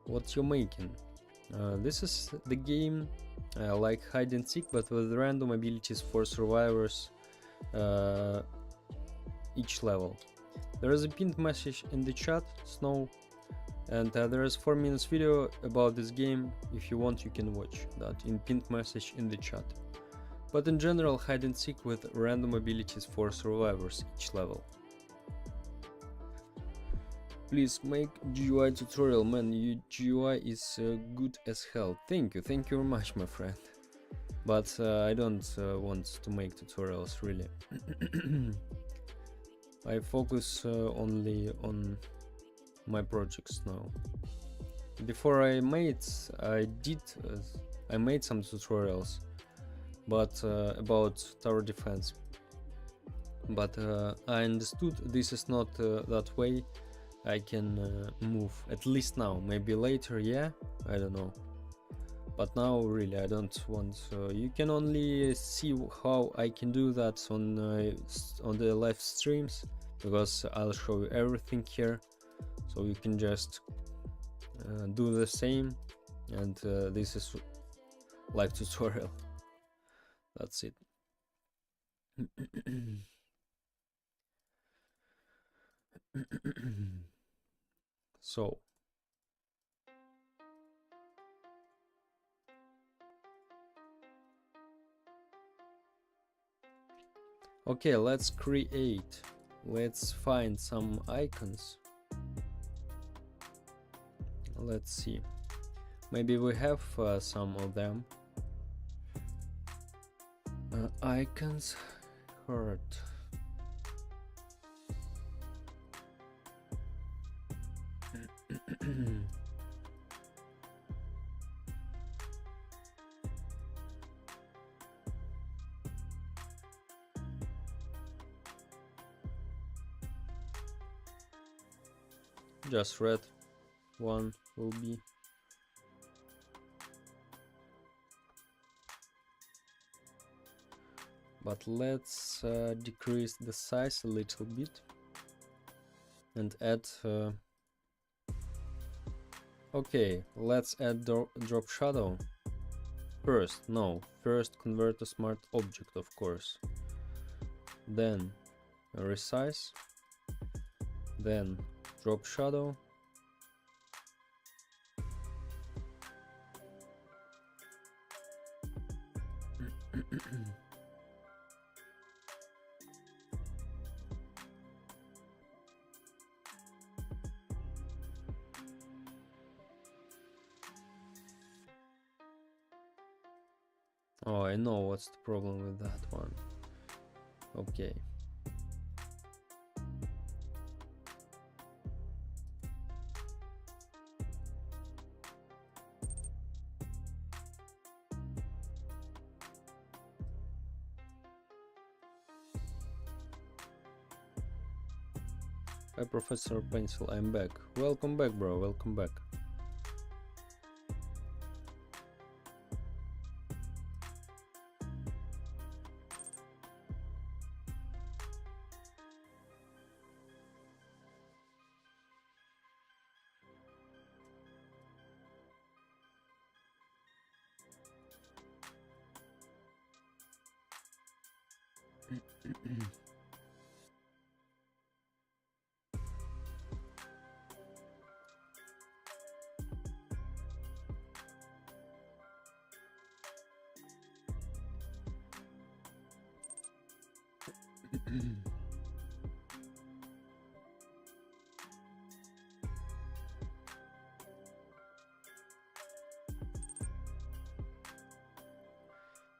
What you making? This is the game like hide and seek, but with random abilities for survivors each level. There is a pinned message in the chat, Snow, and there is 4 minutes video about this game. If you want, you can watch that in pinned message in the chat. But in general, hide and seek with random abilities for survivors each level. Please make GUI tutorial, man. Your GUI is good as hell. Thank you very much, my friend. But I don't want to make tutorials, really. I focus only on my projects now. Before I made some tutorials, but about tower defense. But I understood this is not that way I can move, at least now. Maybe later, yeah, I don't know. But now really I don't want. You can only see how I can do that on the live streams, because I'll show you everything here, so you can just do the same and this is like tutorial. That's it. So okay, let's find some icons. Let's see, maybe we have some of them. Icons, heart. Just red one will be. But let's decrease the size a little bit and add okay, let's add drop shadow first. No, first convert to smart object, of course, then resize, then drop shadow, oh, I know what's the problem with that one. Okay. Hi Professor Pencil, I'm back. Welcome back, bro, welcome back.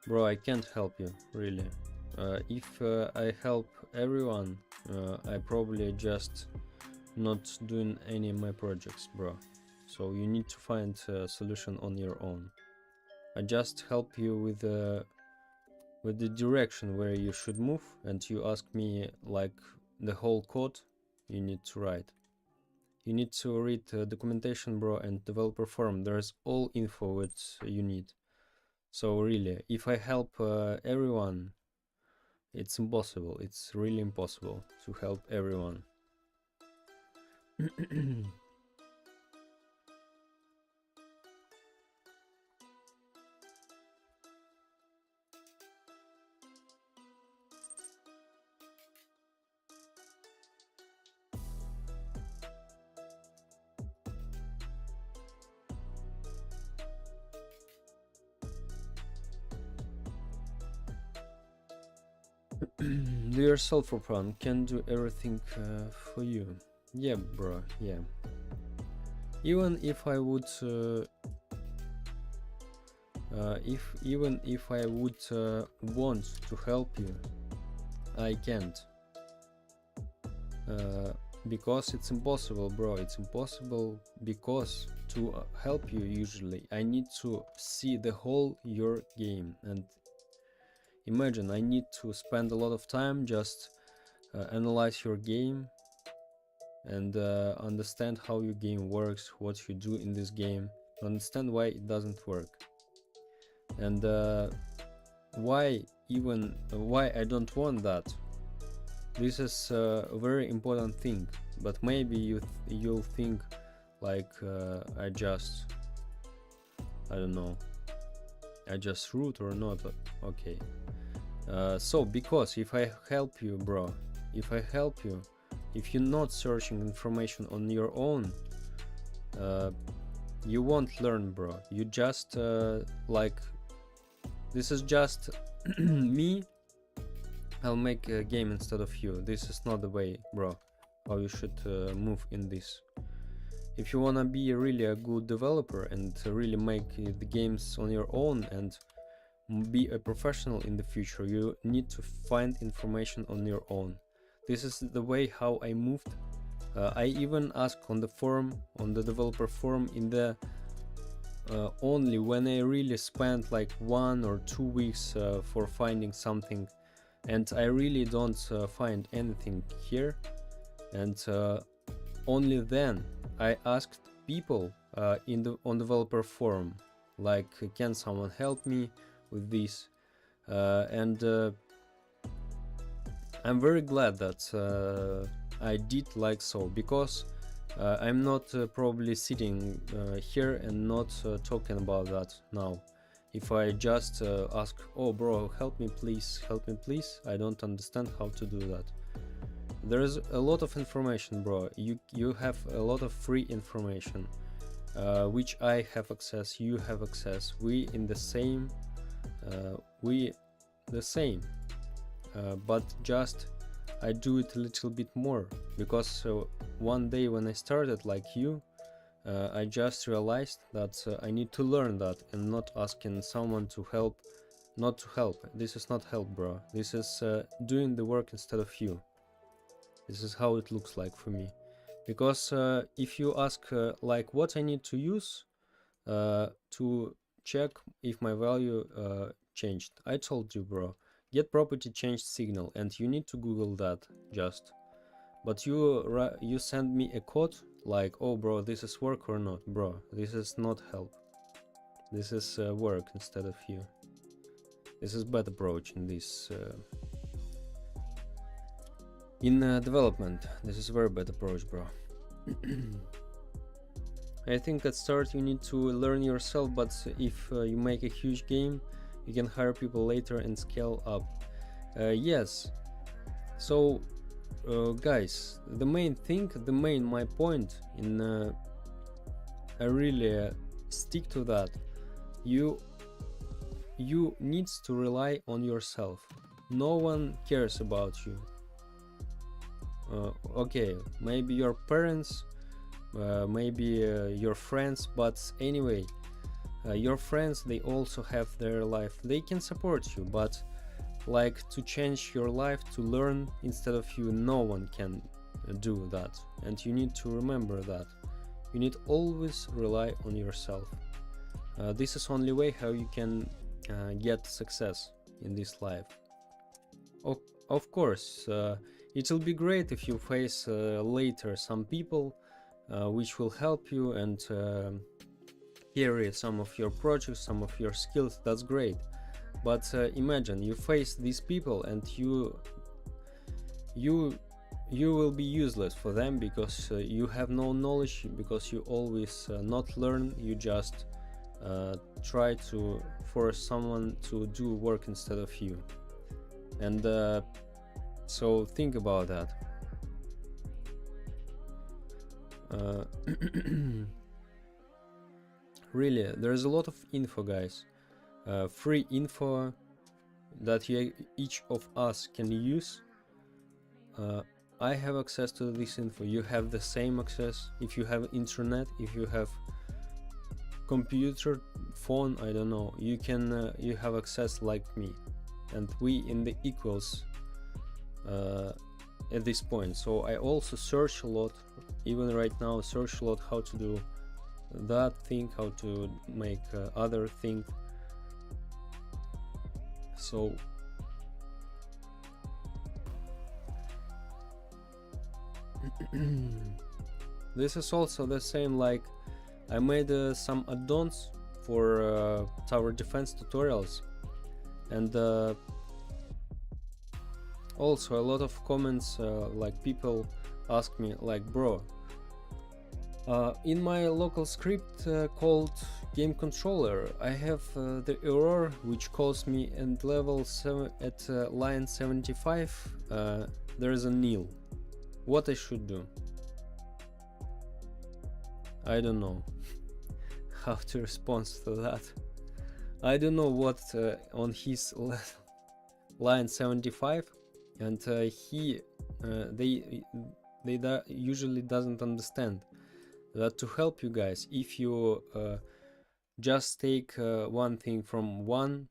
Bro, I can't help you, really. If I help everyone, I probably just not doing any of my projects, bro. So you need to find a solution on your own. I just help you with the direction where you should move, and you ask me like the whole code you need to write. You need to read documentation, bro, and developer forum. There's all info what you need. So really, if I help everyone, it's impossible. It's really impossible to help everyone. Do yourself for fun, can do everything for you. Yeah, bro, yeah. Even if I would even if I would want to help you, I can't, because it's impossible, bro. It's impossible, because to help you usually I need to see the whole your game, and imagine I need to spend a lot of time just analyze your game and understand how your game works, what you do in this game, understand why it doesn't work, and why I don't want that. This is a very important thing, but maybe you'll think like I just I don't know, I just root or not. Okay. So because if I help you, bro, if I help you, if you're not searching information on your own, you won't learn, bro. You just like, this is just me. I'll make a game instead of you. This is not the way, bro, how you should move in this. If you wanna be really a good developer and really make the games on your own and be a professional in the future, you need to find information on your own. This is the way how I moved. I even asked on the forum, on the developer forum, in the only when I really spent like 1 or 2 weeks for finding something, and I really don't find anything here, and only then I asked people on developer forum, like, can someone help me with this? And I'm very glad that I did like so, because I'm not probably sitting here and not talking about that now. If I just ask, oh bro, help me please, I don't understand how to do that. There's a lot of information, bro. You have a lot of free information, which I have access, you have access, we in the same, but just I do it a little bit more, because one day when I started like you, I just realized that I need to learn that, and not asking someone to help, not to help. This is not help, bro. This is doing the work instead of you. This is how it looks like for me. Because if you ask like what I need to use to check if my value changed, I told you, bro, get property changed signal, and you need to Google that just. But you send me a code like, oh bro, this is work or not? Bro, this is not help. This is work instead of you. This is bad approach in this development. This is very bad approach, bro. I think at start you need to learn yourself, but if you make a huge game, you can hire people later and scale up. Yes. So guys, my point in I really stick to that. You needs to rely on yourself. No one cares about you. Okay, maybe your parents, maybe your friends, but anyway, your friends, they also have their life. They can support you, but like to change your life, to learn instead of you, no one can do that. And you need to remember that you need always rely on yourself. This is only way how you can get success in this life. Of course, it will be great if you face later some people which will help you and carry some of your projects, some of your skills. That's great. But imagine you face these people and you will be useless for them, because you have no knowledge, because you always not learn. You just try to force someone to do work instead of you. And so think about that. Really, there's a lot of info, guys. Free info that each of us can use. I have access to this info. You have the same access. If you have internet, if you have computer, phone, I don't know, you can you have access like me, and we in the equals at this point. So I also search a lot, even right now, search a lot how to do that thing, how to make other thing. So this is also the same, like I made some add-ons for tower defense tutorials, and also a lot of comments, like people ask me like, bro, In my local script called game controller, I have the error which calls me at level 7 at line 75 there is a nil. What I should do? I don't know how to respond to that. I don't know what on his line 75, and they usually doesn't understand that to help you guys, if you just take one thing from one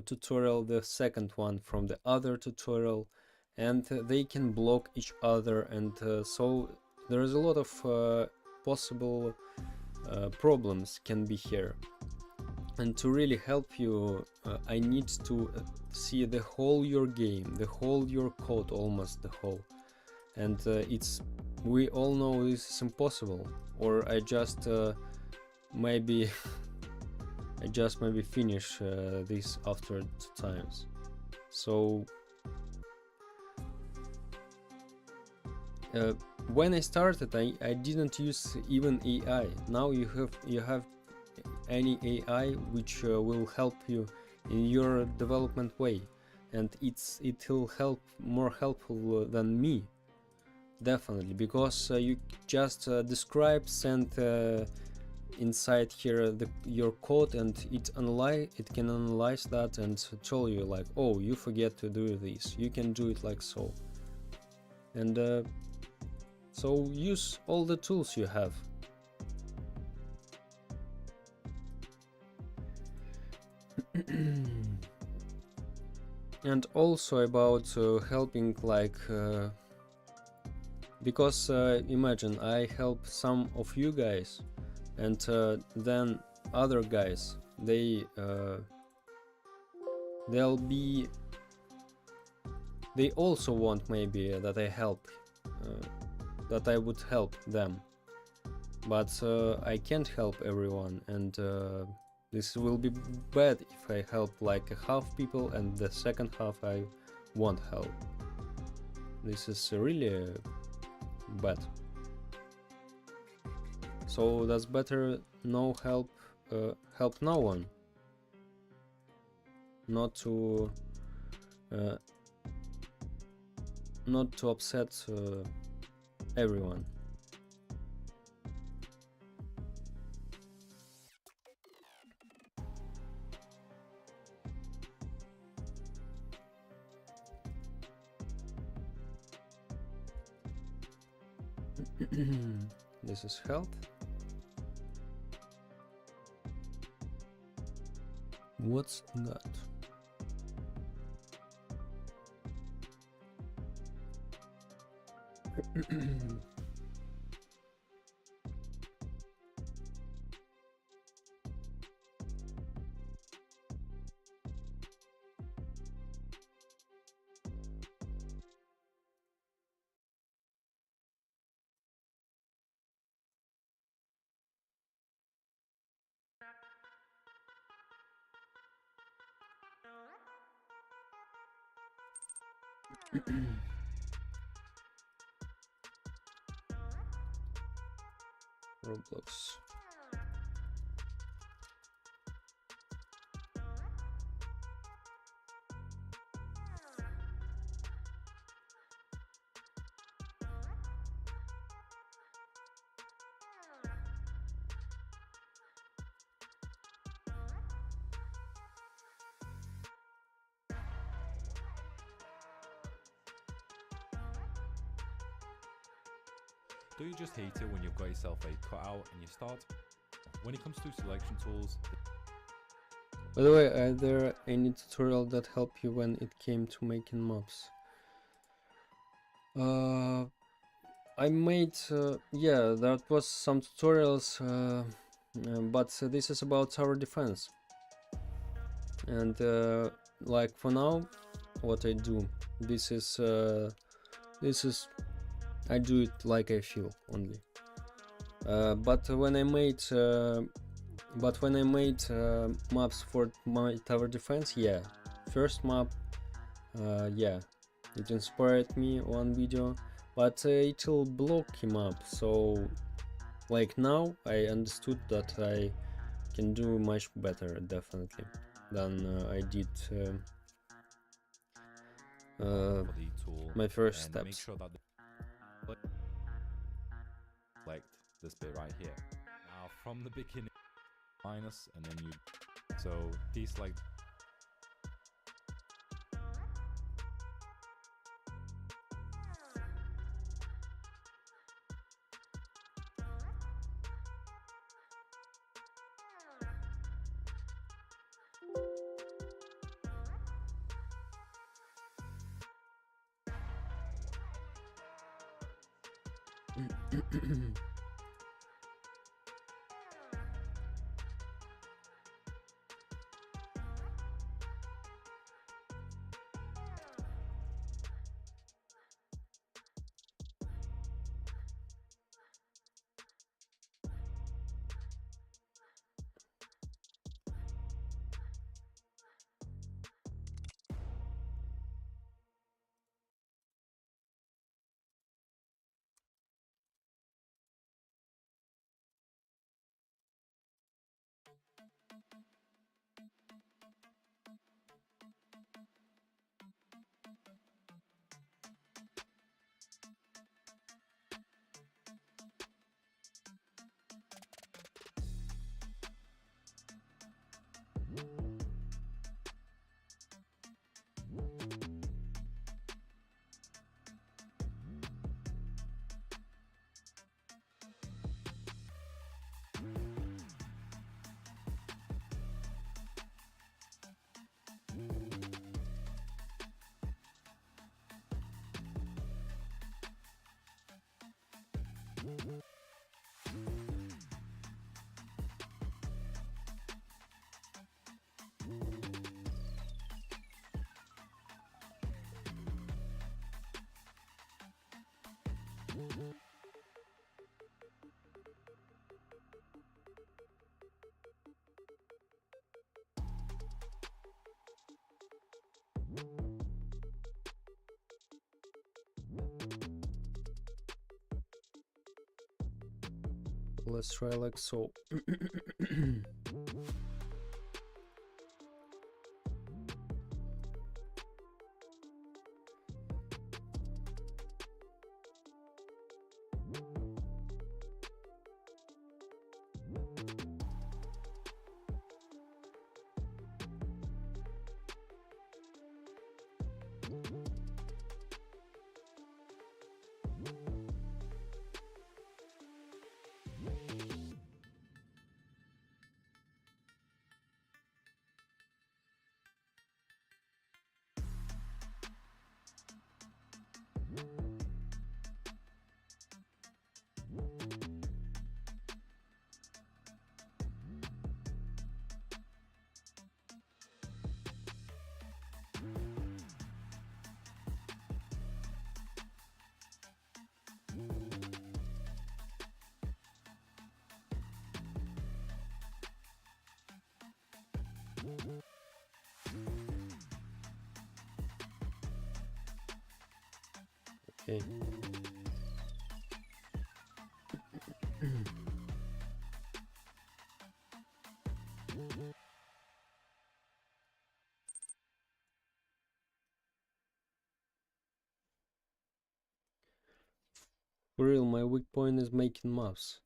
tutorial, the second one from the other tutorial, and they can block each other, and so there is a lot of possible problems can be here. And to really help you, I need to see the whole your game, the whole your code, almost the whole. And we all know this is impossible, or I just maybe finish this after 2 times. So when I started, I didn't use even AI. Now you have any AI which will help you in your development way, and it will help more helpful than me, definitely, because you just describe, send inside here your code, and it can analyze that and tell you like, oh, you forget to do this, you can do it like so. And so use all the tools you have. And also about helping, like because imagine I help some of you guys, and then other guys, they also want maybe that I help, that I would help them, but I can't help everyone, and this will be bad if I help like a half people and the second half I won't help. This is really bad. So that's better no help, help no one, not to upset everyone. This is health. What's that? Roblox. Do you just hate it when you've got yourself a cutout and you start? When it comes to selection tools... By the way, are there any tutorial that help you when it came to making mobs? I made, yeah, that was some tutorials, but this is about tower defense. And like for now, what I do, this is I do it like I feel only. But when I made maps for my tower defense, yeah, first map, yeah, it inspired me one video, but it will block him up. So like now I understood that I can do much better definitely than I did for the tool my first and make steps. sure that select this bit right here. Now from the beginning, minus, and then you so deselect. Let's try like so. Okay. For real, my weak point is making maps.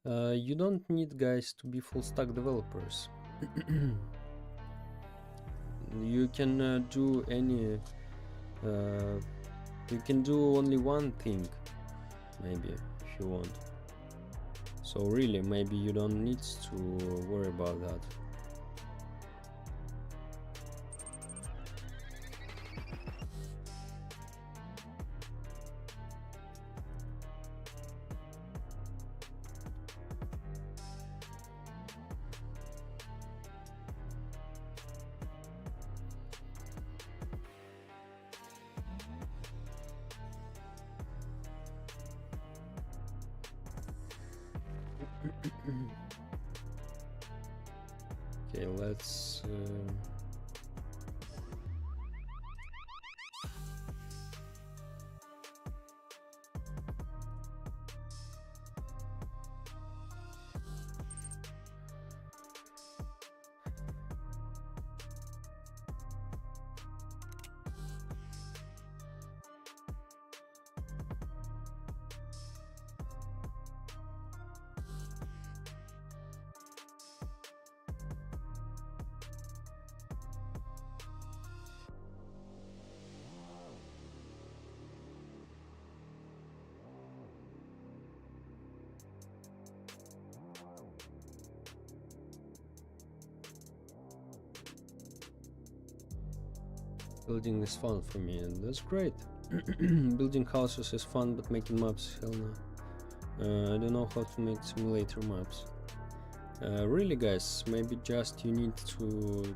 You don't need guys to be full stack developers. You can do any you can do only one thing, maybe, if you want. So really, maybe you don't need to worry about that. Okay, let's Building is fun for me, and that's great. Building houses is fun, but making maps, hell no. I don't know how to make simulator maps. Really, guys, maybe just you need to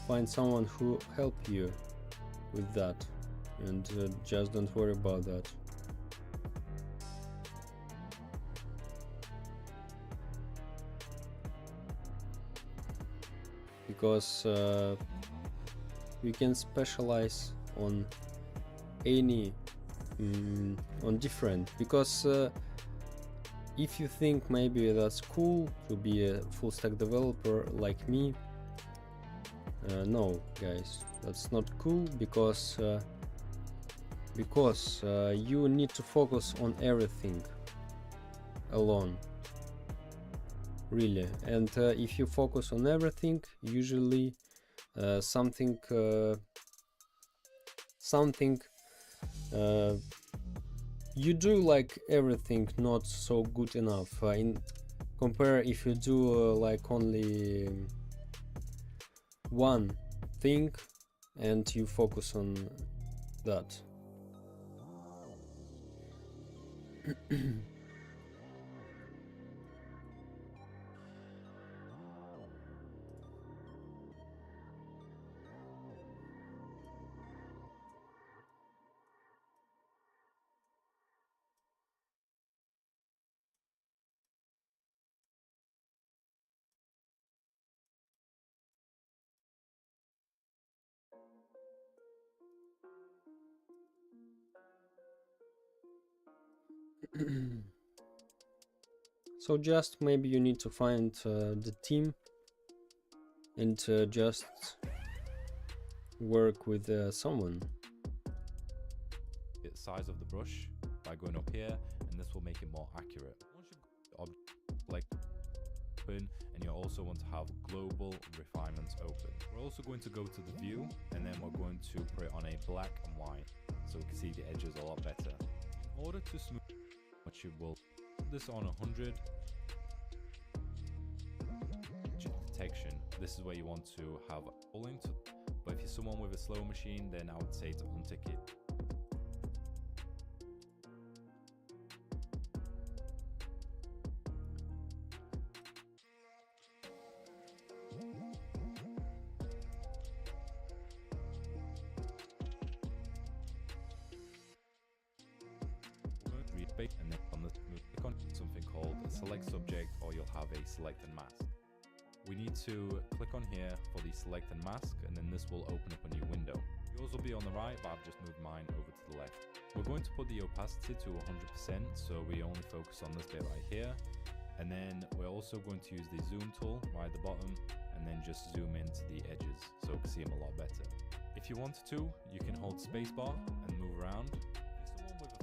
find someone who help you with that, and just don't worry about that. Because we can specialize on any on different, because if you think maybe that's cool to be a full stack developer like me, no guys, that's not cool, because you need to focus on everything alone, really. And if you focus on everything, usually something you do like everything not so good enough, in compare if you do like only one thing and you focus on that. So just maybe you need to find the team and just work with someone. The size of the brush by going up here, and this will make it more accurate. Once you've got like open, and you also want to have global refinements open. We're also going to go to the view, and then we're going to put it on a black and white, so we can see the edges a lot better. In order to smooth, what you will put this on 100. Detection. This is where you want to have rolling. But if you're someone with a slow machine, then I would say to untick it. And then on the click on something called a select subject, or you'll have a select and mask. We need to click on here for the select and mask, and then this will open up a new window. Yours will be on the right, but I've just moved mine over to the left. We're going to put the opacity to 100%, so we only focus on this bit right here. And then we're also going to use the zoom tool right at the bottom, and then just zoom into the edges so we can see them a lot better. If you wanted to, you can hold spacebar and move around.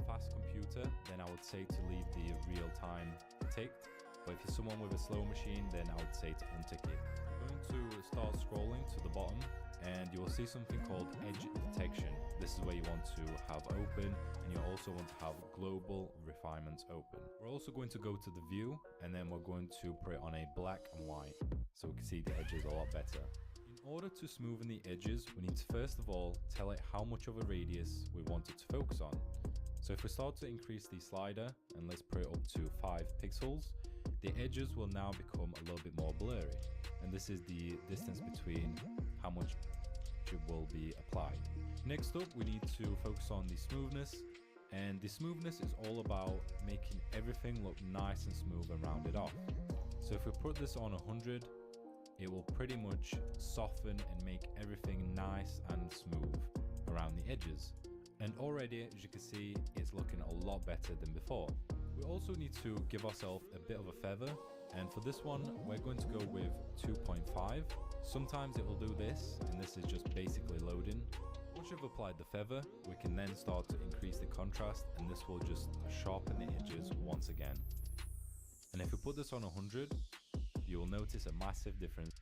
Fast computer, then I would say to leave the real-time ticked, but if you're someone with a slow machine, then I would say to untick it. I'm going to start scrolling to the bottom, and you will see something called edge detection. This is where you want to have open, and you also want to have global refinements open. We're also going to go to the view, and then we're going to put it on a black and white, so we can see the edges a lot better. In order to smoothen the edges, we need to first of all tell it how much of a radius we want it to focus on. So if we start to increase the slider, and let's put it up to 5 pixels, the edges will now become a little bit more blurry. And this is the distance between how much it will be applied. Next up, we need to focus on the smoothness. And the smoothness is all about making everything look nice and smooth and rounded off. So if we put this on 100, it will pretty much soften and make everything nice and smooth around the edges. And already, as you can see, it's looking a lot better than before. We also need to give ourselves a bit of a feather, and for this one, we're going to go with 2.5. Sometimes it will do this, and this is just basically loading. Once you've applied the feather, we can then start to increase the contrast, and this will just sharpen the edges once again. And if we put this on 100, you will notice a massive difference.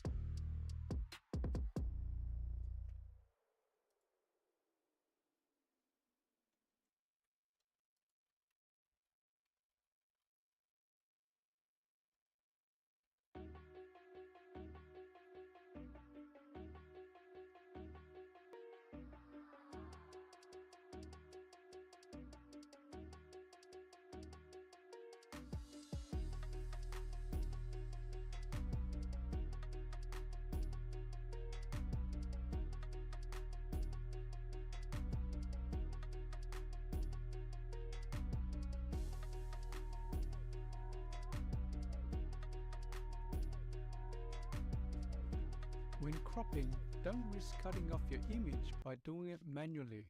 When cropping, don't risk cutting off your image by doing it manually.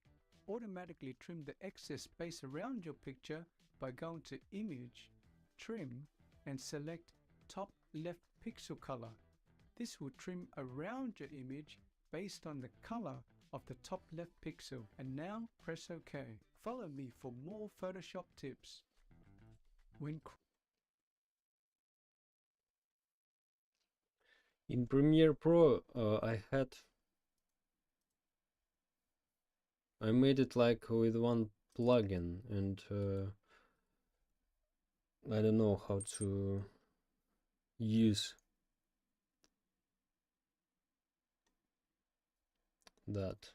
Automatically trim the excess space around your picture by going to Image, Trim, and select Top Left Pixel Color. This will trim around your image based on the color of the top left pixel. And now press OK. Follow me for more Photoshop tips. In Premiere Pro, I made it like with one plugin, and I don't know how to use that.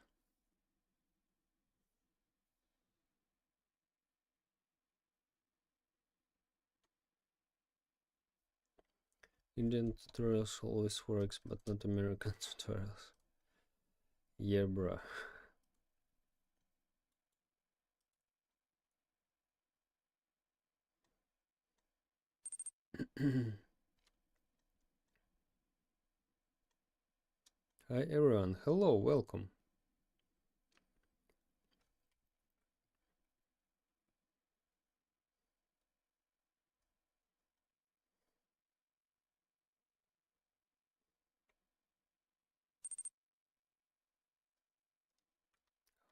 Indian tutorials always works, but not American tutorials. Yeah, bruh. Hi everyone, hello, welcome.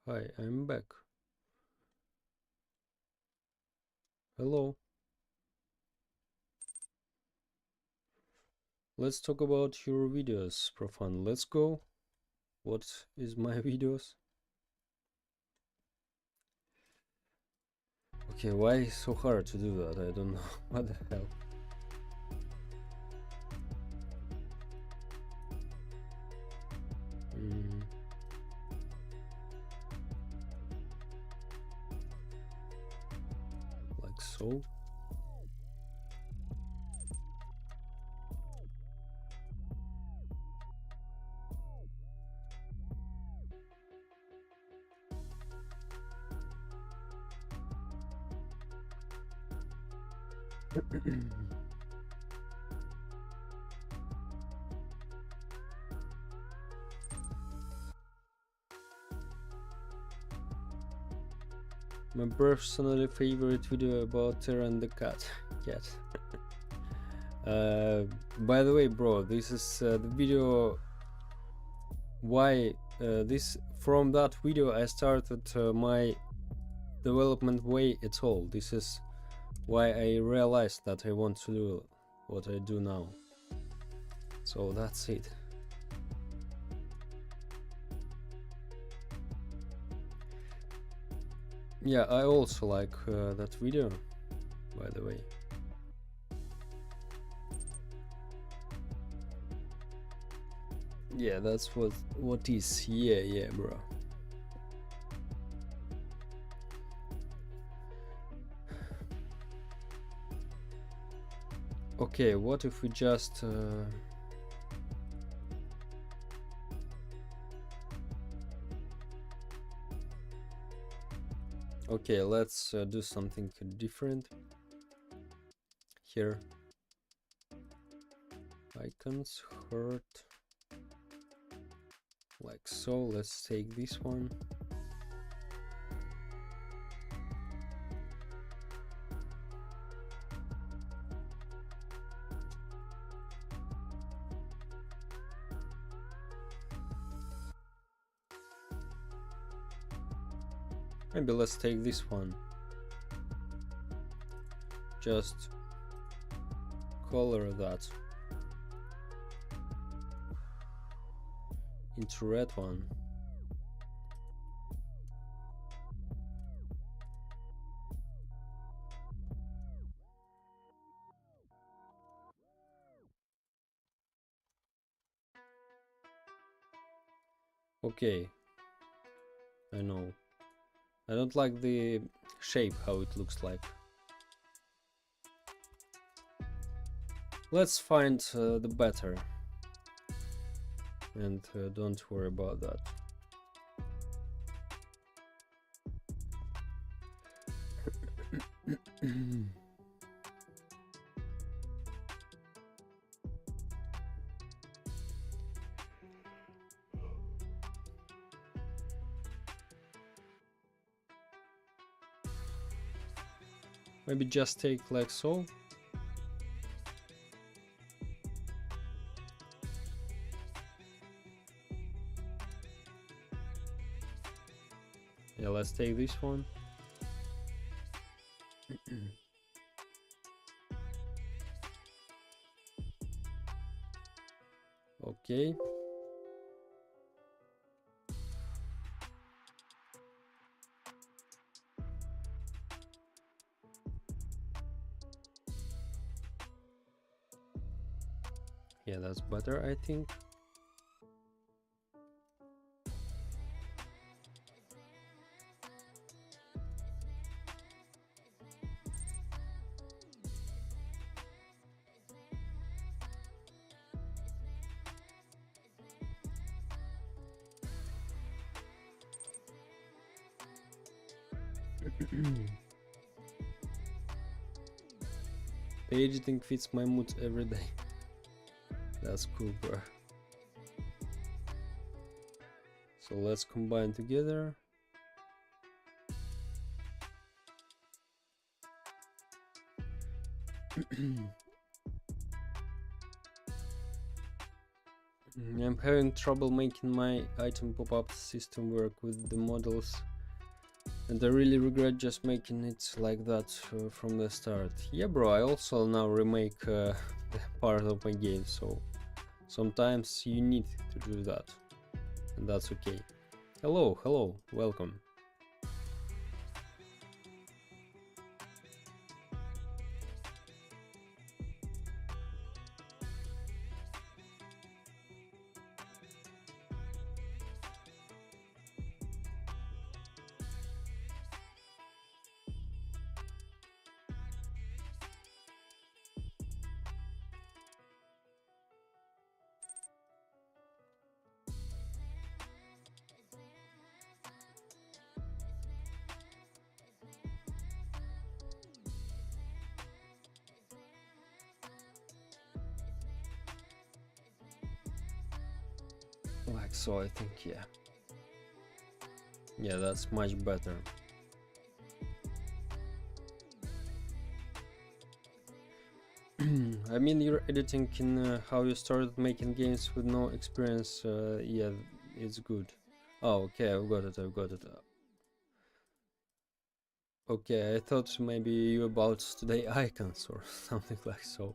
Hi, I'm back. Hello. Let's talk about your videos, Profan. Let's go. What is my videos? Okay, why so hard to do that? I don't know. What the hell? Like so. My personally favorite video about Terra and the cat. By the way, bro, this is the video. Why this? From that video, I started my development way at all. This is why I realized that I want to do what I do now. So that's it. Yeah, I also like that video, by the way. Yeah, that's what is. Yeah, bro. Okay, what if we just okay, let's do something different here. Icons, heart, like so. Let's take this one. Maybe let's take this one. Just color that into red one. Okay, I know. I don't like the shape, how it looks like. Let's find the better. And don't worry about that. Maybe just take like so. Yeah, let's take this one. Okay. Yeah, that's better, I think. The editing fits my mood every day. That's cool, bro. So let's combine together. I'm having trouble making my item pop-up system work with the models, and I really regret just making it like that from the start. Yeah, bro, I also now remake part of my game, so sometimes you need to do that, and that's okay. Hello, welcome. Like so, I think, yeah. Yeah, that's much better. I mean, you're editing in how you started making games with no experience. Yeah, it's good. Oh, okay, I've got it. Okay, I thought maybe you about today icons or something like so.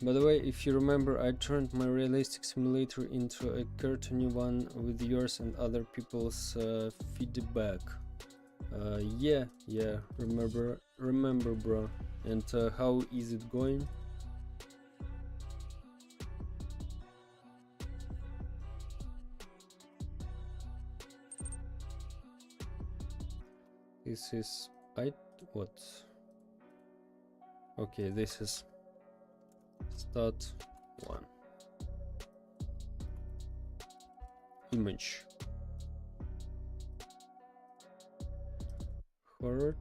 By the way, if you remember, I turned my realistic simulator into a cartoony one with yours and other people's feedback. Yeah, remember, bro. And how is it going? This is what? Okay, this is start 1. Image. Heart.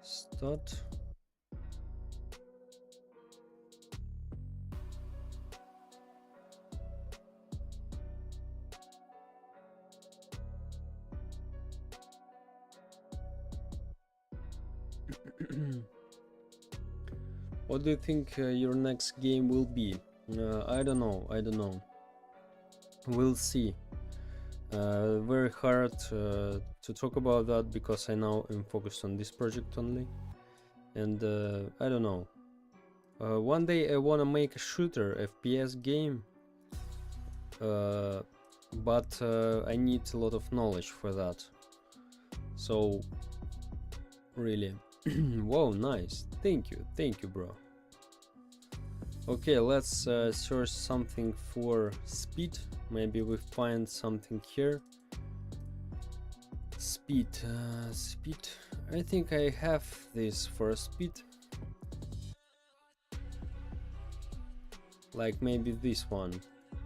Start. What do you think your next game will be? I don't know. We'll see. Very hard to talk about that because I now am focused on this project only, and I don't know. One day I wanna make a shooter FPS game, but I need a lot of knowledge for that. So really, whoa, nice. Thank you, bro. Okay, let's search something for speed. Maybe we find something here. Speed. I think I have this for speed. like maybe this one,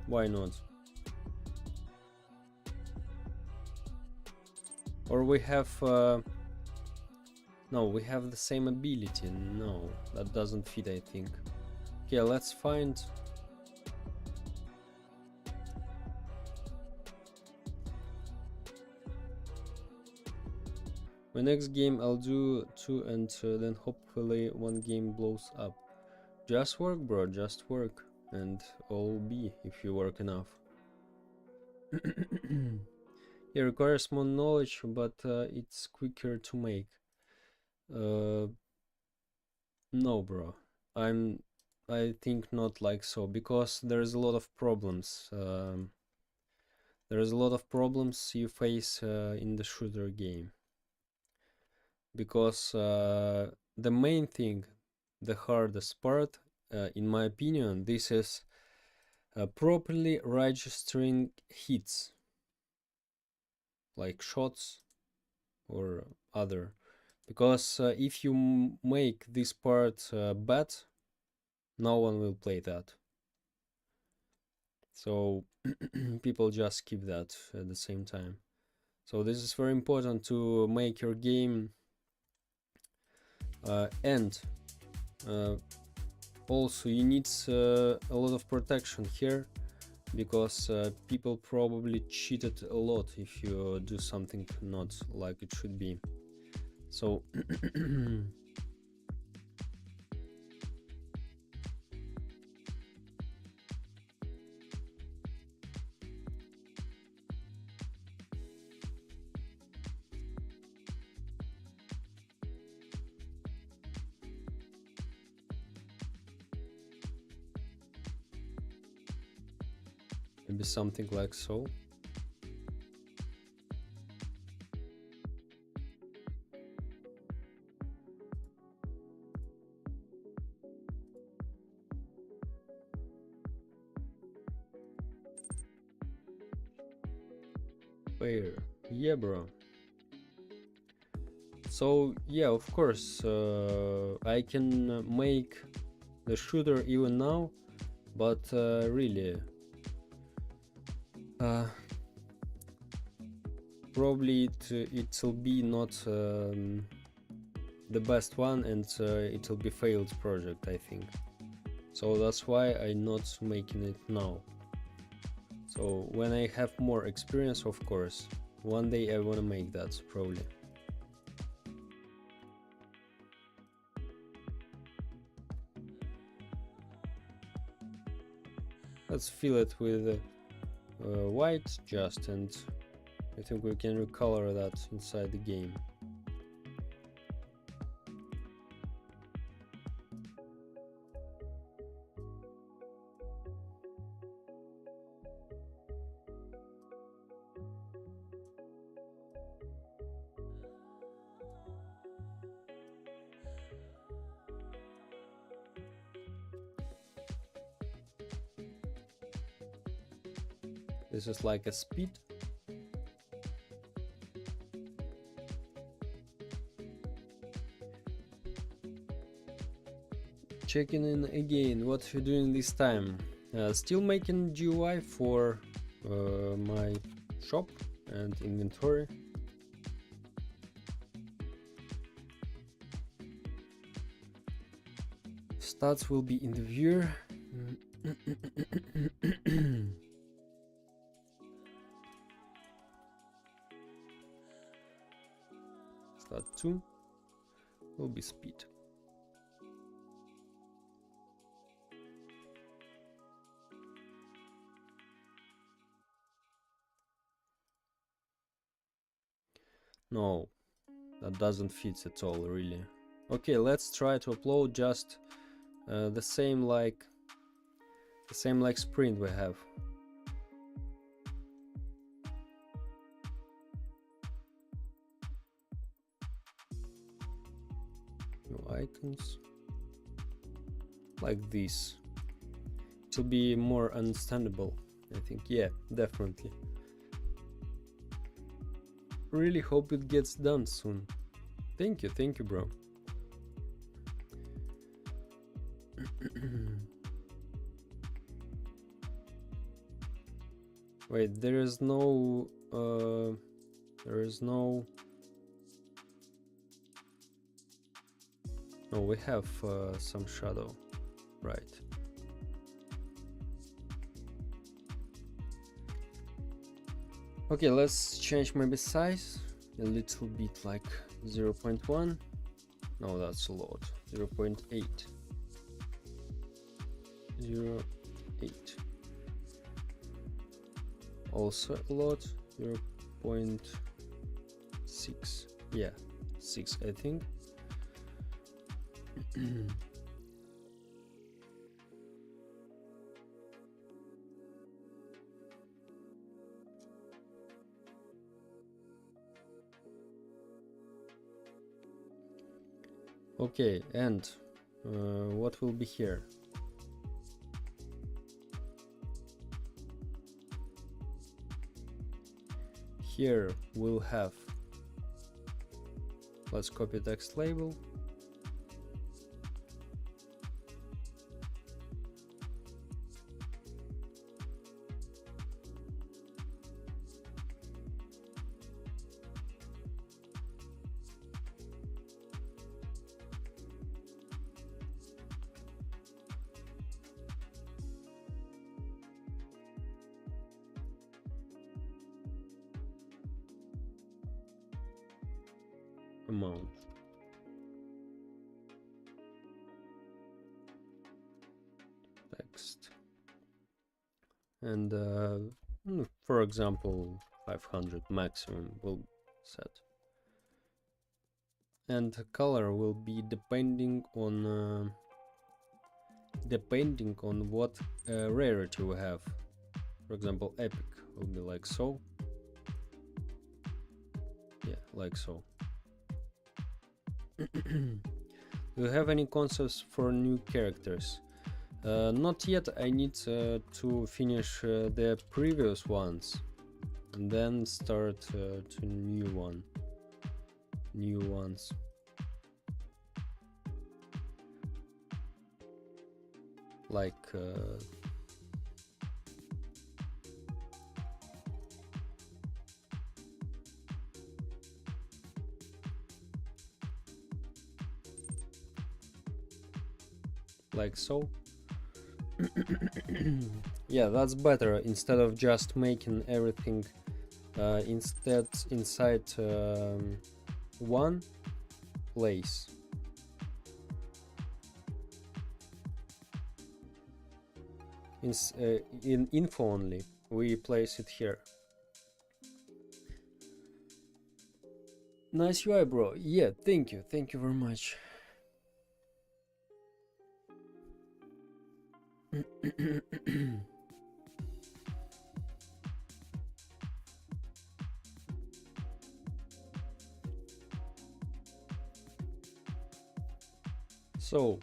why not? Or we have no, we have the same ability. No, that doesn't fit, I think. Okay, let's find. My next game I'll do 2 and then hopefully one game blows up. Just work, bro, just work, and all will be if you work enough. It requires more knowledge, but it's quicker to make. No, bro, I think not like so, because there's a lot of problems. There's a lot of problems you face in the shooter game. Because the main thing, the hardest part, in my opinion, this is properly registering hits, like shots or other. Because if you make this part bad, no one will play that. So people just skip that at the same time. So this is very important to make your game and also you need a lot of protection here, because people probably cheated a lot if you do something not like it should be. So maybe something like so. Where? Yeah, bro. So yeah, of course, I can make the shooter even now, but really, probably it'll be not the best one, and it'll be failed project, I think. So that's why I'm not making it now. So when I have more experience, of course, one day I want to make that, probably. Let's fill it with white just, and I think we can recolor that inside the game. This is like a speed. Checking in again, what you doing this time? Still making GUI for my shop and inventory. Stats will be in the viewer. Stat 2 will be speed. No, that doesn't fit at all, really. Okay, let's try to upload just the same like sprint we have. No icons. Like this. It will be more understandable, I think. Yeah, definitely. Really hope it gets done soon. Thank you, bro. Wait, there is no no, we have some shadow, right? Okay, let's change maybe size a little bit, like 0.1. No, that's a lot. 0.8. 0.8. Also a lot. 0.6. Yeah, 6 I think. Okay, and what will be here? Here we'll have, let's copy text label. Amount. Text. And for example, 500 maximum will set. And the color will be depending on what rarity we have. For example, epic will be like so. Yeah, like so. Do you have any concepts for new characters? Not yet. I need to finish the previous ones and then start to new ones. Like so. Yeah, that's better, instead of just making everything inside one place. In info only, we place it here. Nice UI, bro. Yeah, thank you very much. So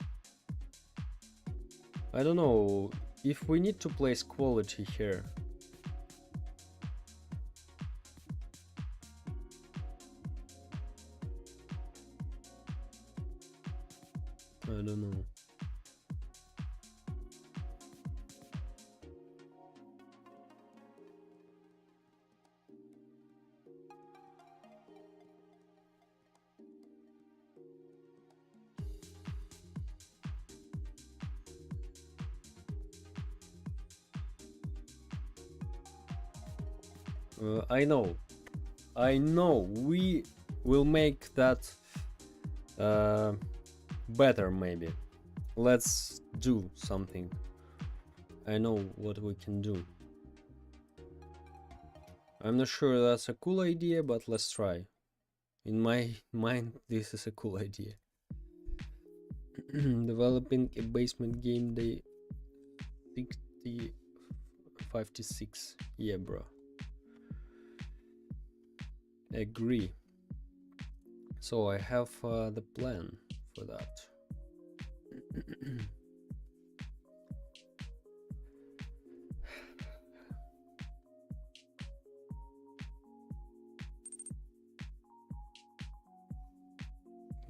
I don't know if we need to place quality here. I don't know. I know we will make that better. Maybe let's do something. I know what we can do. I'm not sure that's a cool idea, but let's try. In my mind, this is a cool idea. Developing a basement game day 56. Yeah, bro. Agree. So I have the plan for that.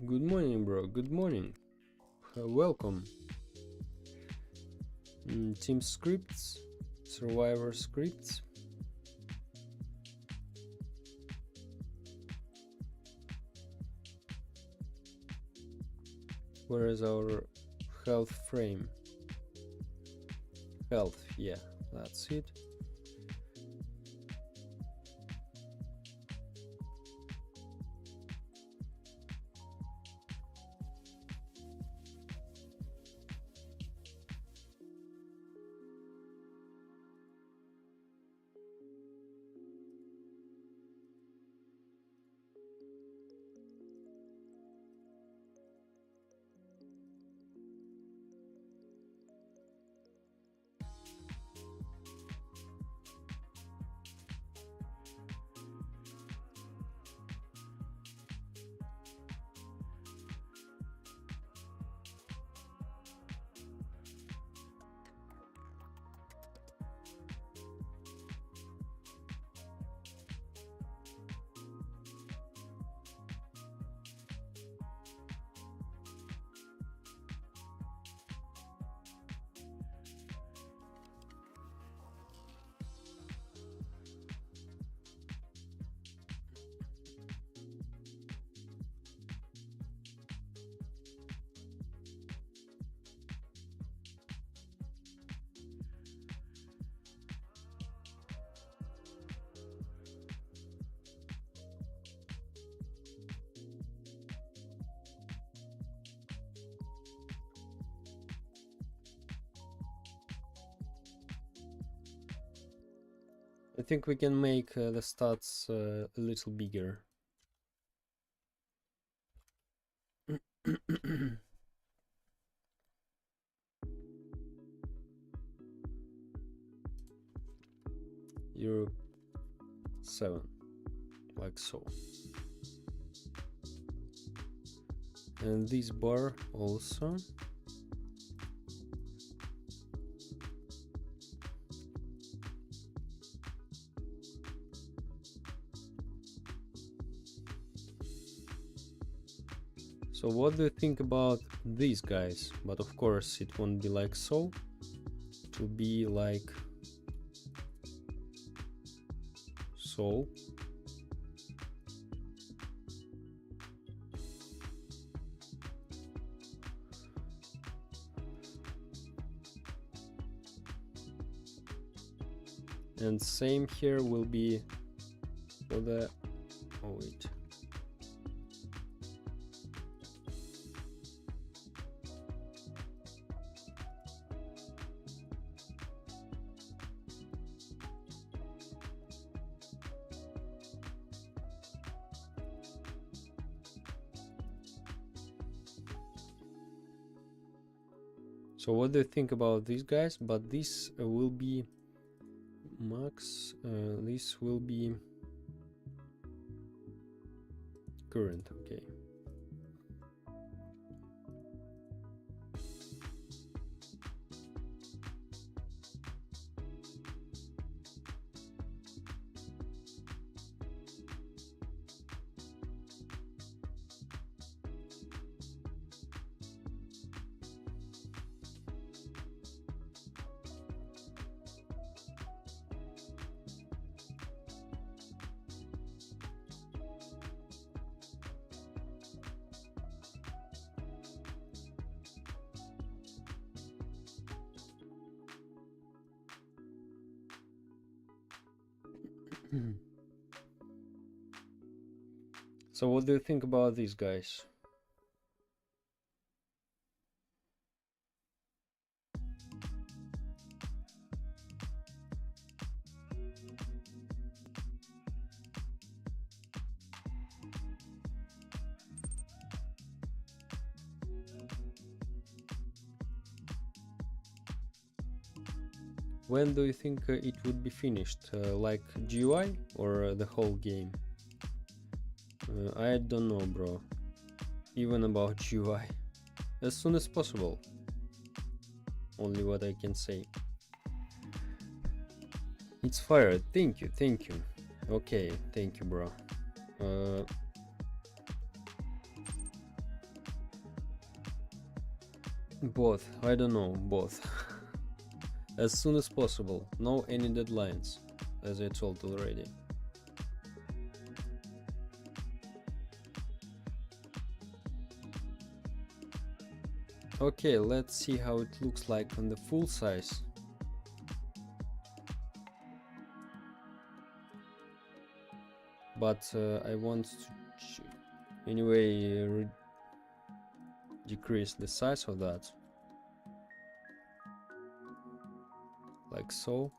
Good morning, bro. Good morning. Welcome. Team scripts, survivor scripts. Where is our health frame? Health, yeah, that's it. I think we can make the stats a little bigger. Europe 7, like so. And this bar also. So what do you think about these guys? But of course it won't be like so. It will be like so. And same here will be for the, oh wait. So what do you think about these guys? But this will be max, this will be current, okay. So what do you think about these guys? When do you think it would be finished? Like GUI or the whole game? I don't know, bro. Even about GUI. As soon as possible. Only what I can say. It's fired. Thank you, thank you. Okay, thank you, bro. Both. I don't know. Both. As soon as possible. No any deadlines, as I told already. Okay, let's see how it looks like on the full size. But I want to anyway decrease the size of that, like so.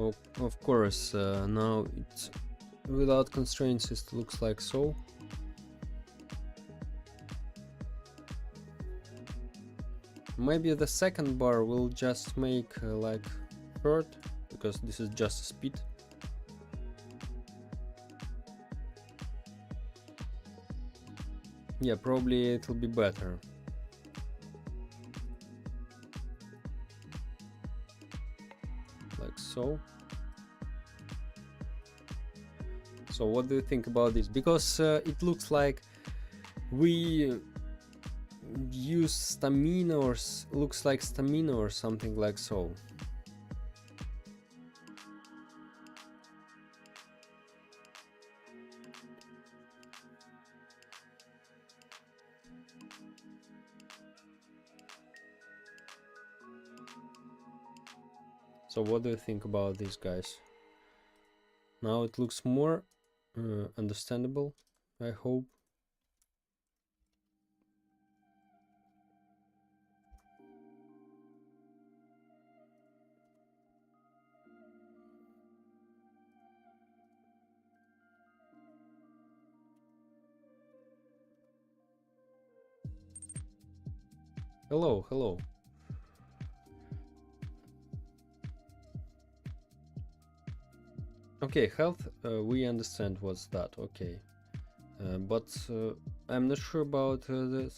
Oh, of course, now it's without constraints, it looks like so. Maybe the second bar will just make like third, because this is just speed. Yeah, probably it will be better. Like so. So what do you think about this? Because it looks like we use stamina, or looks like stamina or something like so. So what do you think about these guys? Now it looks more understandable, I hope. Hello, hello. Okay, health, we understand what's that, okay. But I'm not sure about the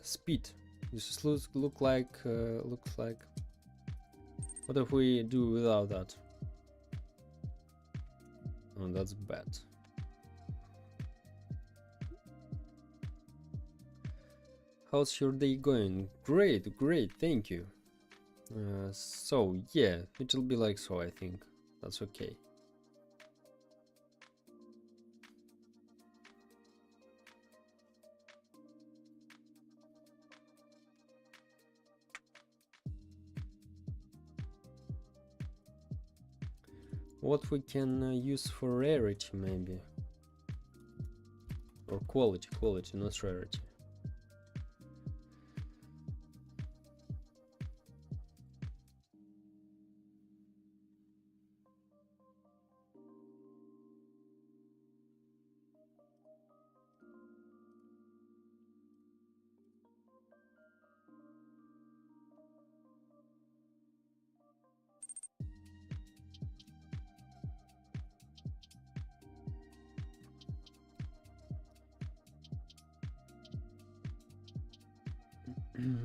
speed. This looks like. What if we do without that? Oh, that's bad. How's your day going? Great, great, thank you. So yeah, it will be like so, I think. That's okay. What we can use for rarity, maybe, or quality, not rarity.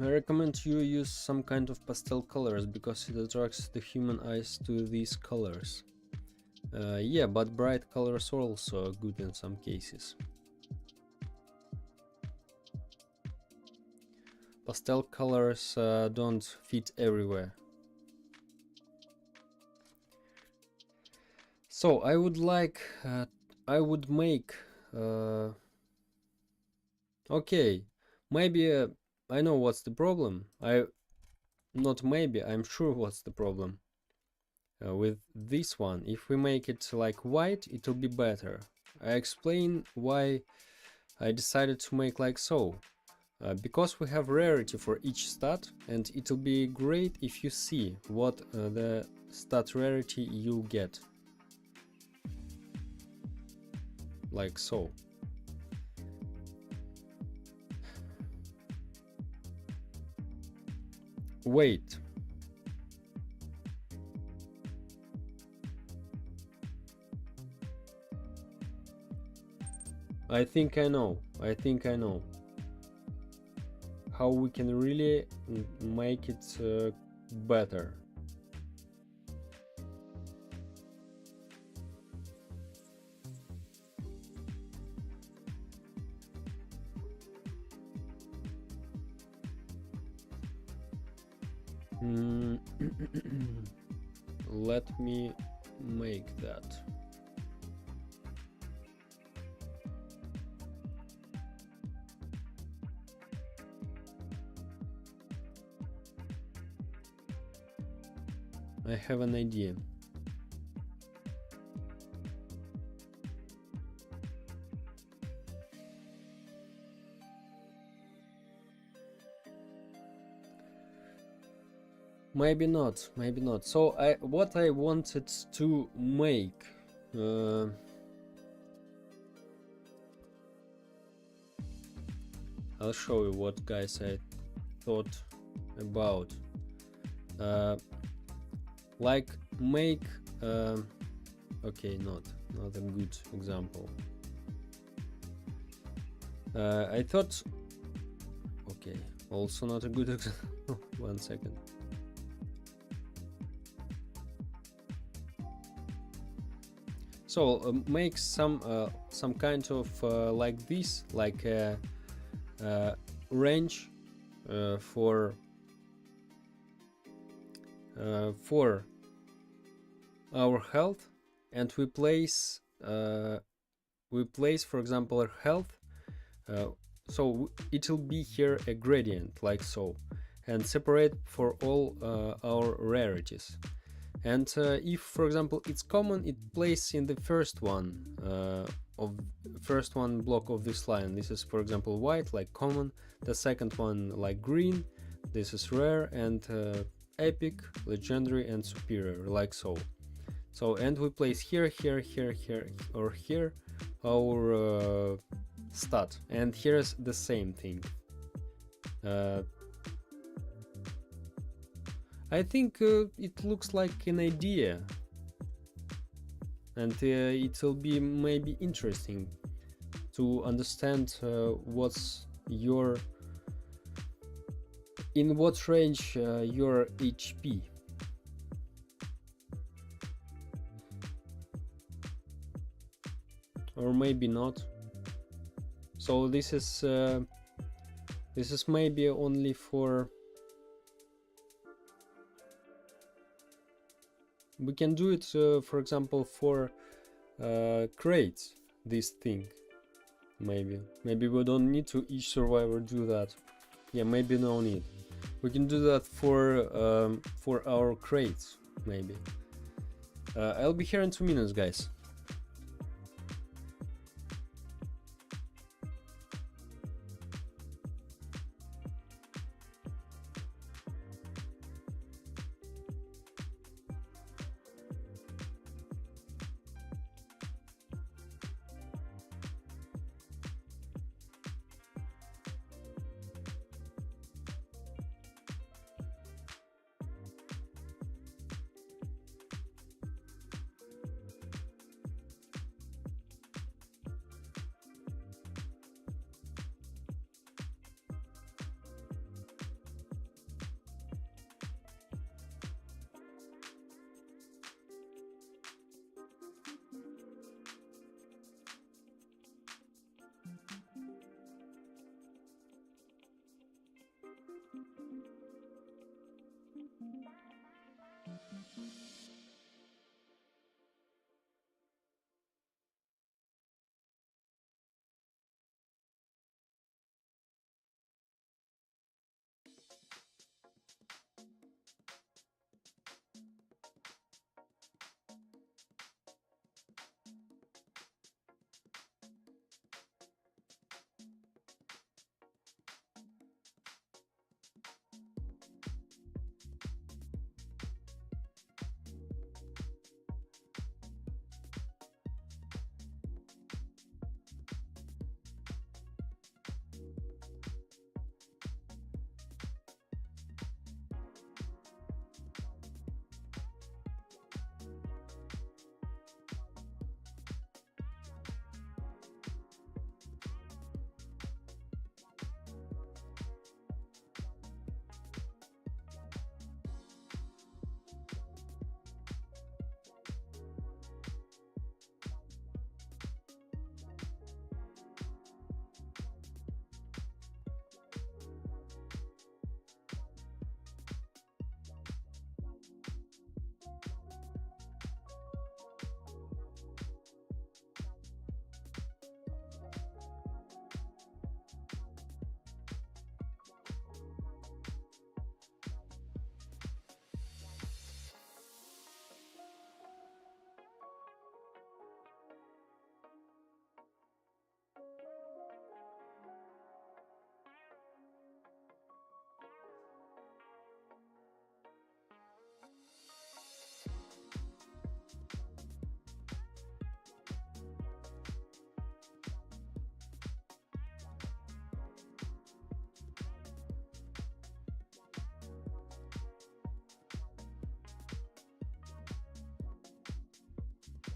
I recommend you use some kind of pastel colors because it attracts the human eyes to these colors. Yeah, but bright colors are also good in some cases. Pastel colors don't fit everywhere. So I would like, I would make, okay, maybe I know what's the problem. Not maybe, I'm sure what's the problem. With this one, if we make it like white, it will be better. I explain why I decided to make like so. Because we have rarity for each stat, and it will be great if you see what the stat rarity you get. Like so. Wait. I think I know how we can really make it better. Let me make that. I have an idea. Maybe not, maybe not. So what I wanted to make, I'll show you what, guys, I thought about. Like make, okay, not a good example. I thought, okay, also not a good example. 1 second. So make some kind of like this, like a range for our health, and we place for example our health, so it will be here a gradient like so, and separate for all our rarities. And if, for example, it's common, it places in the first one block of this line. This is, for example, white, like common. The second one, like green. This is rare, and epic, legendary, and superior, like so. So, and we place here, or here our stat. And here's the same thing. I think it looks like an idea, and it will be maybe interesting to understand what's your, in what range your HP. Or maybe not. So this is maybe only for, we can do it for example for crates, this thing. Maybe we don't need to each survivor do that. Yeah, maybe no need. We can do that for our crates, maybe. I'll be here in 2 minutes, guys.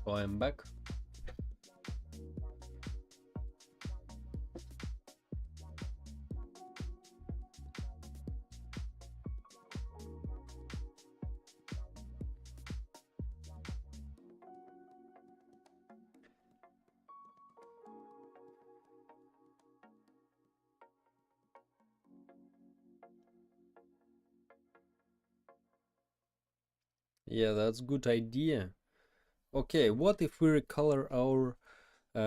So I'm back. Yeah, that's a good idea. Okay, what if we recolor our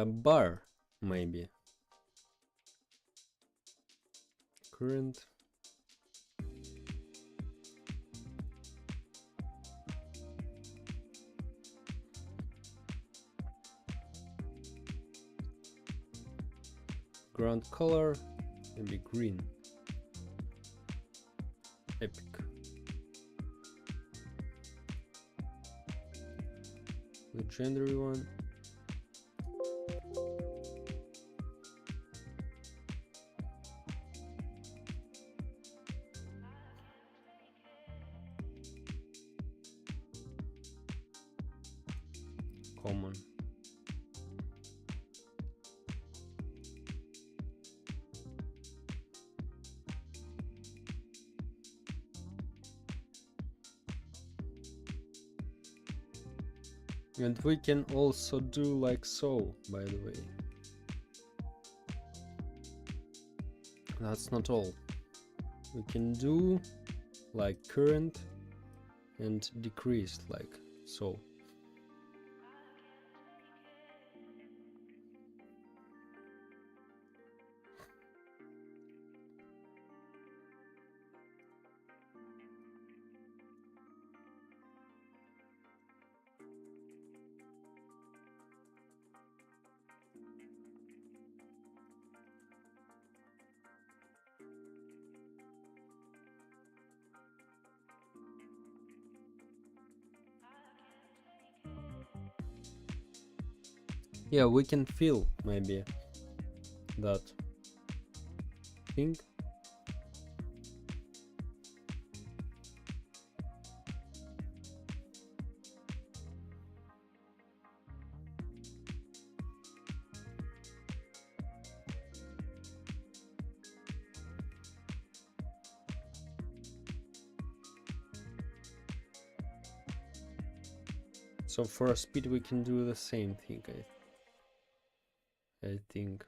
bar, maybe? Current. Ground color, maybe green. Epic. Legendary one. Common. And we can also do like so, by the way. That's not all. We can do like current and decreased like so. Yeah, we can feel maybe that thing. So for speed we can do the same thing, I think.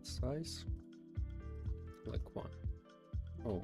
Size like 1. Oh.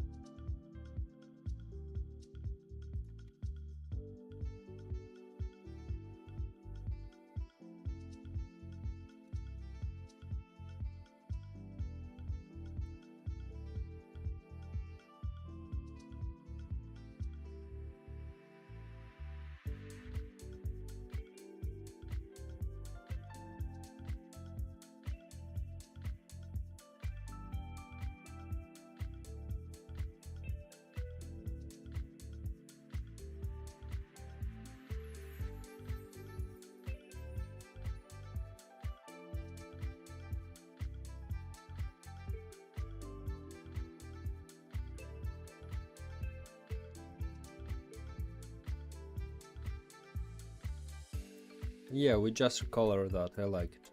Yeah, we just color that. I like it.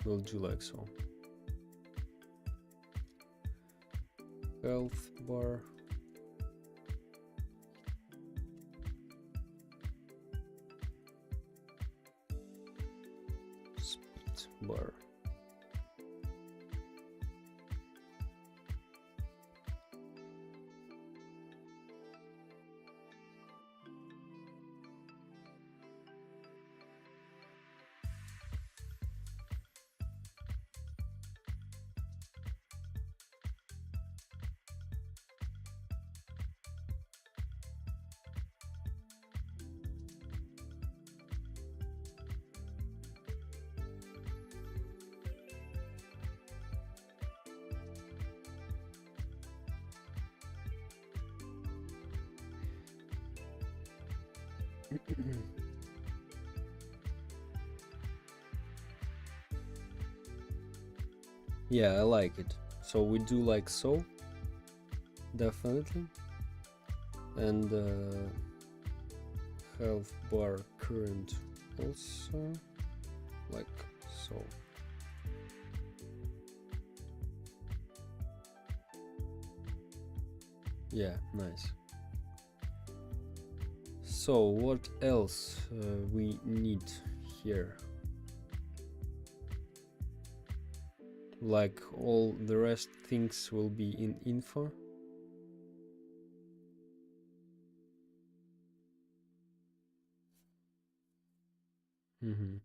We'll do like so. Health bar. Speed bar. Yeah, I like it. So we do like so, definitely, and health bar current also like so. Yeah, nice. So what else we need here? Like all the rest things will be in info. Mm-hmm.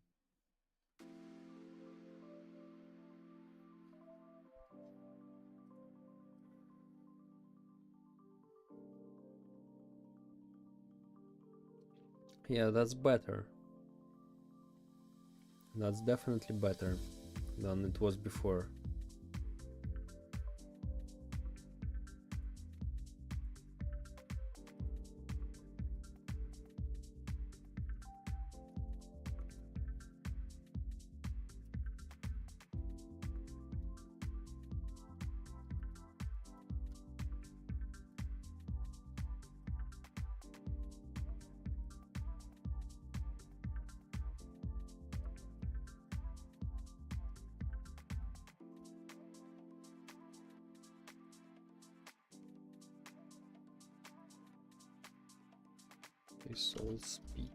Yeah, that's better. That's definitely better than it was before. This all speed.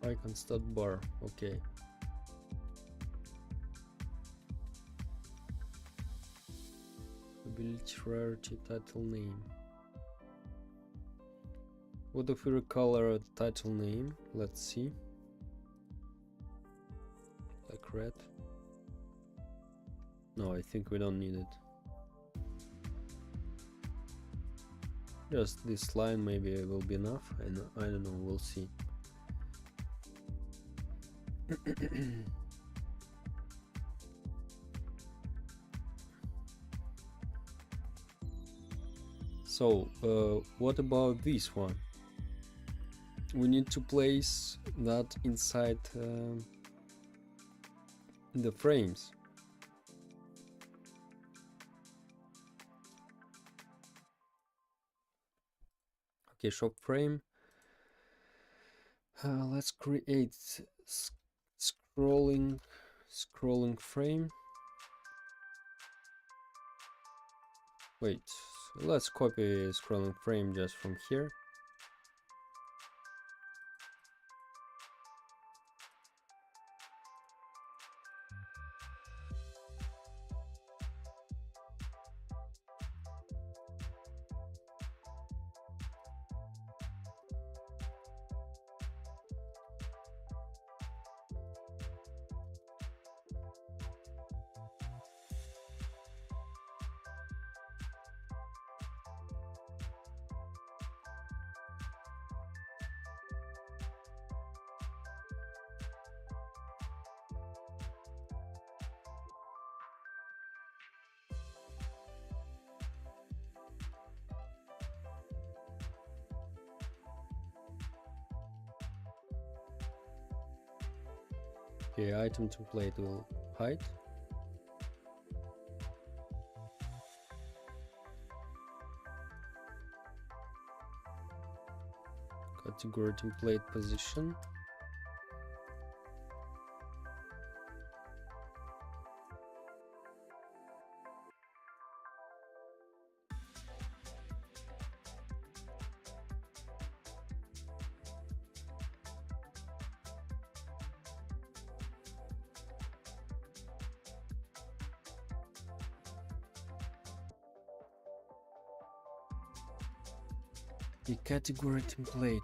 Icon stat bar, okay. Ability, rarity, title name. What if we recolor the title name? Let's see. Like red. No, I think we don't need it. Just this line maybe will be enough, and I don't know, we'll see. So, what about this one? We need to place that inside the frames. Okay, shop frame. Let's create scrolling frame. Wait, let's copy scrolling frame just from here. Okay, item template will hide. Category template position. The category template.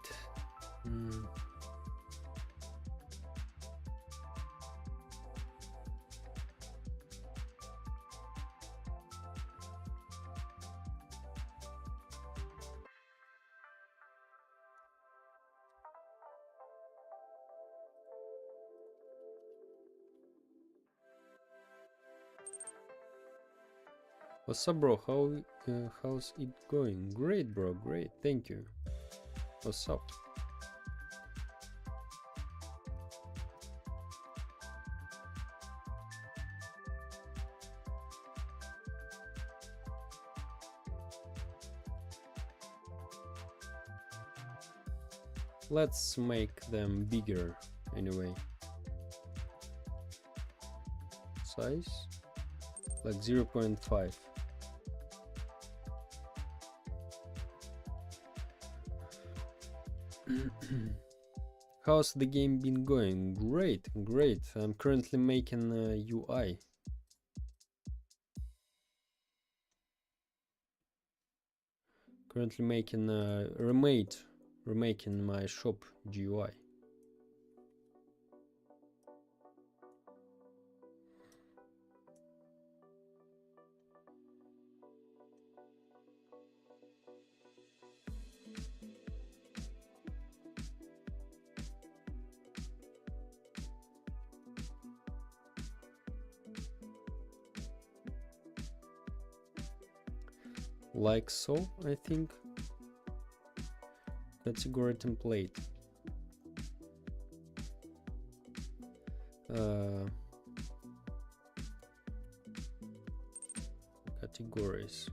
What's up, bro? How's it going? Great, bro. Great. Thank you. What's up? Let's make them bigger anyway. Size like 0.5. How's the game been going? Great, great. I'm currently making a UI. Currently making a remaking my shop GUI. Like so, I think. Category template. Categories.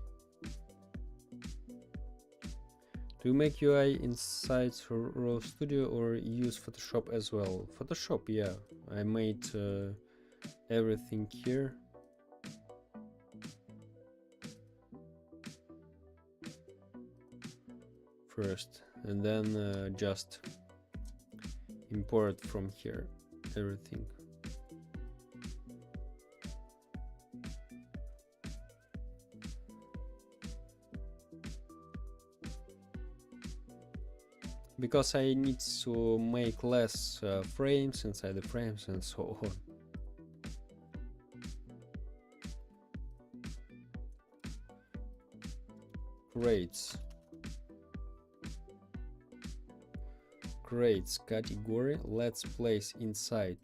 Do you make UI inside Roblox Studio or use Photoshop as well? Photoshop, yeah. I made everything here. First, and then just import from here everything. Because I need to make less frames inside the frames and so on. Grades. Grades category. Let's place inside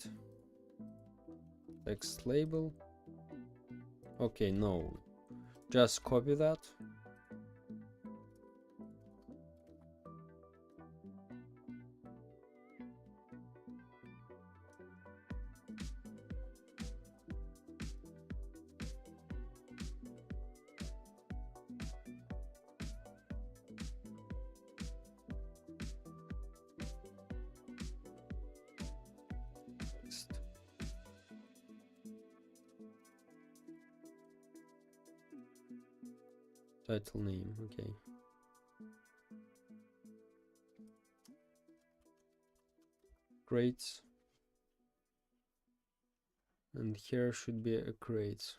text label. Okay, no. Just copy that. Title name, okay. Grades. And here should be a grades.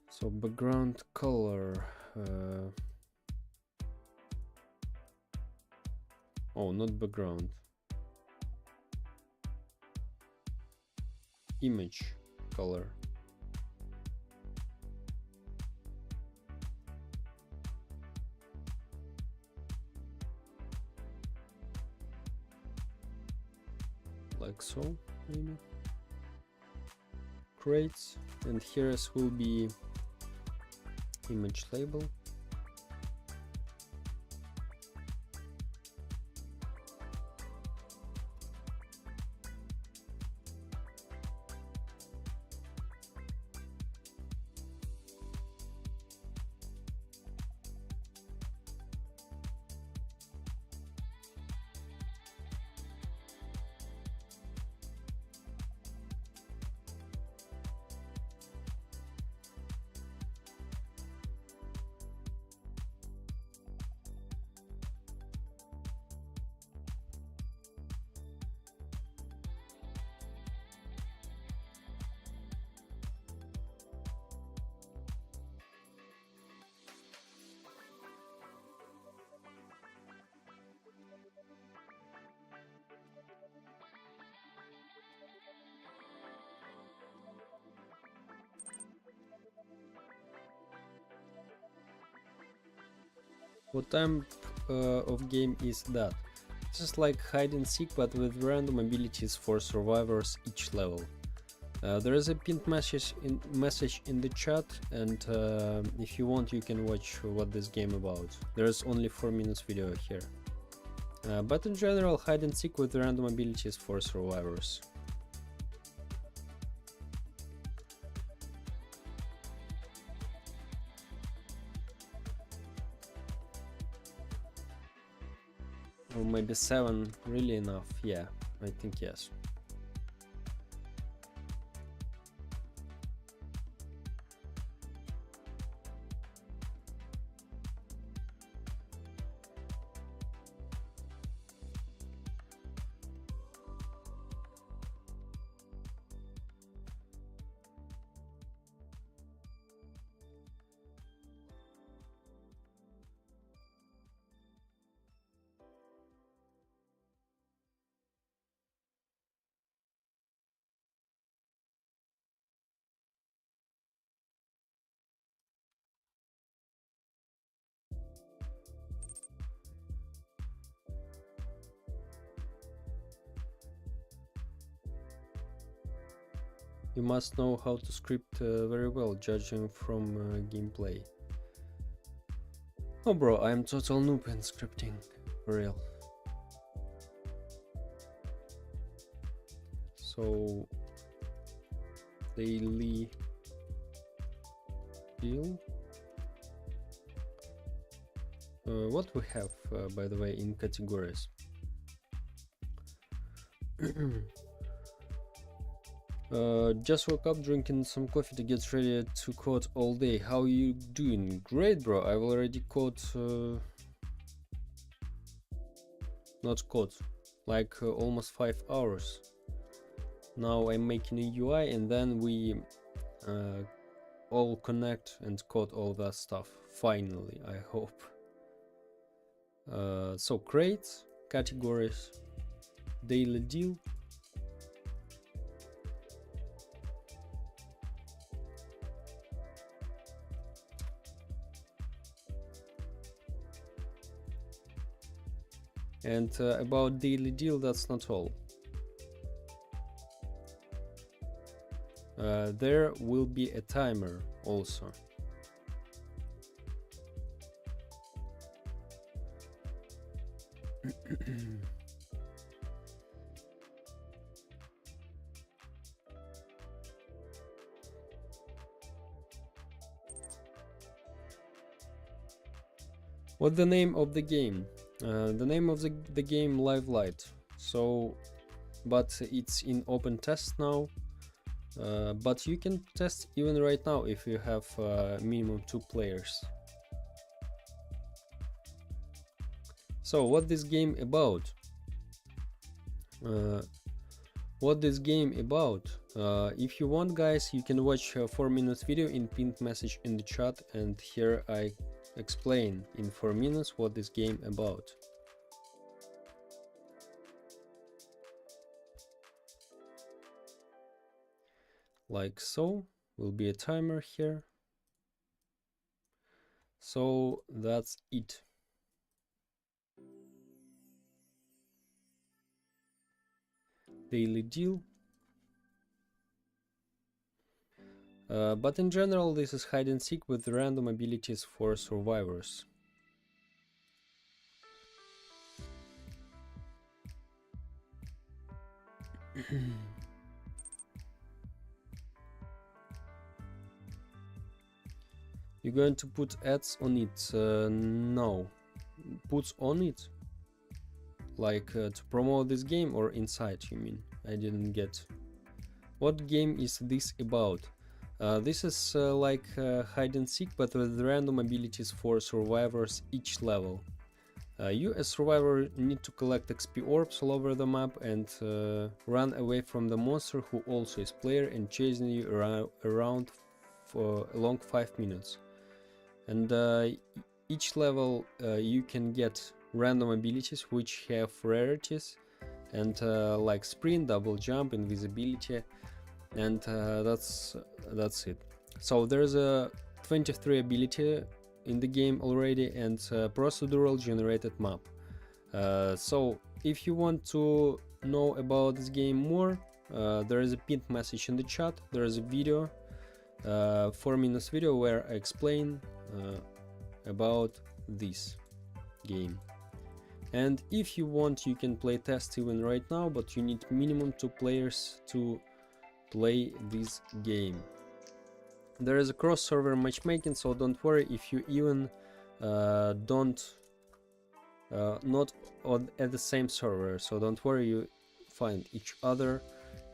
So background color. Oh, not background. Image color. Like so, maybe. Grades, and here will be image label. What type of game is that? This is like hide and seek, but with random abilities for survivors each level. There is a pinned message in the chat, and if you want you can watch what this game about. There is only 4 minutes video here. But in general, hide and seek with random abilities for survivors. Or maybe 7 really enough? Yeah, I think yes. You must know how to script very well, judging from gameplay. Oh bro, I am total noob in scripting, for real. So, daily deal. What we have, by the way, in categories? Just woke up drinking some coffee to get ready to code all day. How you doing? Great, bro. I've already code, not code, like almost 5 hours. Now I'm making a UI, and then we all connect and code all that stuff. Finally, I hope. So crates, categories, daily deal. And about daily deal, that's not all. There will be a timer also. What's the name of the game? The name of the game Live Light. So, but it's in open test now. But you can test even right now if you have minimum 2 players. So what this game about? If you want, guys, you can watch a 4 minutes video in pinned message in the chat, and here I explain in 4 minutes what this game about. Like so, will be a timer here. So that's it. Daily deal. But in general, this is hide and seek with random abilities for survivors. You're going to put ads on it? No. Puts on it? Like to promote this game, or inside, you mean? I didn't get. What game is this about? This is like hide and seek, but with random abilities for survivors each level. You as survivor need to collect XP orbs all over the map and run away from the monster who also is player and chasing you around for a long 5 minutes. And each level you can get random abilities which have rarities, and like sprint, double jump, invisibility, and that's it. So there's a 23 ability in the game already, and procedural generated map. So if you want to know about this game more, there is a pinned message in the chat. There is a video, 4 minutes video, where I explain about this game. And if you want, you can play test even right now, but you need minimum 2 players to play this game. There is a cross-server matchmaking, so don't worry if you even not at the same server, so don't worry, you find each other.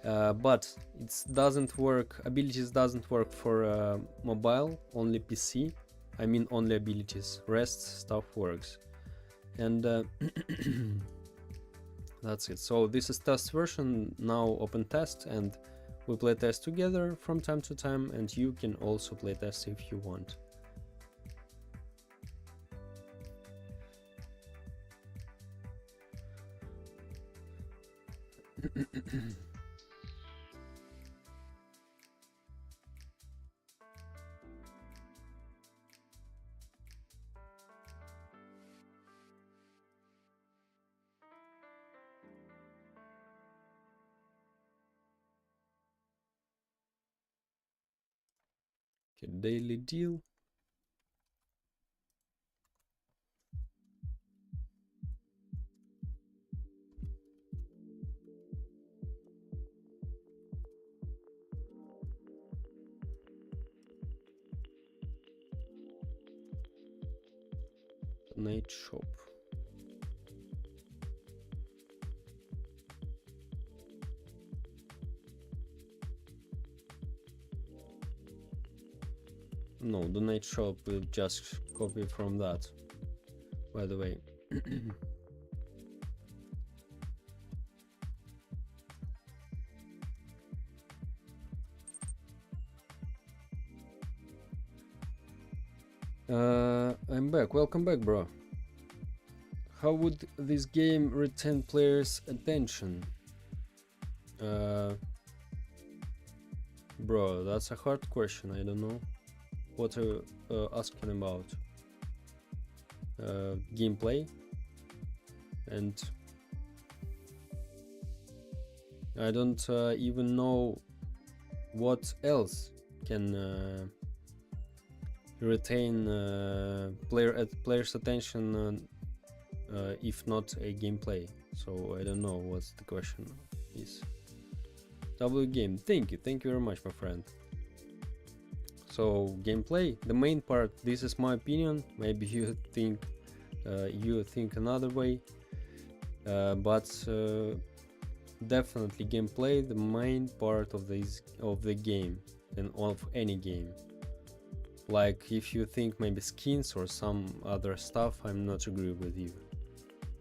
But it doesn't work, abilities doesn't work for mobile, only PC. I mean only abilities, rest stuff works. And that's it. So this is test version, now open test, and we play test together from time to time, and you can also play test if you want. Okay, daily deal. Night shop. No, the night shop will just copy from that, by the way. I'm back. Welcome back, bro. How would this game retain players' attention? Bro, that's a hard question. I don't know what are asking about. Gameplay, and I don't even know what else can retain players' attention if not a gameplay. So I don't know what the question is. W game, thank you very much, my friend. So gameplay, the main part, this is my opinion, maybe you think another way, but definitely gameplay, the main part of the game, and of any game. Like if you think maybe skins or some other stuff, I'm not agree with you,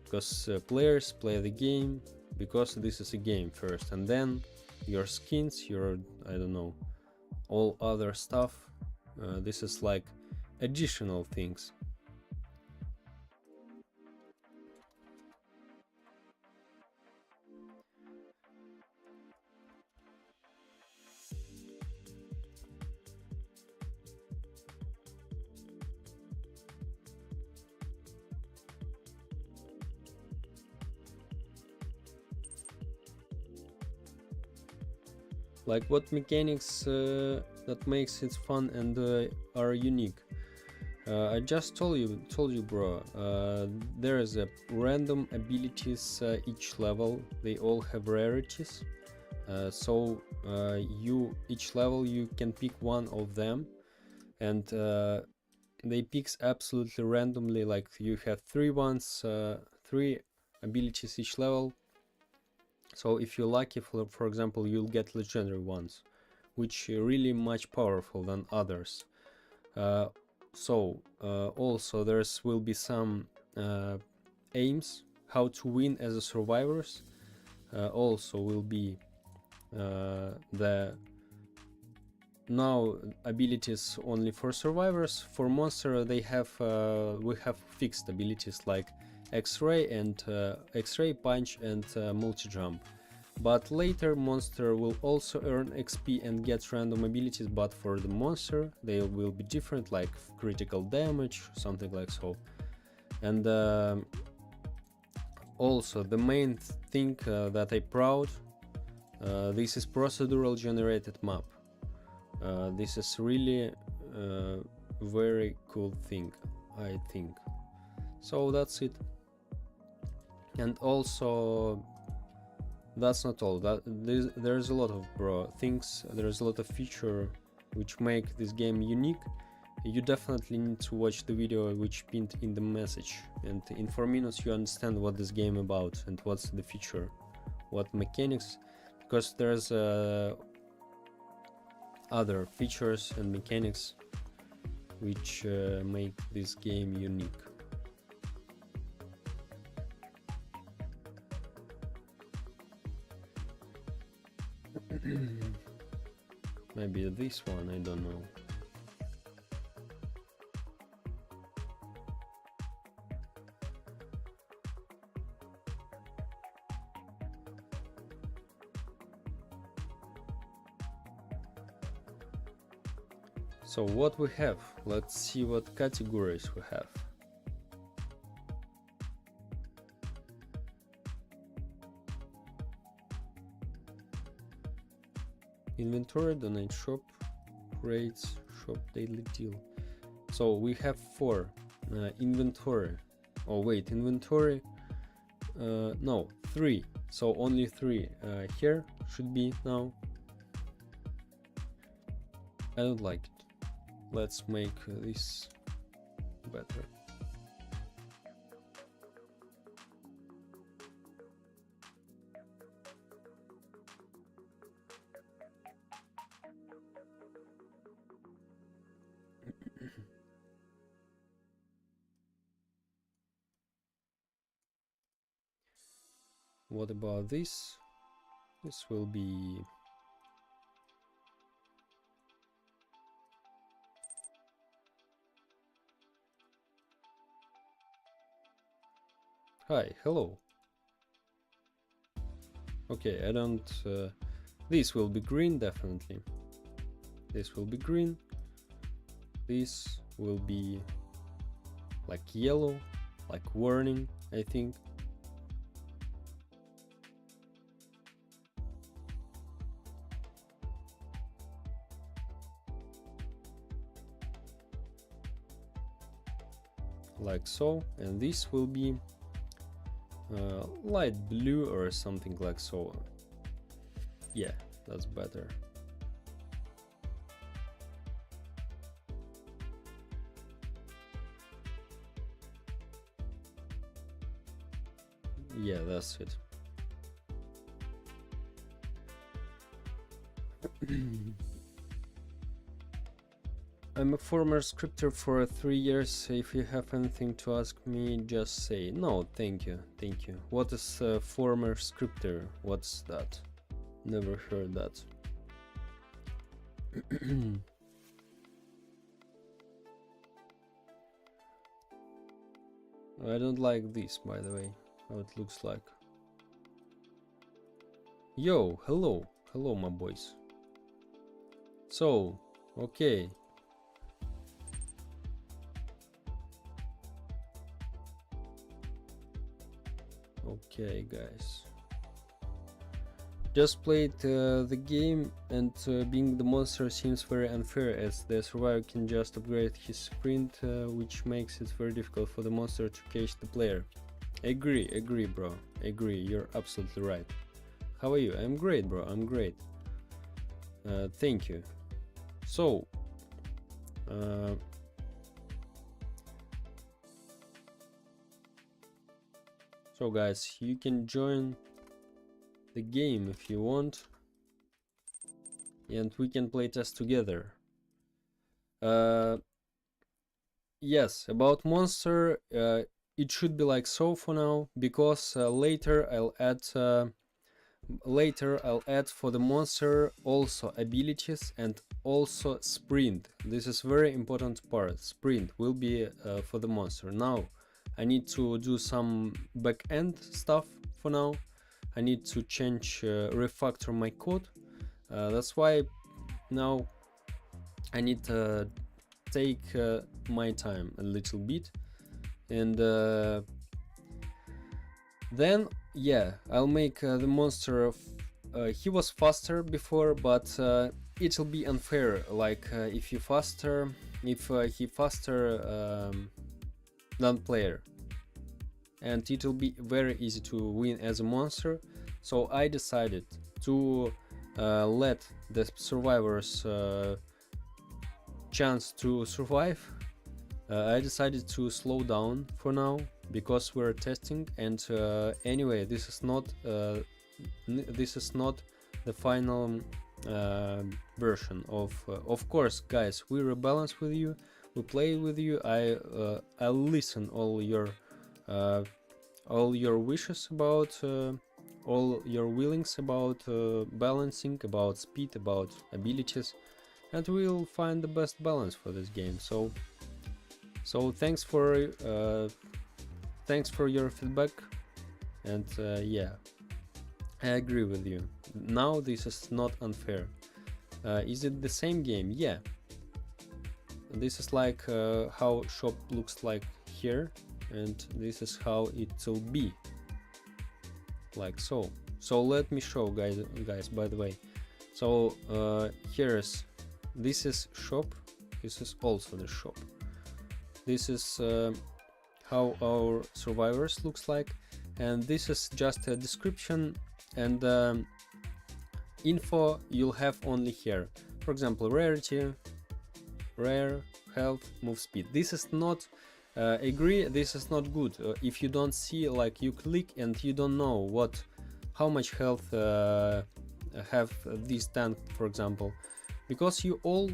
because players play the game because this is a game first, and then your skins, your, I don't know, all other stuff, this is like additional things. Like what mechanics that makes it fun and are unique. I just told you, bro. There is a random abilities each level. They all have rarities. So each level you can pick one of them, and they picks absolutely randomly. Like you have three abilities each level. So if you're lucky, for example, you'll get legendary ones, which are really much powerful than others. Also there will be some aims how to win as a survivors. Also will be the now abilities only for survivors. For monster they have we have fixed abilities like X-ray and X-ray, punch, and multi-jump. but later monster will also earn XP and get random abilities, but for the monster they will be different, like critical damage, something like so. And also the main thing that I proud, this is procedural generated map. This is really very cool thing, I think. So that's it. And also that's not all. There's a lot of things. There's a lot of feature which make this game unique. You definitely need to watch the video which pinned in the message, and in 4 minutes you understand what this game about and what's the feature, what mechanics, because there's other features and mechanics which make this game unique. Maybe this one, I don't know. So what we have, let's see what categories we have. Inventory, donate, shop, rates, shop, daily deal. So we have 4. Inventory, oh wait, inventory, no, 3, so only 3 here should be now. I don't like it. Let's make this better. What about this? This will be hi, hello. Okay, I don't this will be green, definitely. This will be green. This will be like yellow, like warning, I think. Like so, and this will be light blue or something like so. Yeah, that's better. Yeah, that's it. I'm a former scripter for 3 years. If you have anything to ask me, just say. No, thank you, thank you. What is a former scripter? What's that? Never heard that. I don't like this, by the way, how it looks like. Yo, hello, hello my boys. So, okay. Okay, guys. Just played the game, and being the monster seems very unfair, as the survivor can just upgrade his sprint, which makes it very difficult for the monster to catch the player. Agree, bro. Agree, you're absolutely right. How are you? I'm great, bro. I'm great. Thank you. So, guys, you can join the game if you want, and we can play test together. Yes, about monster, it should be like so for now, because later I'll add for the monster also abilities and also sprint. This is very important part. Sprint will be for the monster. Now I need to do some back-end stuff for now, I need to change, refactor my code. That's why now I need to take my time a little bit, and then yeah, I'll make the monster of he was faster before, but it'll be unfair, like if he faster than player, and it'll be very easy to win as a monster. So I decided to let the survivors chance to survive. I decided to slow down for now because we're testing, and anyway, this is not the final version of course, guys, we rebalance with you, we play with you. I listen all your wishes about all your willings about balancing, about speed, about abilities, and we'll find the best balance for this game. So thanks for your feedback, and yeah, I agree with you. Now this is not unfair. Is it the same game? Yeah. This is like how shop looks like here, and this is how it will be, like so. So let me show guys, by the way. So this is shop, this is also the shop. This is how our survivors looks like, and this is just a description and info you'll have only here. For example, rarity, rare, health, move speed. This is not agree, this is not good if you don't see, like you click and you don't know how much health have this tank, for example, because you all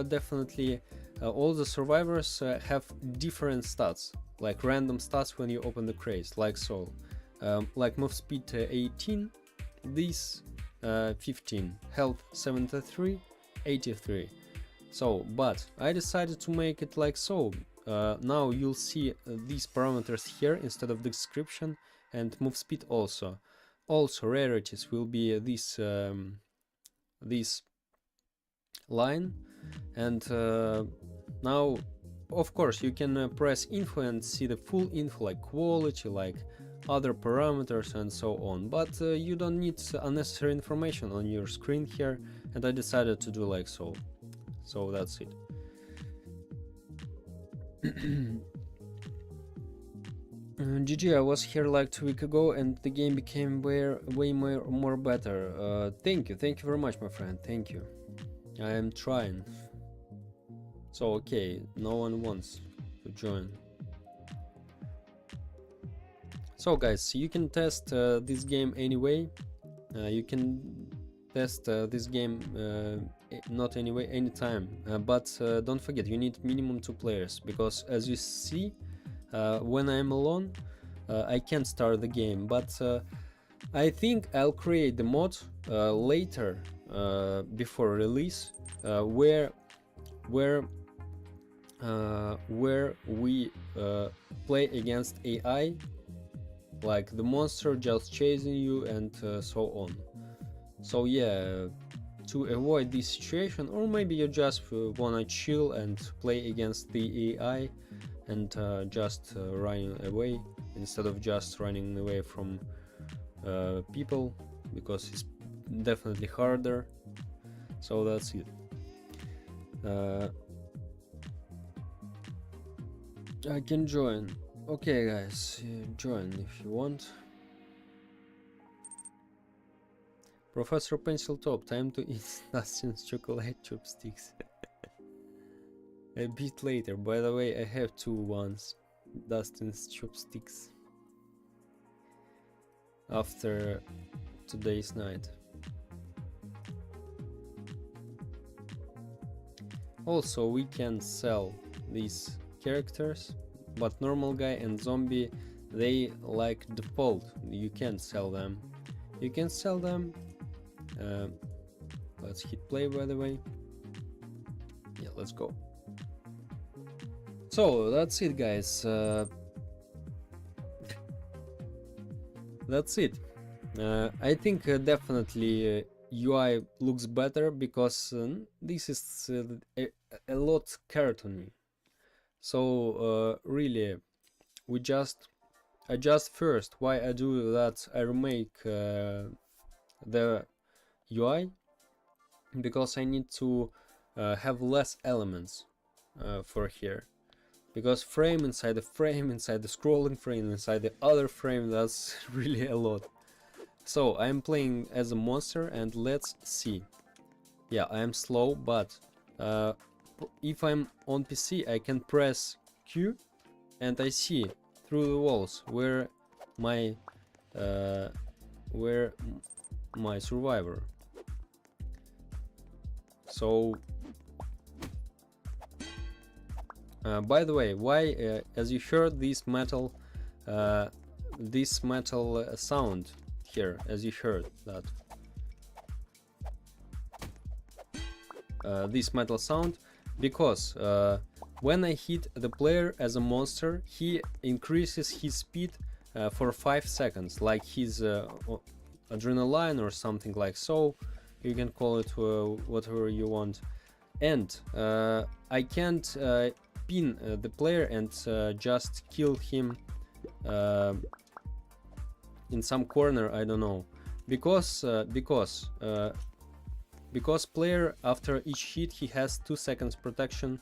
definitely all the survivors have different stats, like random stats when you open the crates, like so. Like move speed 18, this 15, health 73, 83. So, but I decided to make it like so. Now you'll see these parameters here instead of the description, and move speed also. Also rarities will be this line, and now of course you can press info and see the full info, like quality, like other parameters and so on, but you don't need unnecessary information on your screen here, and I decided to do like so. So that's it. GG, I was here like 2 weeks ago and the game became way more better. Thank you very much, my friend, thank you. I am trying. So okay, no one wants to join. So guys, you can test this game anyway. You can test this game not anyway, anytime, but don't forget, you need minimum 2 players, because as you see, when I'm alone I can't start the game, but I think I'll create the mod later, before release, where we play against AI, like the monster just chasing you and so on. So yeah, to avoid this situation, or maybe you just wanna chill and play against the AI and just running away instead of just running away from people, because it's definitely harder. So that's it. I can join. Okay guys, join if you want. Professor Pencil Top, time to eat Dustin's chocolate chopsticks. A bit later, by the way, I have 2 ones, Dustin's chopsticks, after today's night. Also, we can sell these characters, but normal guy and zombie, they like default, you can't sell them. You can sell them. Let's hit play, by the way. Yeah, let's go. So that's it, guys. that's it. I think definitely UI looks better because this is a lot cartoony. So really, I just first why I do that, I remake the UI because I need to have less elements for here, because frame inside the frame inside the scrolling frame inside the other frame, that's really a lot. So I'm playing as a monster and let's see. Yeah, I am slow, but if I'm on PC I can press Q and I see through the walls where my survivor. So by the way, why as you heard this metal sound here, as you heard that this metal sound, because when I hit the player as a monster, he increases his speed for 5 seconds, like his adrenaline or something like so. You can call it whatever you want. And I can't pin the player and just kill him in some corner, I don't know, because player after each hit he has 2 seconds protection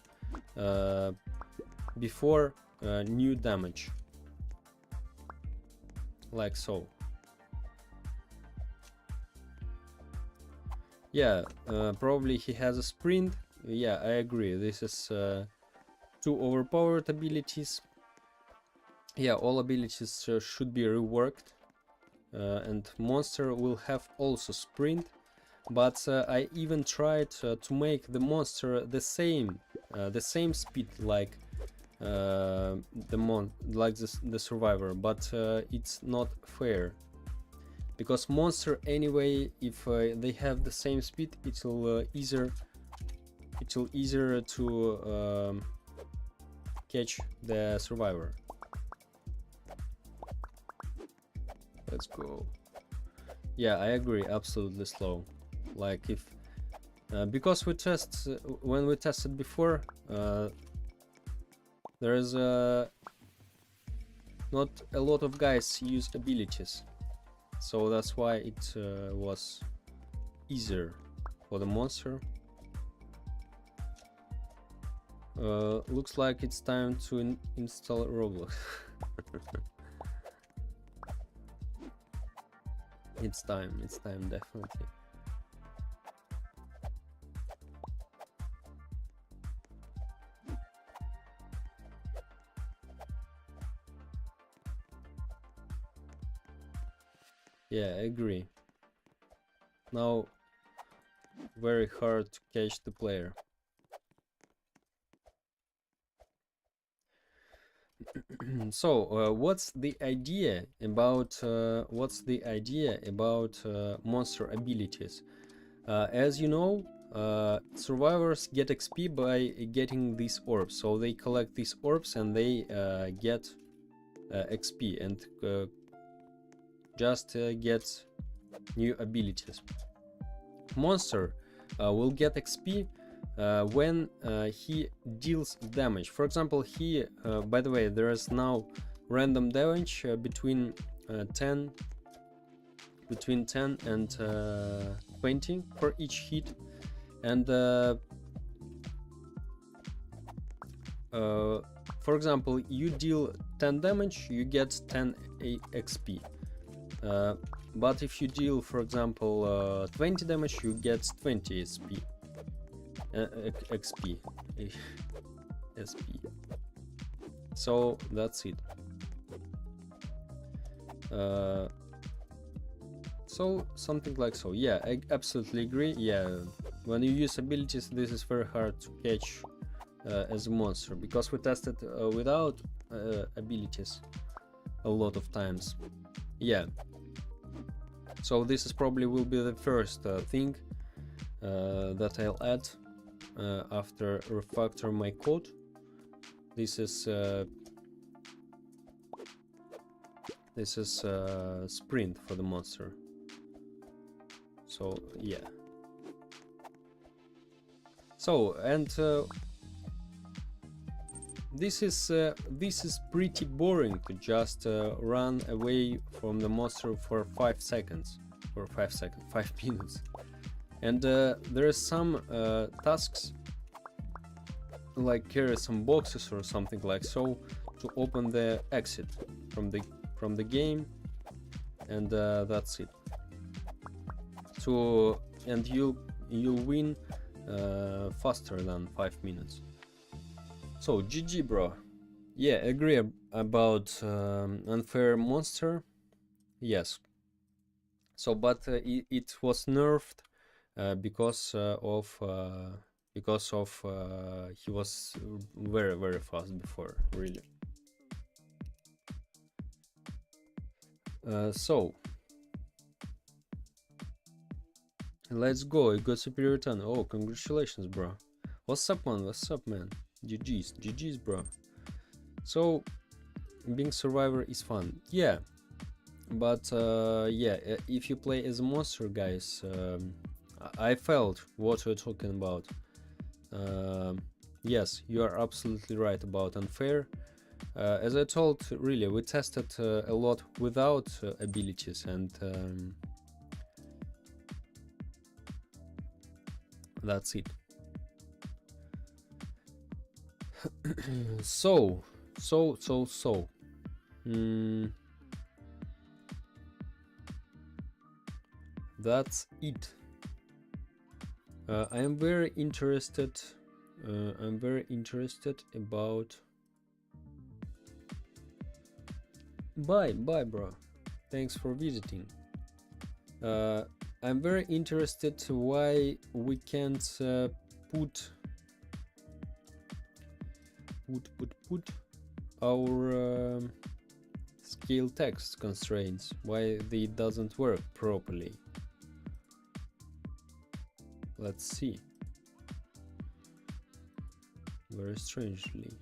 before new damage, like so. Yeah, probably he has a sprint. Yeah, I agree, this is too overpowered abilities. Yeah, all abilities should be reworked, and monster will have also sprint. But I even tried to make the monster the same speed like the survivor, but it's not fair, because monster anyway, if they have the same speed, it will easier to catch the survivor. Let's go. Yeah, I agree, absolutely slow. Like if because when we tested before, there is not a lot of guys use abilities, so that's why it was easier for the monster. Looks like it's time to install Roblox. It's time definitely. Yeah, I agree. Now very hard to catch the player. So what's the idea about monster abilities? As you know, survivors get XP by getting these orbs, so they collect these orbs and they get XP and just get new abilities. Monster will get XP when he deals damage. For example, by the way, there is now random damage between 10 and 20 for each hit, and for example, you deal 10 damage, you get 10 XP. But if you deal, for example, 20 damage, you get 20 XP. SP. So that's it. So something like so. Yeah, I absolutely agree. Yeah, when you use abilities, this is very hard to catch as a monster, because we tested without abilities a lot of times. Yeah. So this is probably will be the first thing that I'll add after refactor my code. This is This is sprint for the monster. So yeah. So and this is pretty boring to just run away from the monster for 5 seconds, 5 minutes. And there are some tasks, like carry some boxes or something like so, to open the exit from the game, and that's it. So and you'll win faster than 5 minutes. So GG, bro. Yeah, agree about unfair monster. Yes. So but it was nerfed because of he was very fast before, really. So let's go. You got superior return. Oh, congratulations, bro. What's up, man? What's up, man? GG's, bro. So being survivor is fun, yeah, but yeah, if you play as a monster, guys, I felt what you're talking about. Yes, you are absolutely right about unfair. As I told, really, we tested a lot without abilities, and that's it. So that's it. I am very interested. I'm very interested about. Bye, bro. Thanks for visiting. I'm very interested why we can't put our scale text constraints, why they doesn't work properly. Let's see. Very strangely.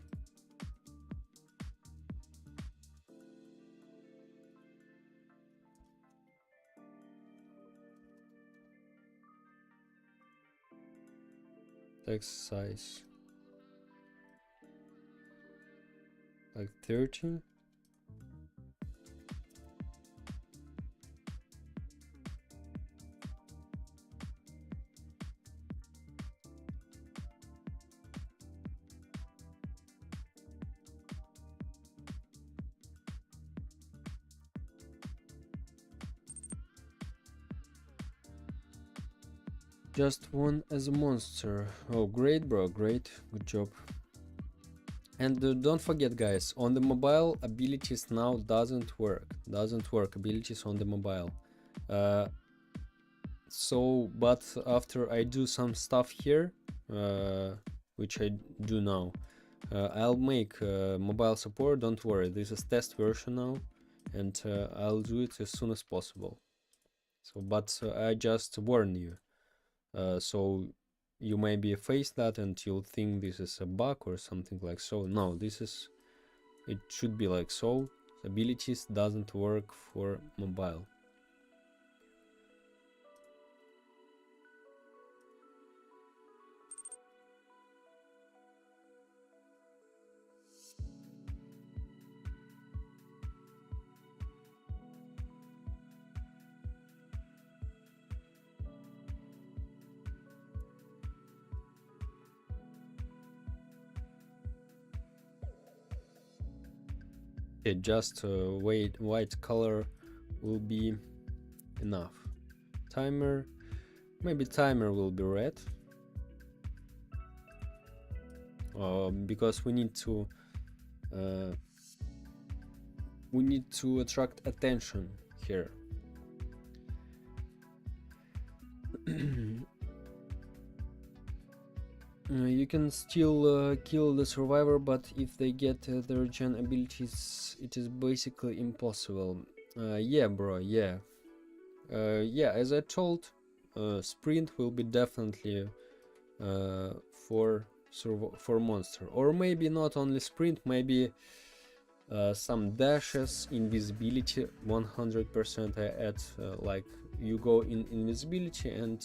Text size like 30. Just one as a monster. Oh, great, bro, great, good job. And don't forget, guys, on the mobile, abilities now doesn't work abilities on the mobile. So but after I do some stuff here, which I do now, I'll make mobile support. Don't worry, this is test version now, and I'll do it as soon as possible. So but I just warn you, so you maybe face that and you'll think this is a bug or something like so. No, it should be like so. Abilities doesn't work for mobile. Just white color will be enough. Timer, maybe timer will be red, because we need to attract attention here. You can still kill the survivor, but if they get the regen abilities, it is basically impossible. Yeah, bro, yeah. Yeah, as I told, sprint will be definitely for monster, or maybe not only sprint, maybe some dashes, invisibility 100%. I add like you go in invisibility and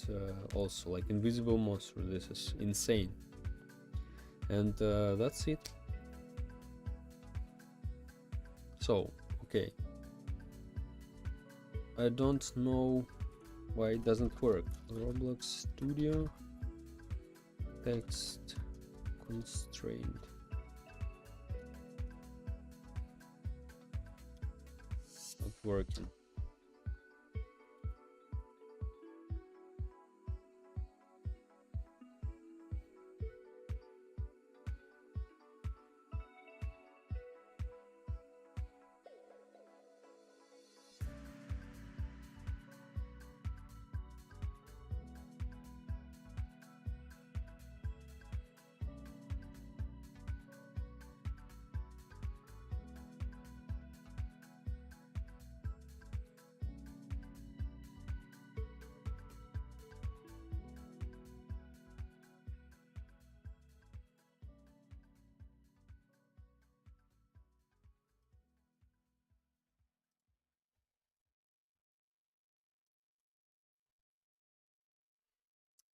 also like invisible monster. This is insane. And that's it. So okay, I don't know why it doesn't work. Roblox Studio text constraint. Not working.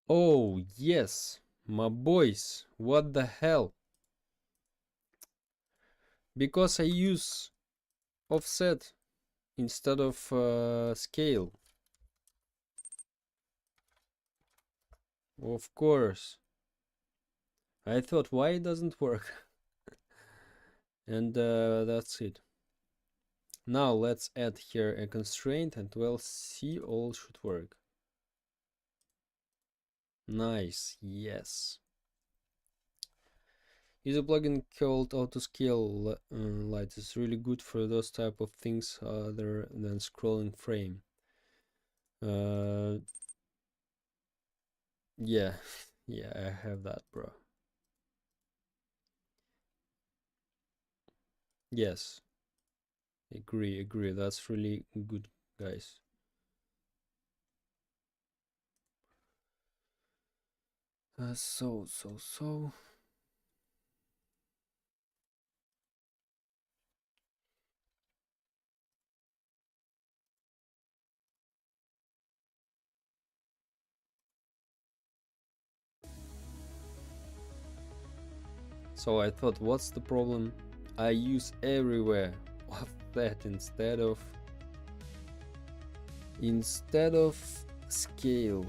Oh yes, my boys, what the hell? Because I use offset instead of scale. Of course. I thought why it doesn't work. And that's it. Now let's add here a constraint and we'll see all should work. Nice, yes. Use a plugin called autoscale light. It's really good for those type of things other than scrolling frame. Yeah, yeah, I have that, bro. Yes, agree. That's really good, guys. So. So I thought, what's the problem? I use everywhere of that instead of scale.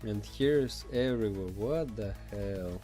And here's everywhere. What the hell?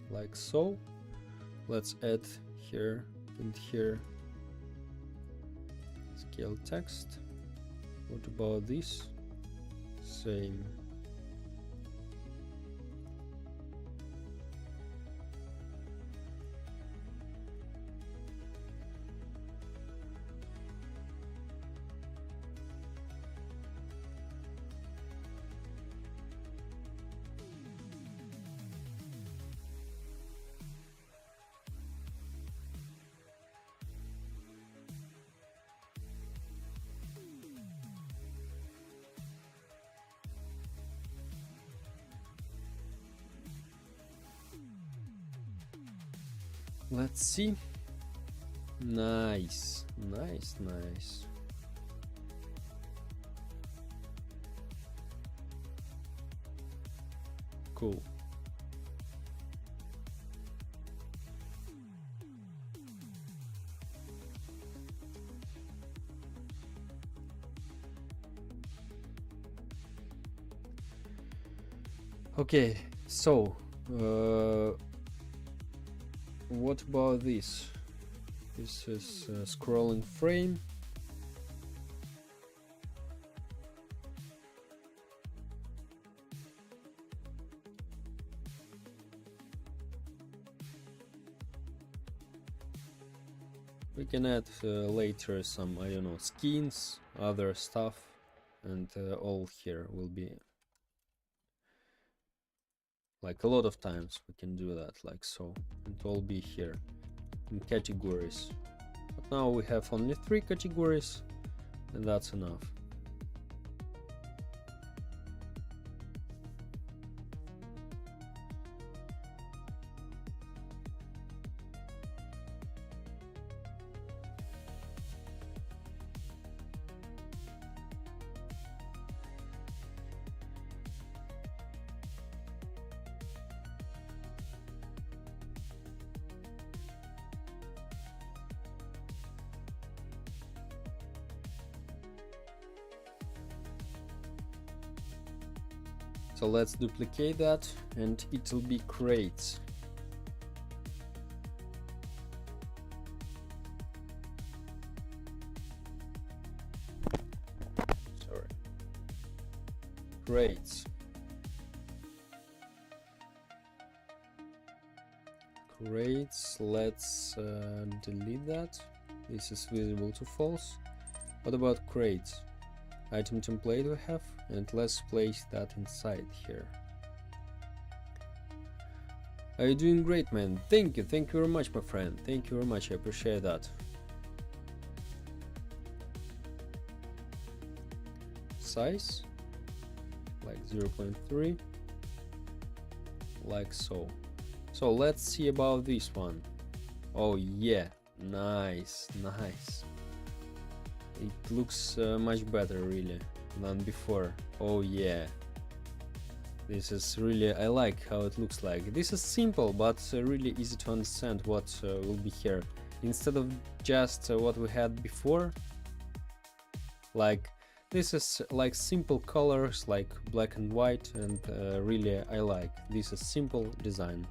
Like so. Let's add here and here scale text. What about this? Same. Let's see. Nice, nice, nice. Cool. Okay, so what about this? This is a scrolling frame. We can add later some, I don't know, skins, other stuff, and all here will be like a lot of times we can do that, like so, and all be here in categories. But now we have only 3 categories, and that's enough. So let's duplicate that, and it will be crates. Sorry. Crates. Crates. Let's delete that. This is visible to false. What about crates? Item template we have, and let's place that inside here. Are you doing great, man? Thank you very much, my friend. Thank you very much, I appreciate that. Size like 0.3, like so. So let's see about this one. Oh yeah, nice, nice. It looks much better really than before. Oh yeah, this is really, I like how it looks like. This is simple but really easy to understand what will be here, instead of just what we had before. Like this is like simple colors like black and white, and really I like this is simple design.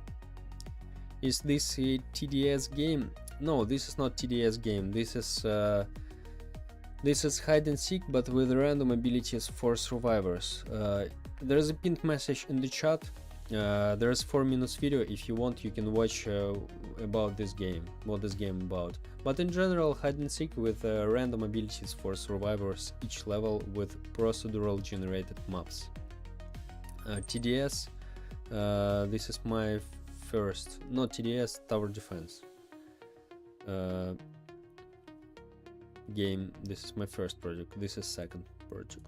Is this a TDS game? No, this is not TDS game. This is hide and seek, but with random abilities for survivors. There's a pinned message in the chat. There's 4 minutes video. If you want, you can watch about this game, what this game about. But in general, hide and seek with random abilities for survivors, each level with procedural generated maps. TDS, this is my first, not TDS, tower defense game. This is my first project, this is second project.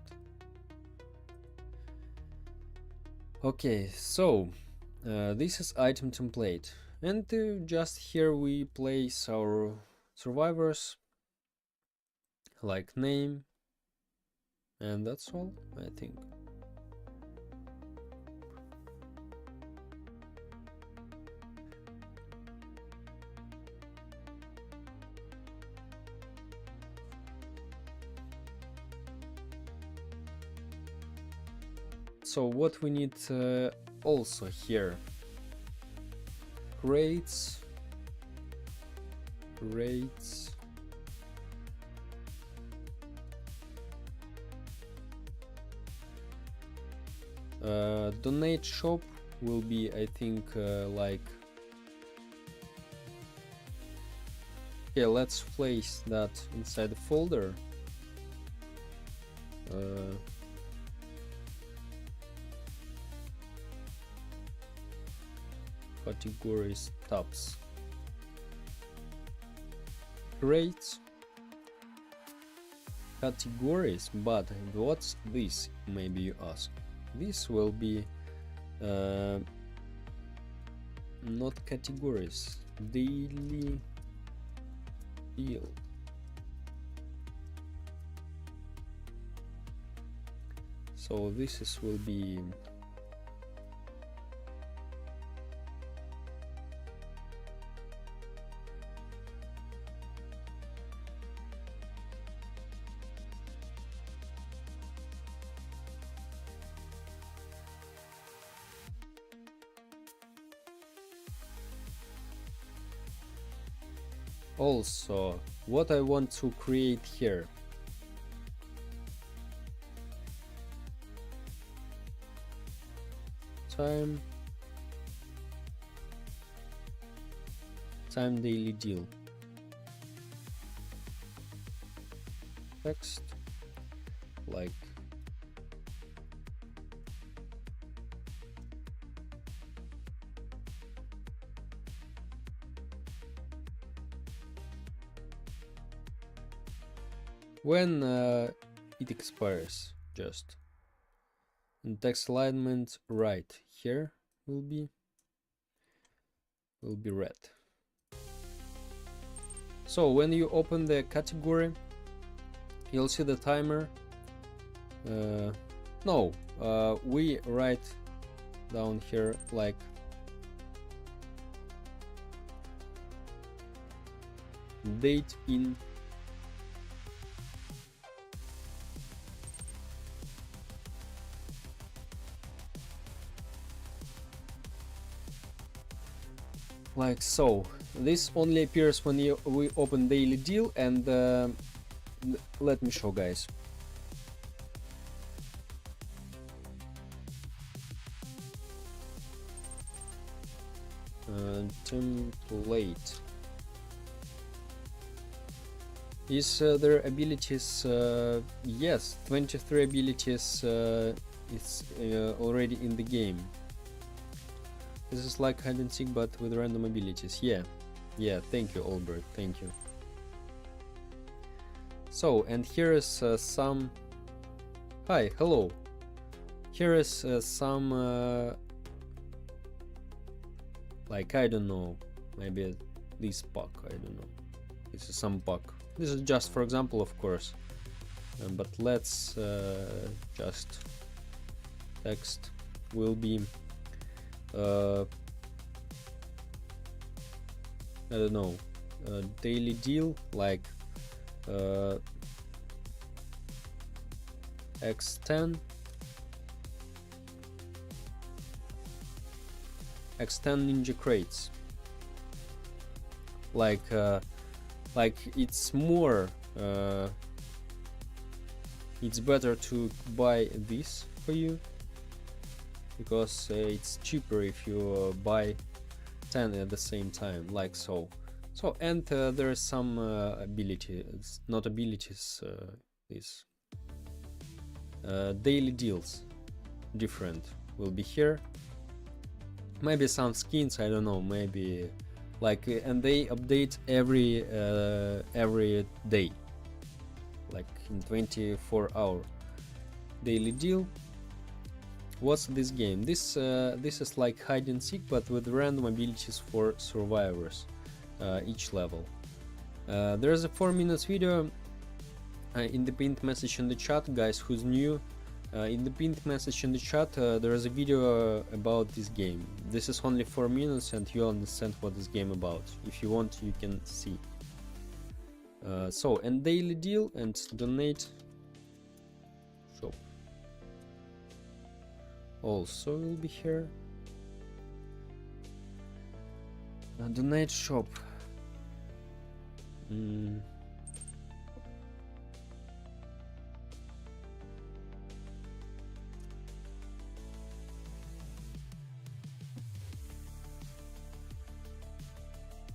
Okay, so this is item template, and just here we place our survivors, like name, and that's all, I think. So what we need also here, crates, donate shop will be, I think, like, okay, let's place that inside the folder. Categories, tabs, crates, categories. But what's this, maybe you ask? This will be not categories, daily deal. So this will be also what I want to create here. Time daily deal. Text like when it expires, just, and text alignment right here will be red. So when you open the category, you'll see the timer. We write down here like date in like so. This only appears when we open daily deal, and let me show, guys. Template. Is there abilities? Yes, 23 abilities is already in the game. This is like hide and seek but with random abilities. Yeah, thank you, Albert, thank you. So, and here is some... Hi, hello. Here is some... like, I don't know, maybe this pack, I don't know. This is some pack. This is just for example, of course. But let's just... Text will be... I don't know, daily deal, like X10 ninja crates, like it's more it's better to buy this for you, because it's cheaper if you buy 10 at the same time, like so. And there are some abilities, not abilities, these daily deals, different, will be here. Maybe some skins, I don't know, maybe like, and they update every day, like in 24-hour daily deal. What's this game? This is like hide and seek but with random abilities for survivors, each level. There's a 4-minute video in the pinned message in the chat, guys who's new. In the pinned message in the chat there is a video about this game. This is only 4 minutes and you'll understand what this game about. If you want, you can see. So, and daily deal and donate shop also will be here. Donate shop.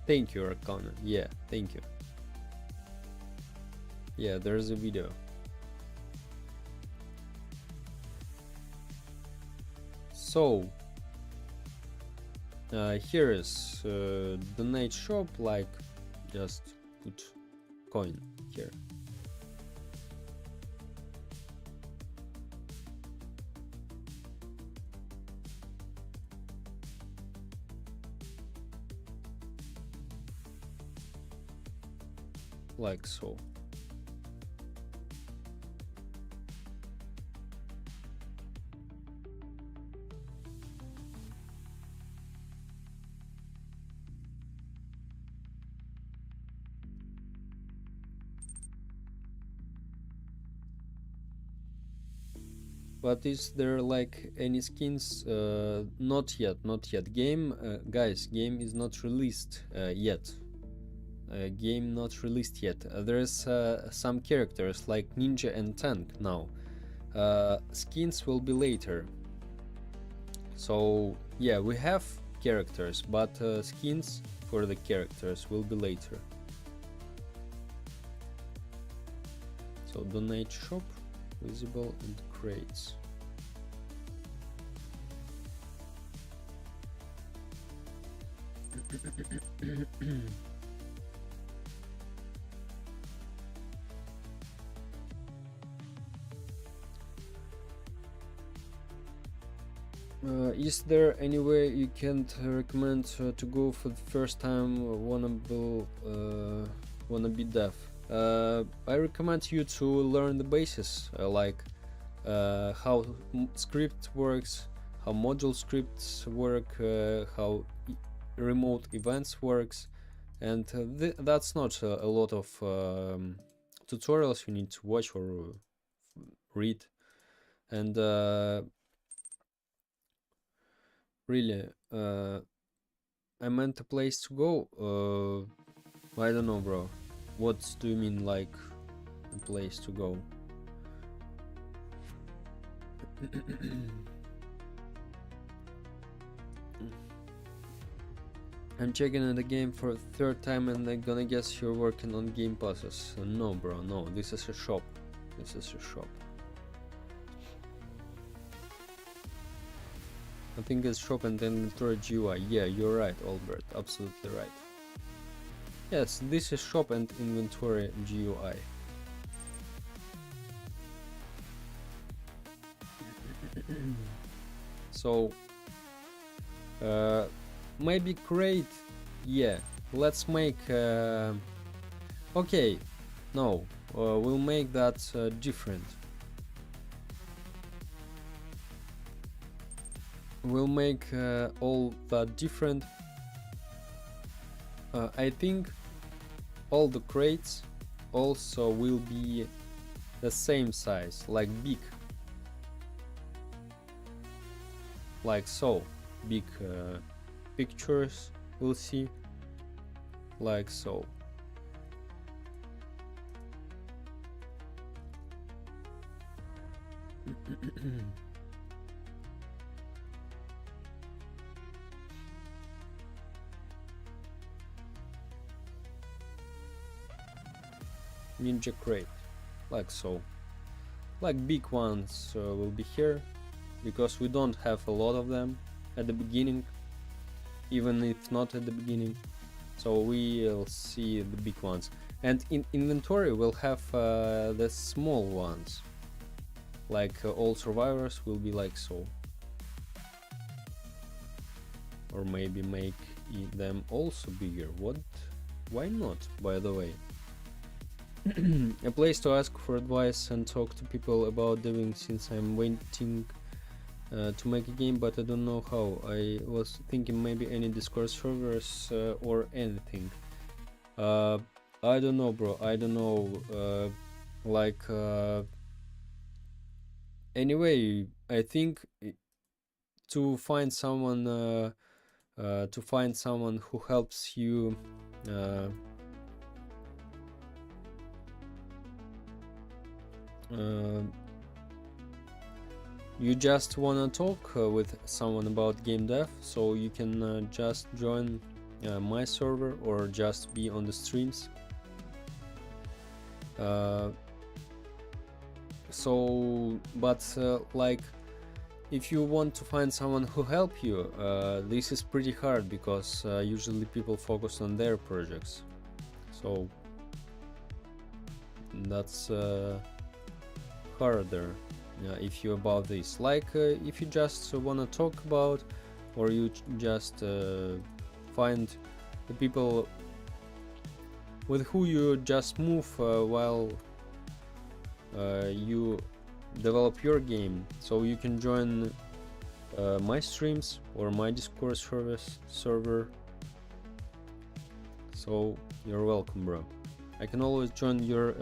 Thank you, Arcana. Yeah, thank you. Yeah, there's a video. So here is donate shop, like just put coin here. like so. But is there like any skins? Not yet, not yet. Game, guys, game is not released yet. Game not released yet. There's some characters like Ninja and Tank now. Skins will be later. So yeah, we have characters, but skins for the characters will be later. So donate shop, visible in the crates. Is there any way you can recommend to go for the first time wanna be dev? I recommend you to learn the basics, like how script works, how module scripts work, how remote events works, and that's not a lot of tutorials you need to watch or read. And really, I meant a place to go. I don't know, bro. What do you mean, like a place to go? I'm checking the game for the third time and I'm gonna guess you're working on game passes. No, bro, no. This is a shop. This is a shop. I think it's shop and inventory GUI. Yeah, you're right, Albert. Absolutely right. Yes, this is shop and inventory GUI. So, maybe create. Yeah, let's make. Okay, no, we'll make that different. We'll make all that different. I think all the crates also will be the same size, like big, like so. Big pictures we'll see, like so. Ninja crate, like so. Like big ones will be here, because we don't have a lot of them at the beginning, even if not at the beginning. So we'll see the big ones, and in inventory we'll have the small ones, like all survivors will be like so. Or maybe make them also bigger. What? Why not, by the way? A place to ask for advice and talk to people about doing, since I'm waiting to make a game, but I don't know how. I was thinking maybe any Discord servers or anything. I don't know, bro. I don't know. Anyway, I think to find someone who helps you. You just wanna talk with someone about game dev, so you can just join my server or just be on the streams. Like, if you want to find someone who help you, this is pretty hard, because usually people focus on their projects. So that's harder if you about this. Like if you just want to talk about, or you just find the people with who you just move while you develop your game. So you can join my streams or my Discord server. So you're welcome, bro. I can always join your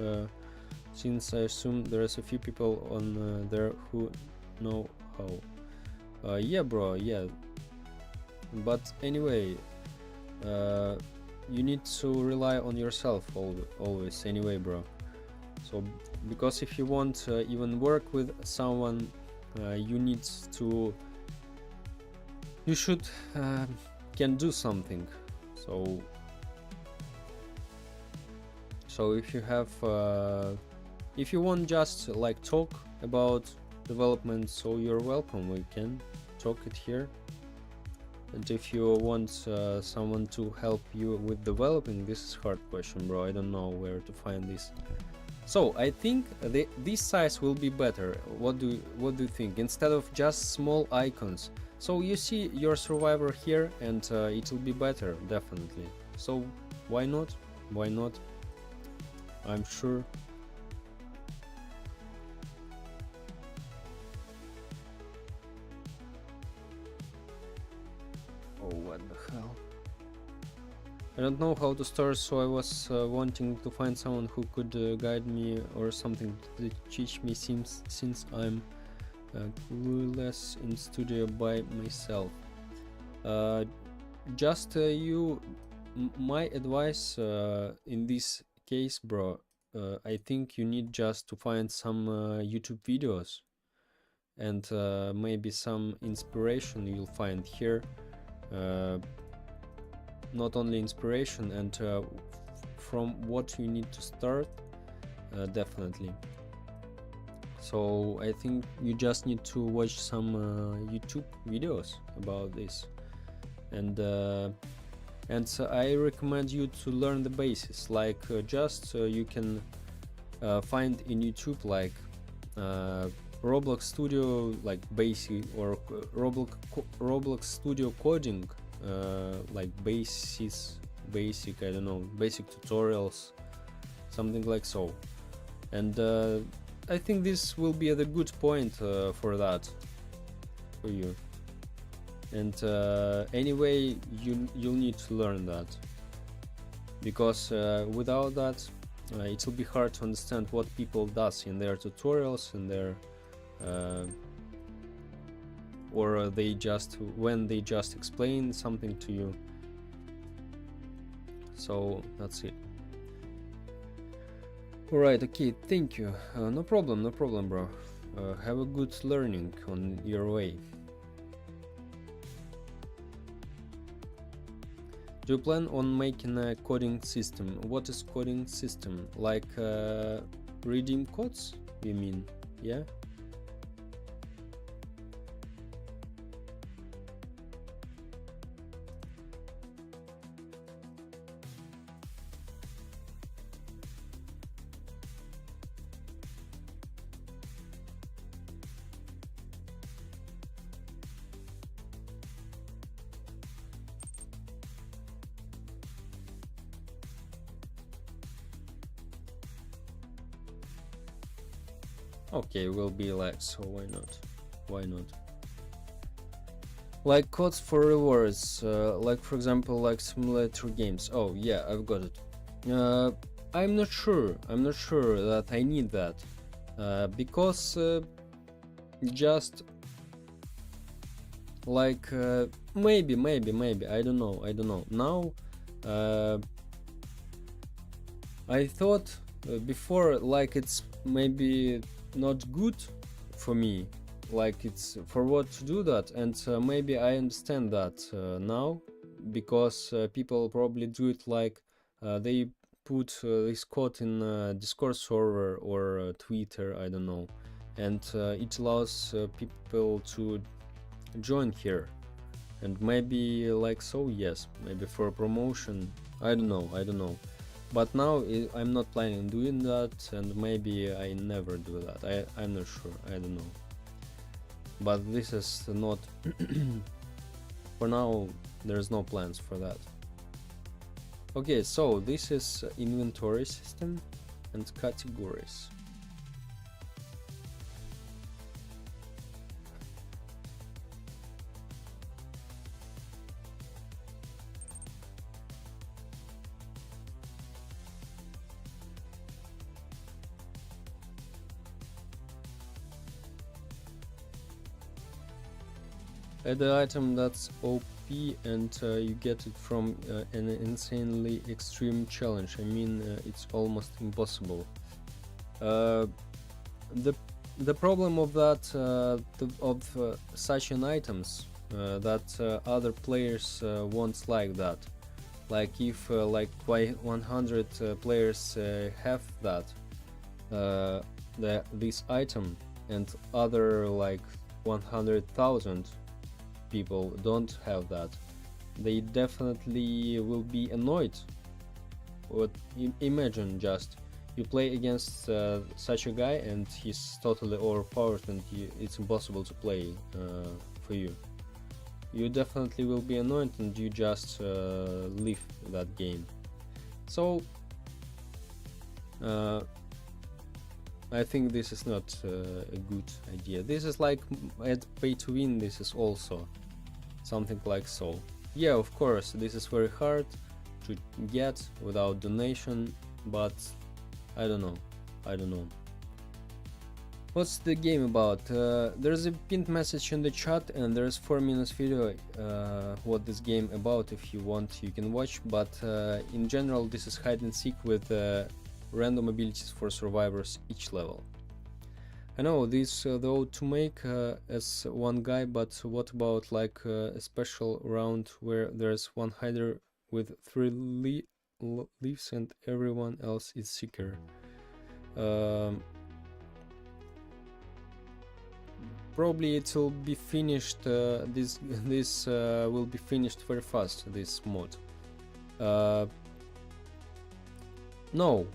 since I assume there's a few people on there who know how. Yeah, bro, yeah. But anyway, you need to rely on yourself always anyway, bro. So because if you want to even work with someone, you should can do something. So if you have if you want just like talk about development, so you're welcome, we can talk it here. And if you want someone to help you with developing, this is hard question, bro. I don't know where to find this. So I think this size will be better. What do you think? Instead of just small icons. So you see your survivor here, and it will be better, definitely. So why not? Why not? I'm sure. Oh, what the hell? I don't know how to start, so I was wanting to find someone who could guide me or something to teach me since I'm clueless in studio by myself. My advice in this case, bro, I think you need just to find some YouTube videos and maybe some inspiration you'll find here. Not only inspiration, and from what you need to start, definitely. So I think you just need to watch some YouTube videos about this, and so I recommend you to learn the basics, like you can find in YouTube like Roblox Studio, like basic, or Roblox Studio coding, like basic, I don't know, basic tutorials, something like so. And I think this will be the good point for that, for you. And anyway, you'll need to learn that, because without that it will be hard to understand what people does in their tutorials, in their or when they just explain something to you. So that's it. Alright, okay, thank you. No problem, bro. Have a good learning on your way. Do you plan on making a coding system? What is coding system? Like reading codes, you mean? Yeah? Okay, will be like, so why not? Like codes for rewards, like for example, like simulator games. Oh yeah, I've got it. I'm not sure that I need that, because just like maybe I don't know. Now I thought before, like, it's maybe not good for me, like it's for what to do that, and maybe I understand that now, because people probably do it like they put this code in Discord server or Twitter, I don't know, and it allows people to join here, and maybe like so, yes, maybe for promotion, I don't know. But now I'm not planning on doing that, and maybe I never do that. I'm not sure, I don't know. But this is not for now, there's no plans for that. Okay, so this is inventory system and categories. Add the item that's OP and you get it from an insanely extreme challenge. I mean, it's almost impossible. The problem of that such an items that other players won't like that. Like if like 100 players have that this item and other like 100,000 people don't have that, they definitely will be annoyed. What imagine just you play against such a guy and he's totally overpowered and it's impossible to play for you. You definitely will be annoyed and you just leave that game. So I think this is not a good idea. This is like at pay to win. This is also something like so. Yeah, of course, this is very hard to get without donation, but I don't know. What's the game about? There's a pinned message in the chat and there's 4 minutes video what this game about. If you want you can watch, but in general this is hide and seek with random abilities for survivors each level. I know this though to make as one guy, but what about like a special round where there's one hider with 3 leaves and everyone else is seeker? Probably it will be finished. This will be finished very fast. This mod. No,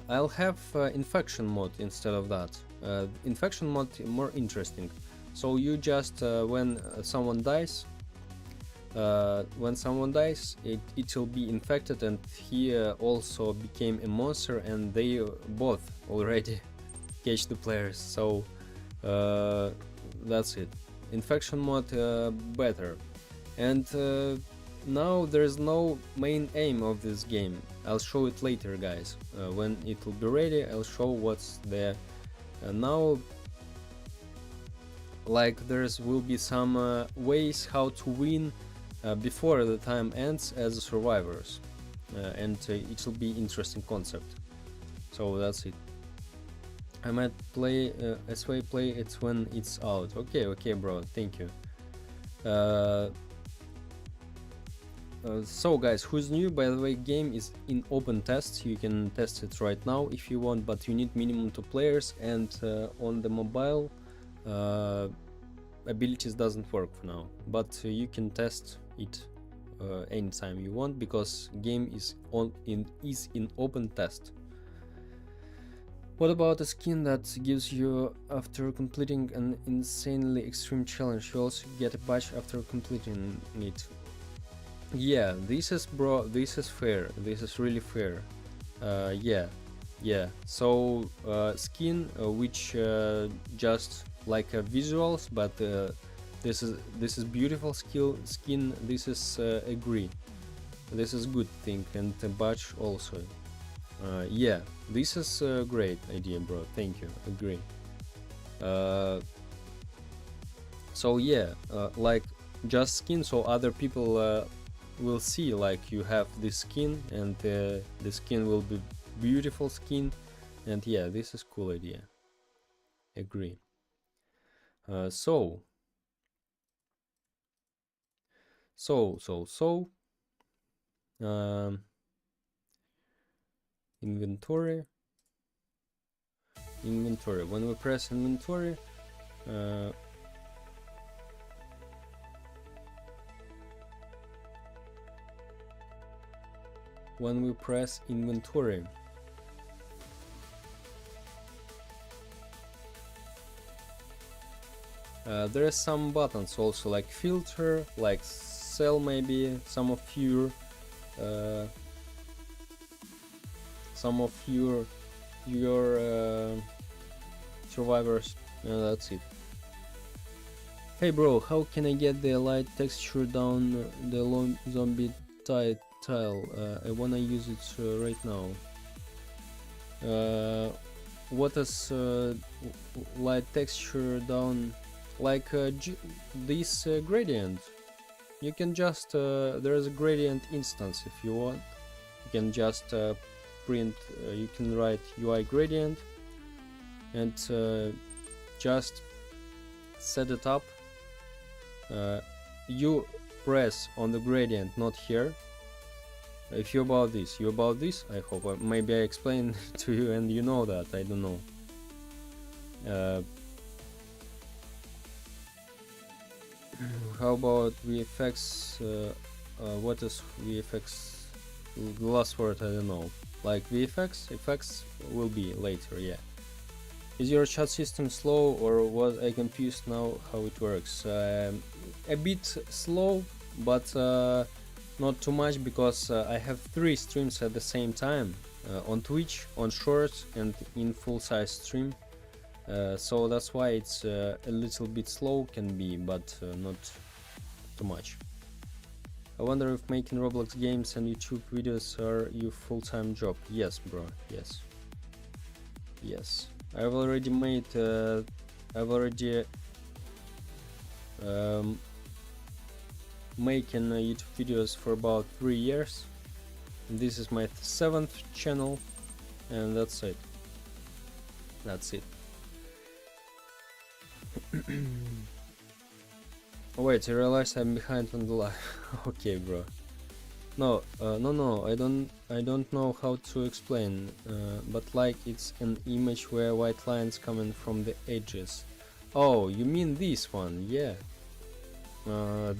I'll have infection mod instead of that. Infection mod more interesting. So you just when someone dies, it will be infected, and he also became a monster, and they both already catch the players. So that's it. Infection mod better, and now there's no main aim of this game. I'll show it later, guys. When it will be ready, I'll show what's there. Now, like will be some ways how to win before the time ends as survivors, and it will be interesting concept. So that's it. I might play SY play it when it's out. Okay, bro. Thank you. So guys, who's new, by the way, game is in open test. You can test it right now if you want, but you need minimum 2 players, and on the mobile abilities doesn't work for now, but you can test it anytime you want, because game is in open test. What about a skin that gives you after completing an insanely extreme challenge? You also get a badge after completing it. Yeah, this is fair. This is really fair. Yeah. So skin which just like visuals, but this is beautiful skin. This is agree. This is good thing, and a badge also. Yeah, this is a great idea, bro. Thank you. Agree. So yeah, like just skin, so other people will see like you have this skin, and the skin will be beautiful skin, and yeah, this is cool idea. Agree. So inventory. When we press inventory, there are some buttons also, like filter, like sell, maybe some of your some of your survivors. That's it. Hey bro, how can I get the light texture down the zombie tile? I wanna use it right now. What is light texture down? Like this gradient. You can just there is a gradient instance if you want. You can just print. You can write UI gradient and just set it up. You press on the gradient, not here. If you about this, I hope. Maybe I explained to you and you know that. I don't know. How about VFX? What is VFX? The last word I don't know. Like VFX, effects will be later. Yeah. Is your chat system slow or was I confused now how it works? A bit slow, but not too much because I have 3 streams at the same time on Twitch, on Shorts, and in full-size stream. So that's why it's a little bit slow can be, but not too much. I wonder if making Roblox games and YouTube videos are your full-time job. Yes, bro. Yes. Yes. I've already made. Making YouTube videos for about 3 years. This is my 7th channel, and that's it. That's it. Wait, I realized I'm behind on the live. Okay, bro. No, no. I don't know how to explain. But like it's an image where white lines coming from the edges. Oh, you mean this one? Yeah.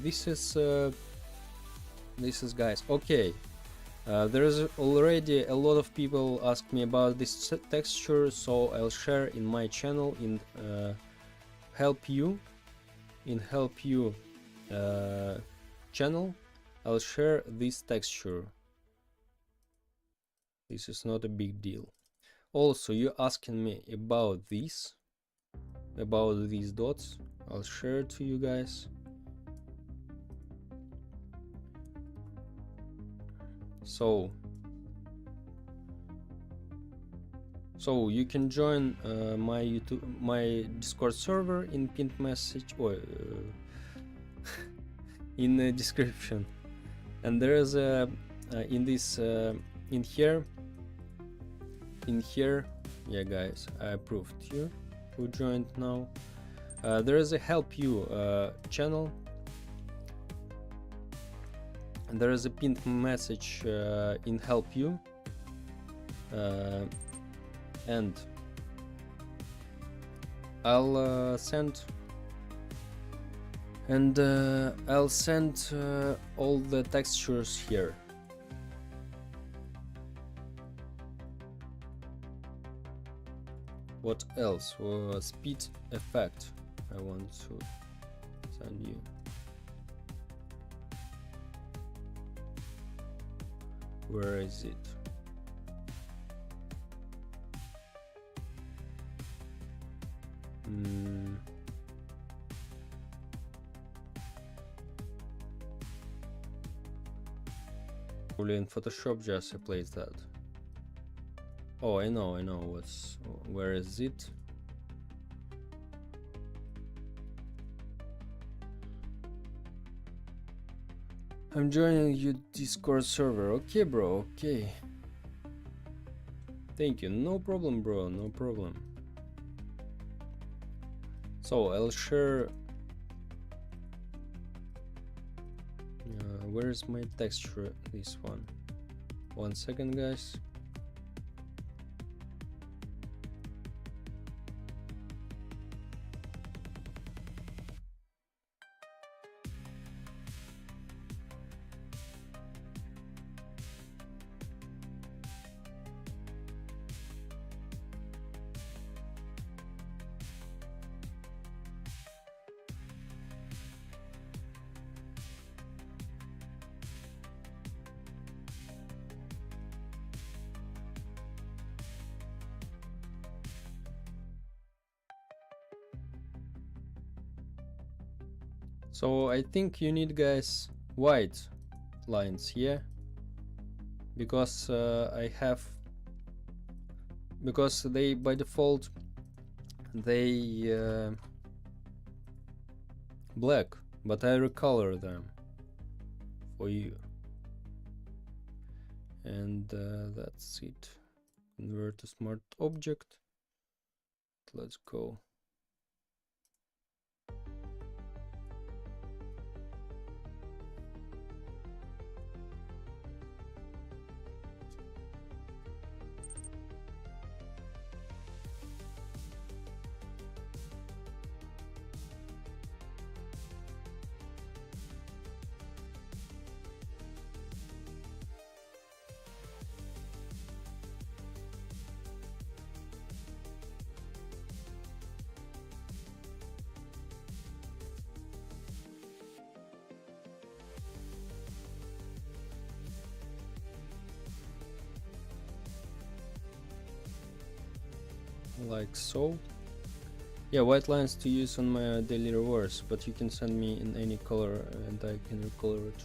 This is guys. Okay. There is already a lot of people ask me about this texture, so I'll share in my channel in help you channel. I'll share this texture. This is not a big deal. Also, you're asking me about these dots. I'll share it to you guys. So you can join my Discord server in pinned message or in the description, and there is a in here. Yeah, guys, I approved you who joined now. There is a help you channel. And there is a pinned message in help you, and I'll send all the textures here. What else? Speed effect I want to send you. Where is it? Probably in Photoshop just replace that. Oh, I know where is it? I'm joining your Discord server. Okay, bro. Okay. Thank you. No problem, bro. No problem. So I'll share. Where's my texture? This one. 1 second, guys. So I think you need, guys, white lines here, because because they by default they black, but I recolor them for you. And that's it. Convert to smart object. Let's go. Like so. Yeah, white lines to use on my daily rewards, but you can send me in any color and I can recolor it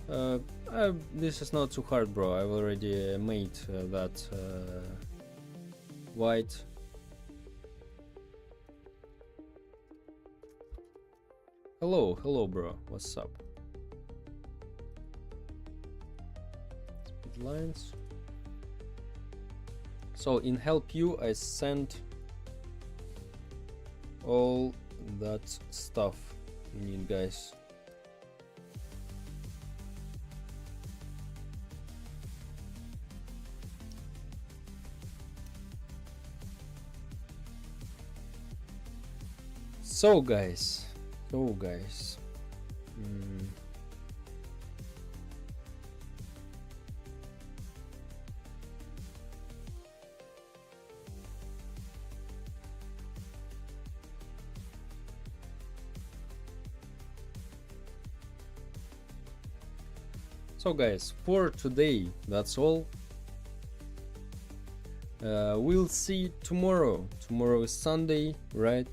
too. This is not too hard, bro. I've already made that white. Hello, bro. What's up? Speed lines. So in help you, I sent all that stuff you need, guys. So guys, So guys, for today, that's all. We'll see tomorrow. Tomorrow is Sunday, right?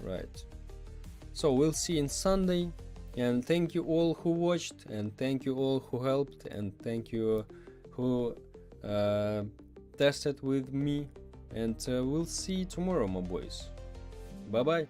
Right. So we'll see in Sunday. And thank you all who watched, and thank you all who helped, and thank you who tested with me. And we'll see tomorrow, my boys. Bye bye.